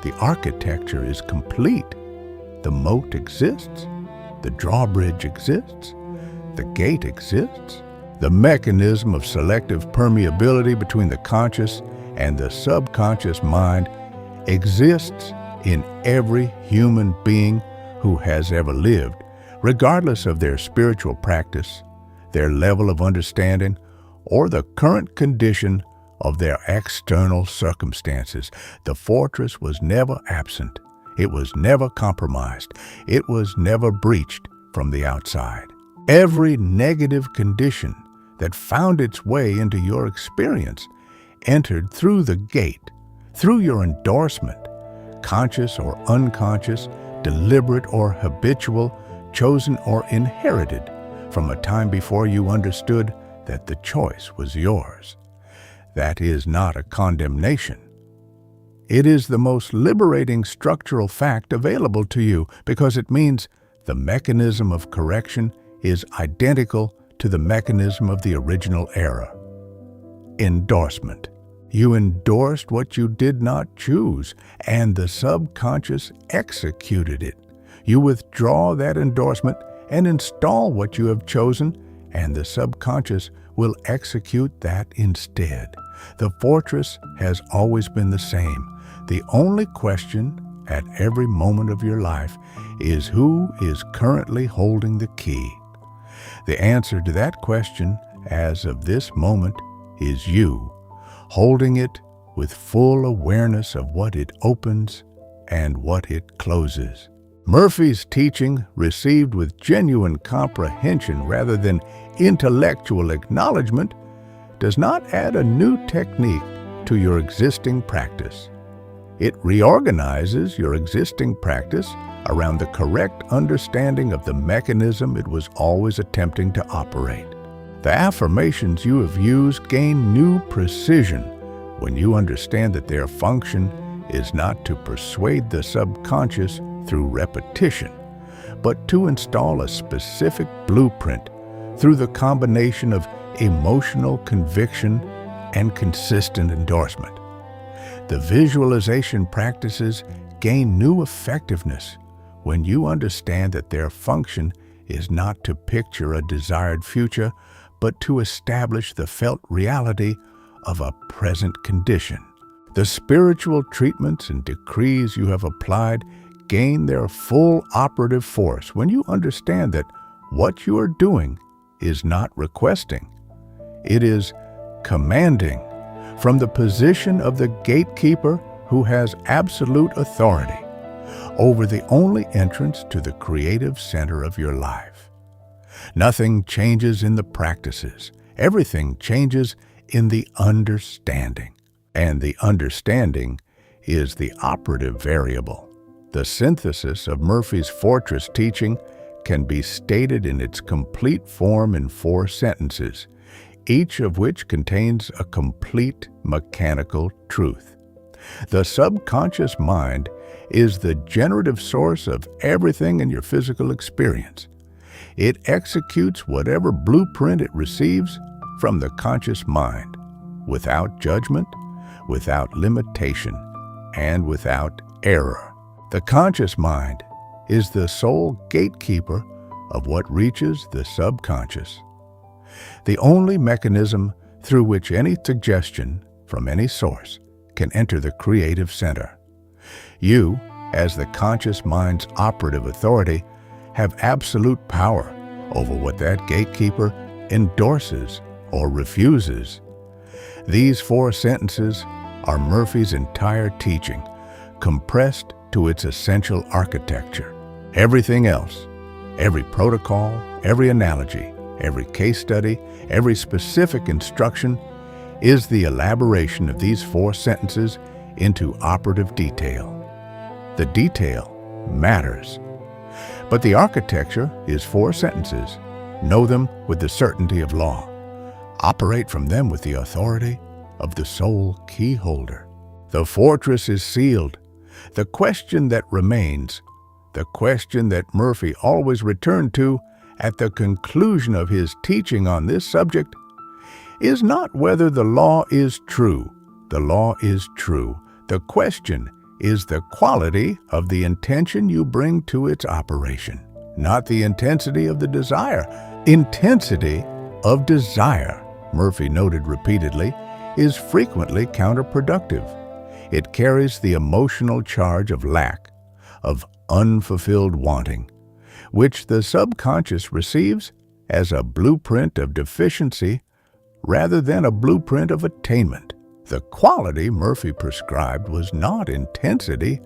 The architecture is complete. The moat exists. The drawbridge exists. The gate exists. The mechanism of selective permeability between the conscious and the subconscious mind exists in every human being who has ever lived, regardless of their spiritual practice, their level of understanding, or the current condition of their external circumstances. The fortress was never absent. It was never compromised. It was never breached from the outside. Every negative condition that found its way into your experience entered through the gate, through your endorsement, conscious or unconscious, deliberate or habitual, chosen or inherited, from a time before you understood that the choice was yours. That is not a condemnation. It is the most liberating structural fact available to you, because it means the mechanism of correction is identical to the mechanism of the original error. Endorsement. You endorsed what you did not choose, and the subconscious executed it. You withdraw that endorsement and install what you have chosen, and the subconscious will execute that instead. The fortress has always been the same. The only question at every moment of your life is who is currently holding the key. The answer to that question, as of this moment, is you, holding it with full awareness of what it opens and what it closes. Murphy's teaching, received with genuine comprehension rather than intellectual acknowledgement, does not add a new technique to your existing practice. It reorganizes your existing practice around the correct understanding of the mechanism it was always attempting to operate. The affirmations you have used gain new precision when you understand that their function is not to persuade the subconscious through repetition, but to install a specific blueprint through the combination of emotional conviction and consistent endorsement. The visualization practices gain new effectiveness when you understand that their function is not to picture a desired future, but to establish the felt reality of a present condition. The spiritual treatments and decrees you have applied gain their full operative force when you understand that what you are doing is not requesting. It is commanding from the position of the gatekeeper who has absolute authority over the only entrance to the creative center of your life. Nothing changes in the practices. Everything changes in the understanding. And the understanding is the operative variable. The synthesis of Murphy's Fortress teaching can be stated in its complete form in 4 sentences, each of which contains a complete mechanical truth. The subconscious mind is the generative source of everything in your physical experience. It executes whatever blueprint it receives from the conscious mind, without judgment, without limitation, and without error. The conscious mind is the sole gatekeeper of what reaches the subconscious, the only mechanism through which any suggestion from any source can enter the creative center. You, as the conscious mind's operative authority, have absolute power over what that gatekeeper endorses or refuses. These 4 sentences are Murphy's entire teaching, compressed to its essential architecture. Everything else, every protocol, every analogy, every case study, every specific instruction, is the elaboration of these 4 sentences into operative detail. The detail matters. But the architecture is 4 sentences. Know them with the certainty of law. Operate from them with the authority of the sole key holder. The fortress is sealed. The question that remains, the question that Murphy always returned to at the conclusion of his teaching on this subject, is not whether the law is true. The law is true. The question is the quality of the intention you bring to its operation, not the intensity of the desire. Intensity of desire, Murphy noted repeatedly, is frequently counterproductive. It carries the emotional charge of lack, of unfulfilled wanting, which the subconscious receives as a blueprint of deficiency rather than a blueprint of attainment. The quality Murphy prescribed was not intensity,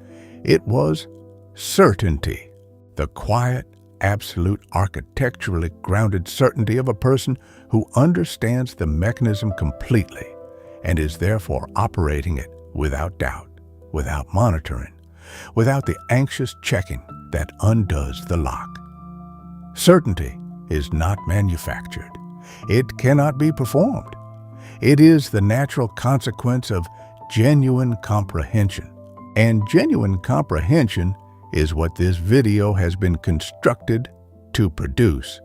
it was certainty. The quiet, absolute, architecturally grounded certainty of a person who understands the mechanism completely and is therefore operating it without doubt, without monitoring, without the anxious checking that undoes the lock. Certainty is not manufactured. It cannot be performed. It is the natural consequence of genuine comprehension. And genuine comprehension is what this video has been constructed to produce.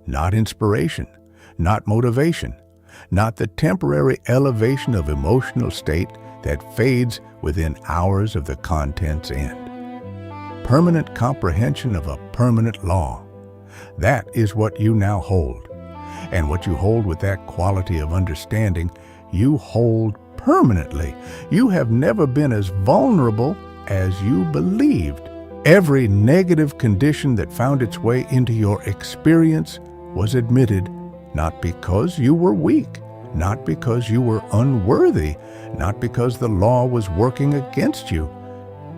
Not inspiration, not motivation, not the temporary elevation of emotional state that fades within hours of the content's end. Permanent comprehension of a permanent law. That is what you now hold. And what you hold with that quality of understanding, you hold permanently. You have never been as vulnerable as you believed. Every negative condition that found its way into your experience was admitted, not because you were weak, not because you were unworthy, not because the law was working against you,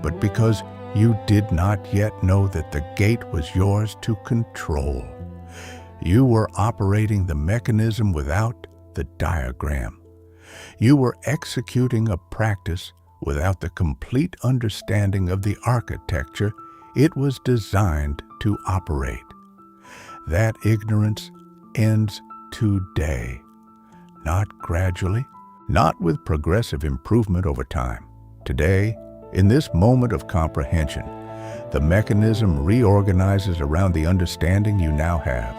but because you did not yet know that the gate was yours to control. You were operating the mechanism without the diagram. You were executing a practice without the complete understanding of the architecture it was designed to operate. That ignorance ends today. Not gradually, not with progressive improvement over time. Today, in this moment of comprehension, the mechanism reorganizes around the understanding you now have.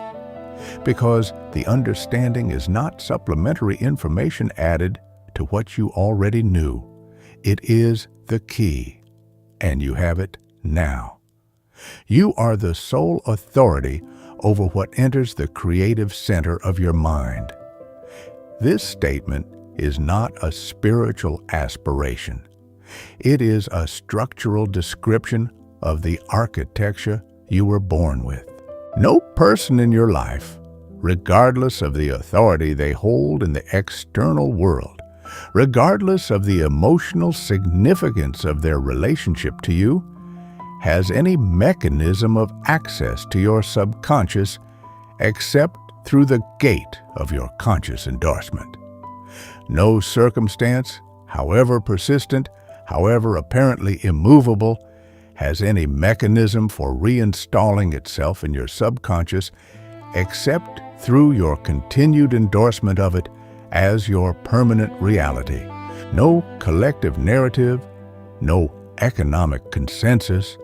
Because the understanding is not supplementary information added to what you already knew. It is the key, and you have it now. You are the sole authority over what enters the creative center of your mind. This statement is not a spiritual aspiration. It is a structural description of the architecture you were born with. No person in your life, regardless of the authority they hold in the external world, regardless of the emotional significance of their relationship to you, has any mechanism of access to your subconscious except through the gate of your conscious endorsement. No circumstance, however persistent, however apparently immovable, has any mechanism for reinstalling itself in your subconscious except through your continued endorsement of it as your permanent reality. No collective narrative, no economic consensus,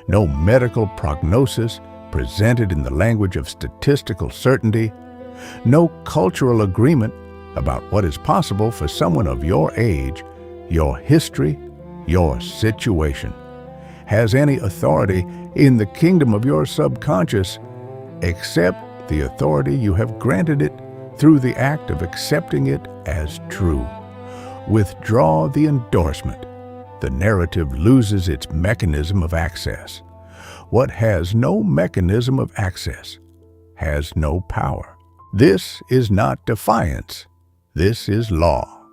no medical prognosis presented in the language of statistical certainty, no cultural agreement about what is possible for someone of your age, your history, your situation, has any authority in the kingdom of your subconscious except the authority you have granted it through the act of accepting it as true. Withdraw the endorsement. The narrative loses its mechanism of access. What has no mechanism of access has no power. This is not defiance. This is law.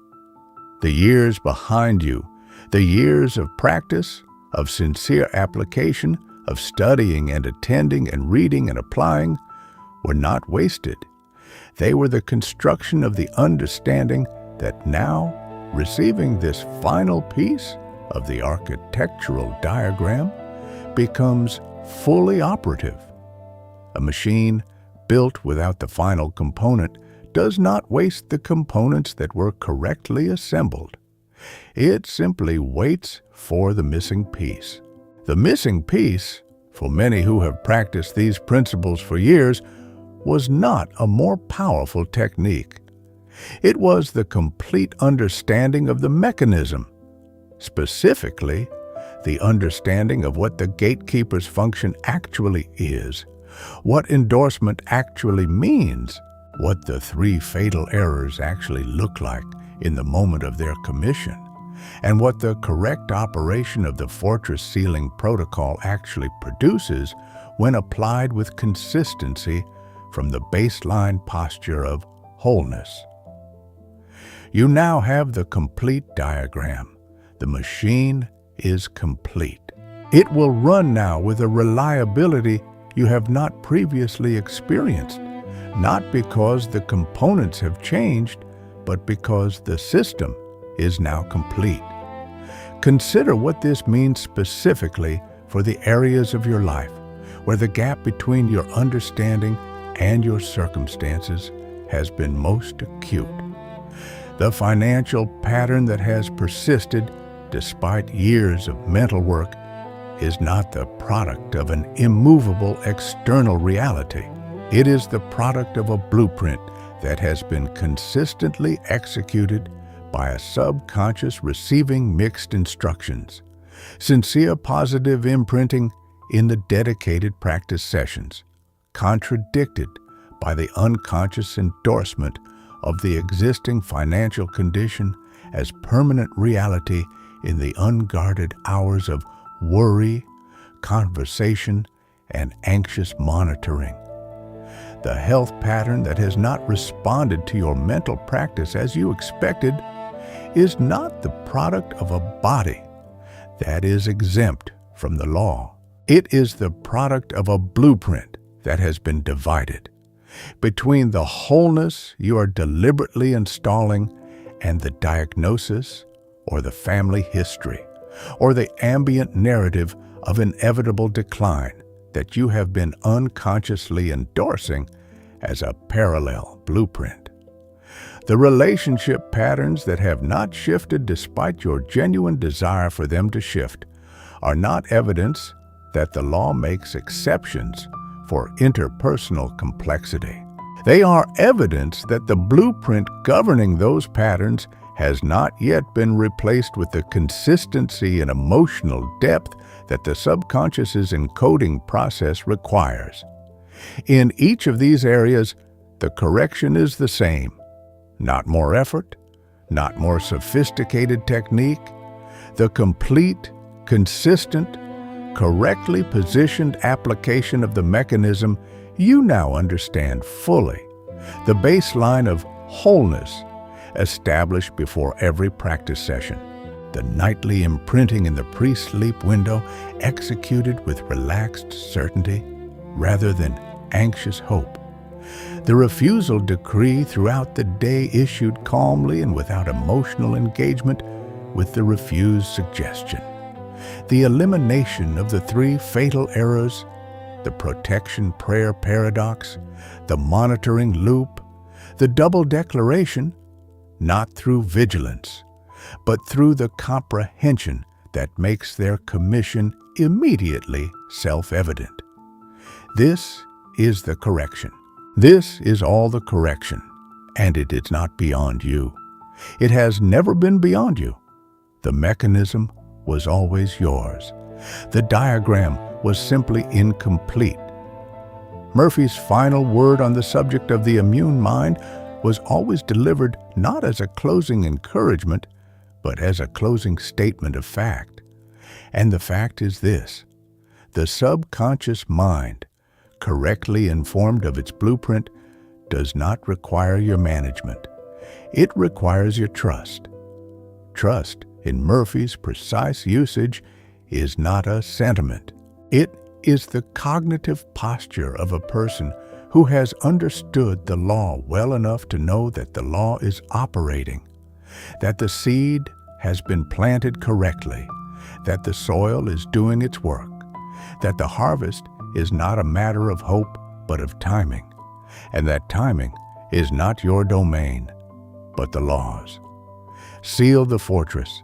The years behind you, the years of practice, of sincere application, of studying and attending and reading and applying, were not wasted. They were the construction of the understanding that now, receiving this final piece of the architectural diagram, becomes fully operative. A machine built without the final component does not waste the components that were correctly assembled. It simply waits for the missing piece. The missing piece, for many who have practiced these principles for years, was not a more powerful technique. It was the complete understanding of the mechanism, specifically the understanding of what the gatekeeper's function actually is, what endorsement actually means, what the three fatal errors actually look like in the moment of their commission, and what the correct operation of the fortress sealing protocol actually produces when applied with consistency from the baseline posture of wholeness. You now have the complete diagram. The machine is complete. It will run now with a reliability you have not previously experienced, not because the components have changed, but because the system is now complete. Consider what this means specifically for the areas of your life where the gap between your understanding and your circumstances has been most acute. The financial pattern that has persisted despite years of mental work is not the product of an immovable external reality. It is the product of a blueprint that has been consistently executed by a subconscious receiving mixed instructions, sincere positive imprinting in the dedicated practice sessions, contradicted by the unconscious endorsement of the existing financial condition as permanent reality in the unguarded hours of worry, conversation, and anxious monitoring. The health pattern that has not responded to your mental practice as you expected is not the product of a body that is exempt from the law. It is the product of a blueprint that has been divided between the wholeness you are deliberately installing and the diagnosis or the family history or the ambient narrative of inevitable decline that you have been unconsciously endorsing as a parallel blueprint. The relationship patterns that have not shifted despite your genuine desire for them to shift are not evidence that the law makes exceptions for interpersonal complexity. They are evidence that the blueprint governing those patterns has not yet been replaced with the consistency and emotional depth that the subconscious's encoding process requires. In each of these areas, the correction is the same. Not more effort, not more sophisticated technique. The complete, consistent, correctly positioned application of the mechanism you now understand fully. The baseline of wholeness established before every practice session. The nightly imprinting in the pre-sleep window executed with relaxed certainty rather than anxious hope. The refusal decree throughout the day issued calmly and without emotional engagement with the refused suggestion. The elimination of the three fatal errors, the protection prayer paradox, the monitoring loop, the double declaration, not through vigilance, but through the comprehension that makes their commission immediately self-evident. This is the correction. This is all the correction, and it is not beyond you. It has never been beyond you. The mechanism was always yours. The diagram was simply incomplete. Murphy's final word on the subject of the immune mind was always delivered not as a closing encouragement, but as a closing statement of fact. And the fact is this: the subconscious mind, correctly informed of its blueprint, does not require your management. It requires your trust. Trust, in Murphy's precise usage, is not a sentiment. It is the cognitive posture of a person who has understood the law well enough to know that the law is operating, that the seed has been planted correctly, that the soil is doing its work, that the harvest is not a matter of hope but of timing, and that timing is not your domain but the law's. Seal the fortress,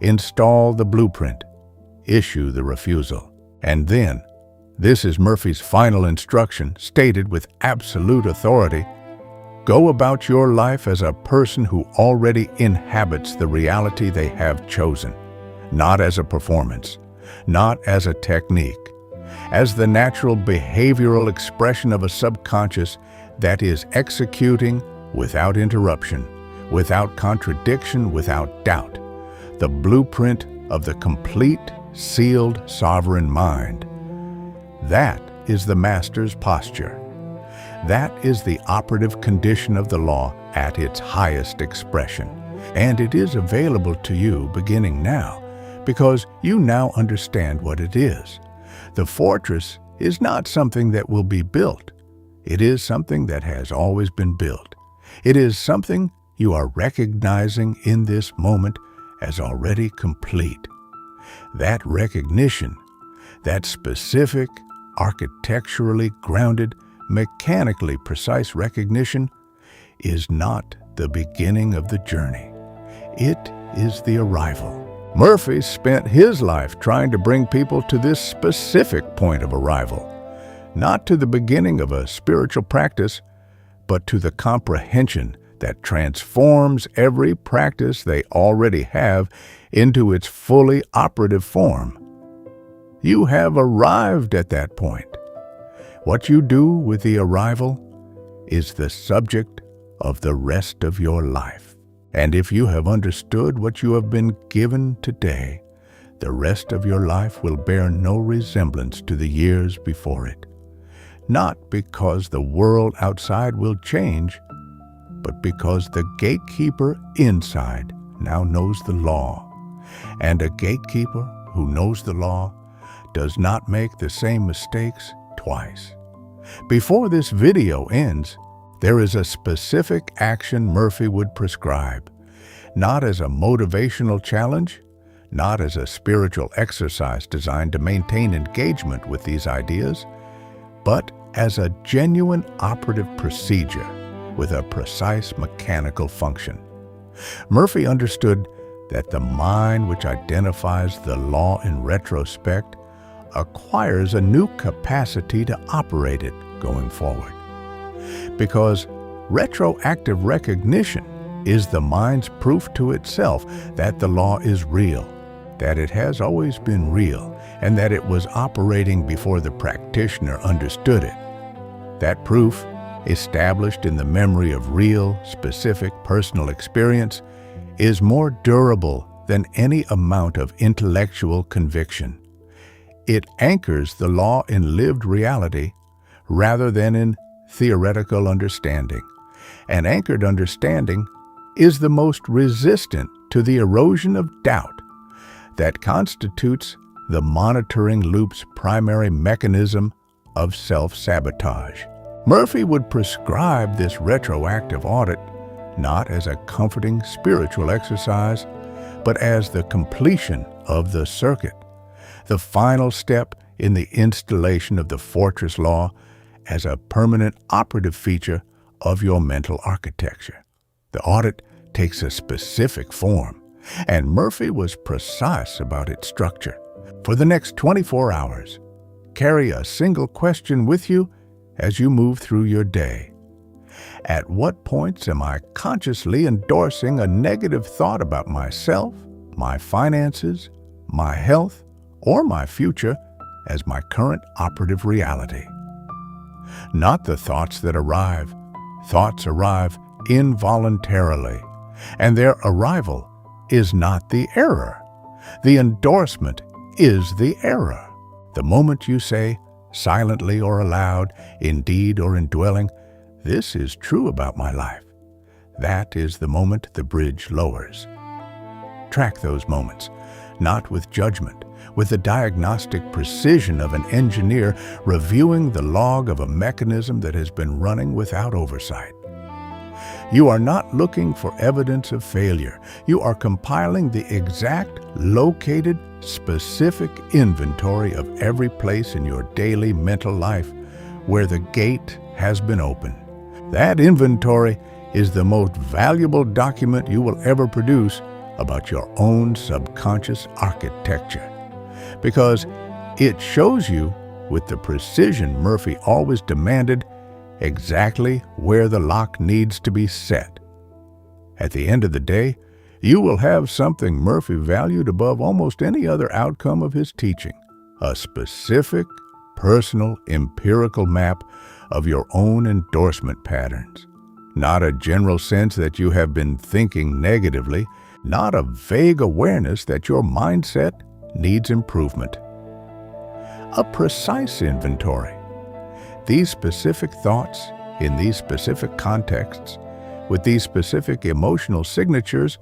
install the blueprint, issue the refusal, and then, this is Murphy's final instruction stated with absolute authority, go about your life as a person who already inhabits the reality they have chosen, not as a performance, not as a technique, as the natural behavioral expression of a subconscious that is executing without interruption, without contradiction, without doubt, the blueprint of the complete, sealed, sovereign mind. That is the master's posture. That is the operative condition of the law at its highest expression. And it is available to you beginning now, because you now understand what it is. The fortress is not something that will be built. It is something that has always been built. It is something you are recognizing in this moment as already complete. That recognition, that specific, architecturally grounded, mechanically precise recognition, is not the beginning of the journey. It is the arrival. Murphy spent his life trying to bring people to this specific point of arrival, not to the beginning of a spiritual practice, but to the comprehension that transforms every practice they already have into its fully operative form. You have arrived at that point. What you do with the arrival is the subject of the rest of your life. And if you have understood what you have been given today, the rest of your life will bear no resemblance to the years before it. Not because the world outside will change, but because the gatekeeper inside now knows the law. And a gatekeeper who knows the law does not make the same mistakes twice. Before this video ends, there is a specific action Murphy would prescribe, not as a motivational challenge, not as a spiritual exercise designed to maintain engagement with these ideas, but as a genuine operative procedure with a precise mechanical function. Murphy understood that the mind which identifies the law in retrospect acquires a new capacity to operate it going forward. Because retroactive recognition is the mind's proof to itself that the law is real, that it has always been real, and that it was operating before the practitioner understood it. That proof, established in the memory of real, specific personal experience, is more durable than any amount of intellectual conviction. It anchors the law in lived reality rather than in theoretical understanding. An anchored understanding is the most resistant to the erosion of doubt that constitutes the monitoring loop's primary mechanism of self-sabotage. Murphy would prescribe this retroactive audit not as a comforting spiritual exercise, but as the completion of the circuit, the final step in the installation of the fortress law as a permanent operative feature of your mental architecture. The audit takes a specific form, and Murphy was precise about its structure. For the next 24 hours, carry a single question with you as you move through your day. At what points am I consciously endorsing a negative thought about myself, my finances, my health, or my future as my current operative reality? Not the thoughts that arrive. Thoughts arrive involuntarily, and their arrival is not the error. The endorsement is the error. The moment you say, silently or aloud, in deed or in dwelling, "This is true about my life," that is the moment the bridge lowers. Track those moments, not with judgment, with the diagnostic precision of an engineer reviewing the log of a mechanism that has been running without oversight. You are not looking for evidence of failure. You are compiling the exact, located, specific inventory of every place in your daily mental life where the gate has been opened. That inventory is the most valuable document you will ever produce about your own subconscious architecture, because it shows you, with the precision Murphy always demanded, exactly where the lock needs to be set. At the end of the day, you will have something Murphy valued above almost any other outcome of his teaching: a specific, personal, empirical map of your own endorsement patterns. Not a general sense that you have been thinking negatively, not a vague awareness that your mindset needs improvement. A precise inventory. These specific thoughts, in these specific contexts, with these specific emotional signatures,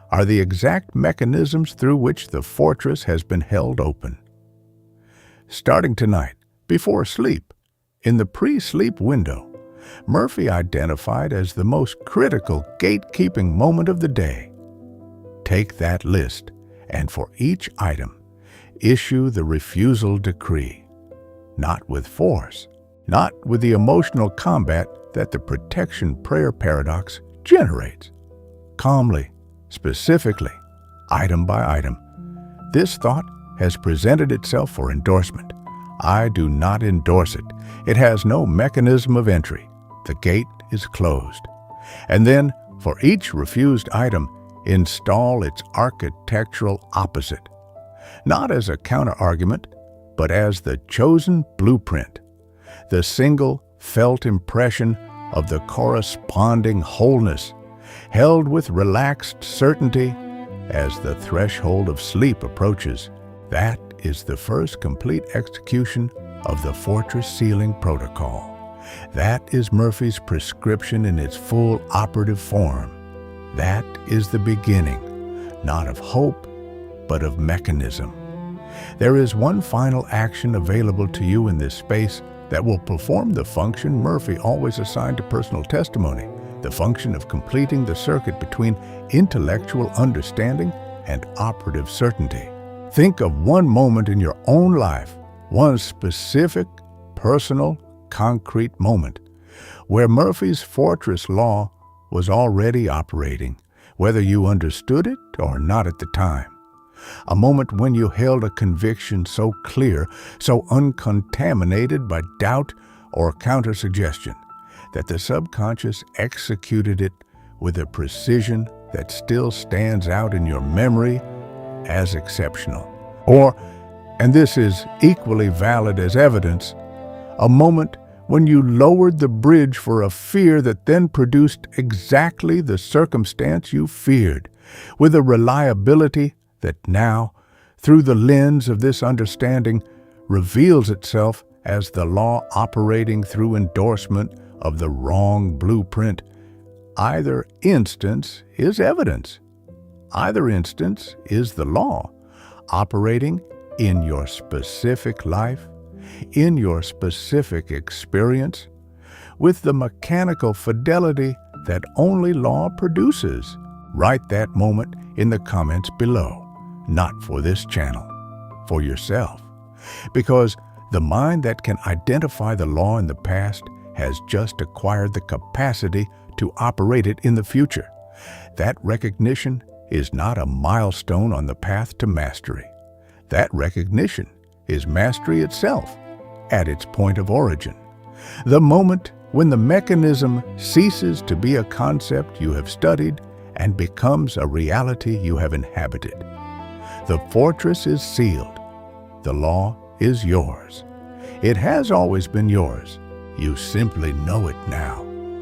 are the exact mechanisms through which the fortress has been held open. Starting tonight, before sleep, in the pre-sleep window, Murphy identified as the most critical gatekeeping moment of the day. Take that list, and for each item, issue the refusal decree. Not with force, not with the emotional combat that the protection prayer paradox generates. Calmly, specifically, item by item, this thought has presented itself for endorsement. I do not endorse it. It has no mechanism of entry. The gate is closed. And then, for each refused item, install its architectural opposite, not as a counter-argument, but as the chosen blueprint, the single felt impression of the corresponding wholeness, held with relaxed certainty as the threshold of sleep approaches. That is the first complete execution of the fortress sealing protocol. That is Murphy's prescription in its full operative form. That is the beginning, not of hope, but of mechanism. There is one final action available to you in this space that will perform the function Murphy always assigned to personal testimony, the function of completing the circuit between intellectual understanding and operative certainty. Think of one moment in your own life, one specific, personal, concrete moment, where Murphy's fortress law was already operating, whether you understood it or not at the time. A moment when you held a conviction so clear, so uncontaminated by doubt or counter-suggestion, that the subconscious executed it with a precision that still stands out in your memory as exceptional. Or, and this is equally valid as evidence, a moment when you lowered the bridge for a fear that then produced exactly the circumstance you feared, with a reliability that now, through the lens of this understanding, reveals itself as the law operating through endorsement of the wrong blueprint. Either instance is evidence. Either instance is the law operating in your specific life, in your specific experience, with the mechanical fidelity that only law produces. Write that moment in the comments below, not for this channel, for yourself. Because the mind that can identify the law in the past has just acquired the capacity to operate it in the future. That recognition is not a milestone on the path to mastery. That recognition is mastery itself at its point of origin. The moment when the mechanism ceases to be a concept you have studied and becomes a reality you have inhabited. The fortress is sealed. The law is yours. It has always been yours. You simply know it now.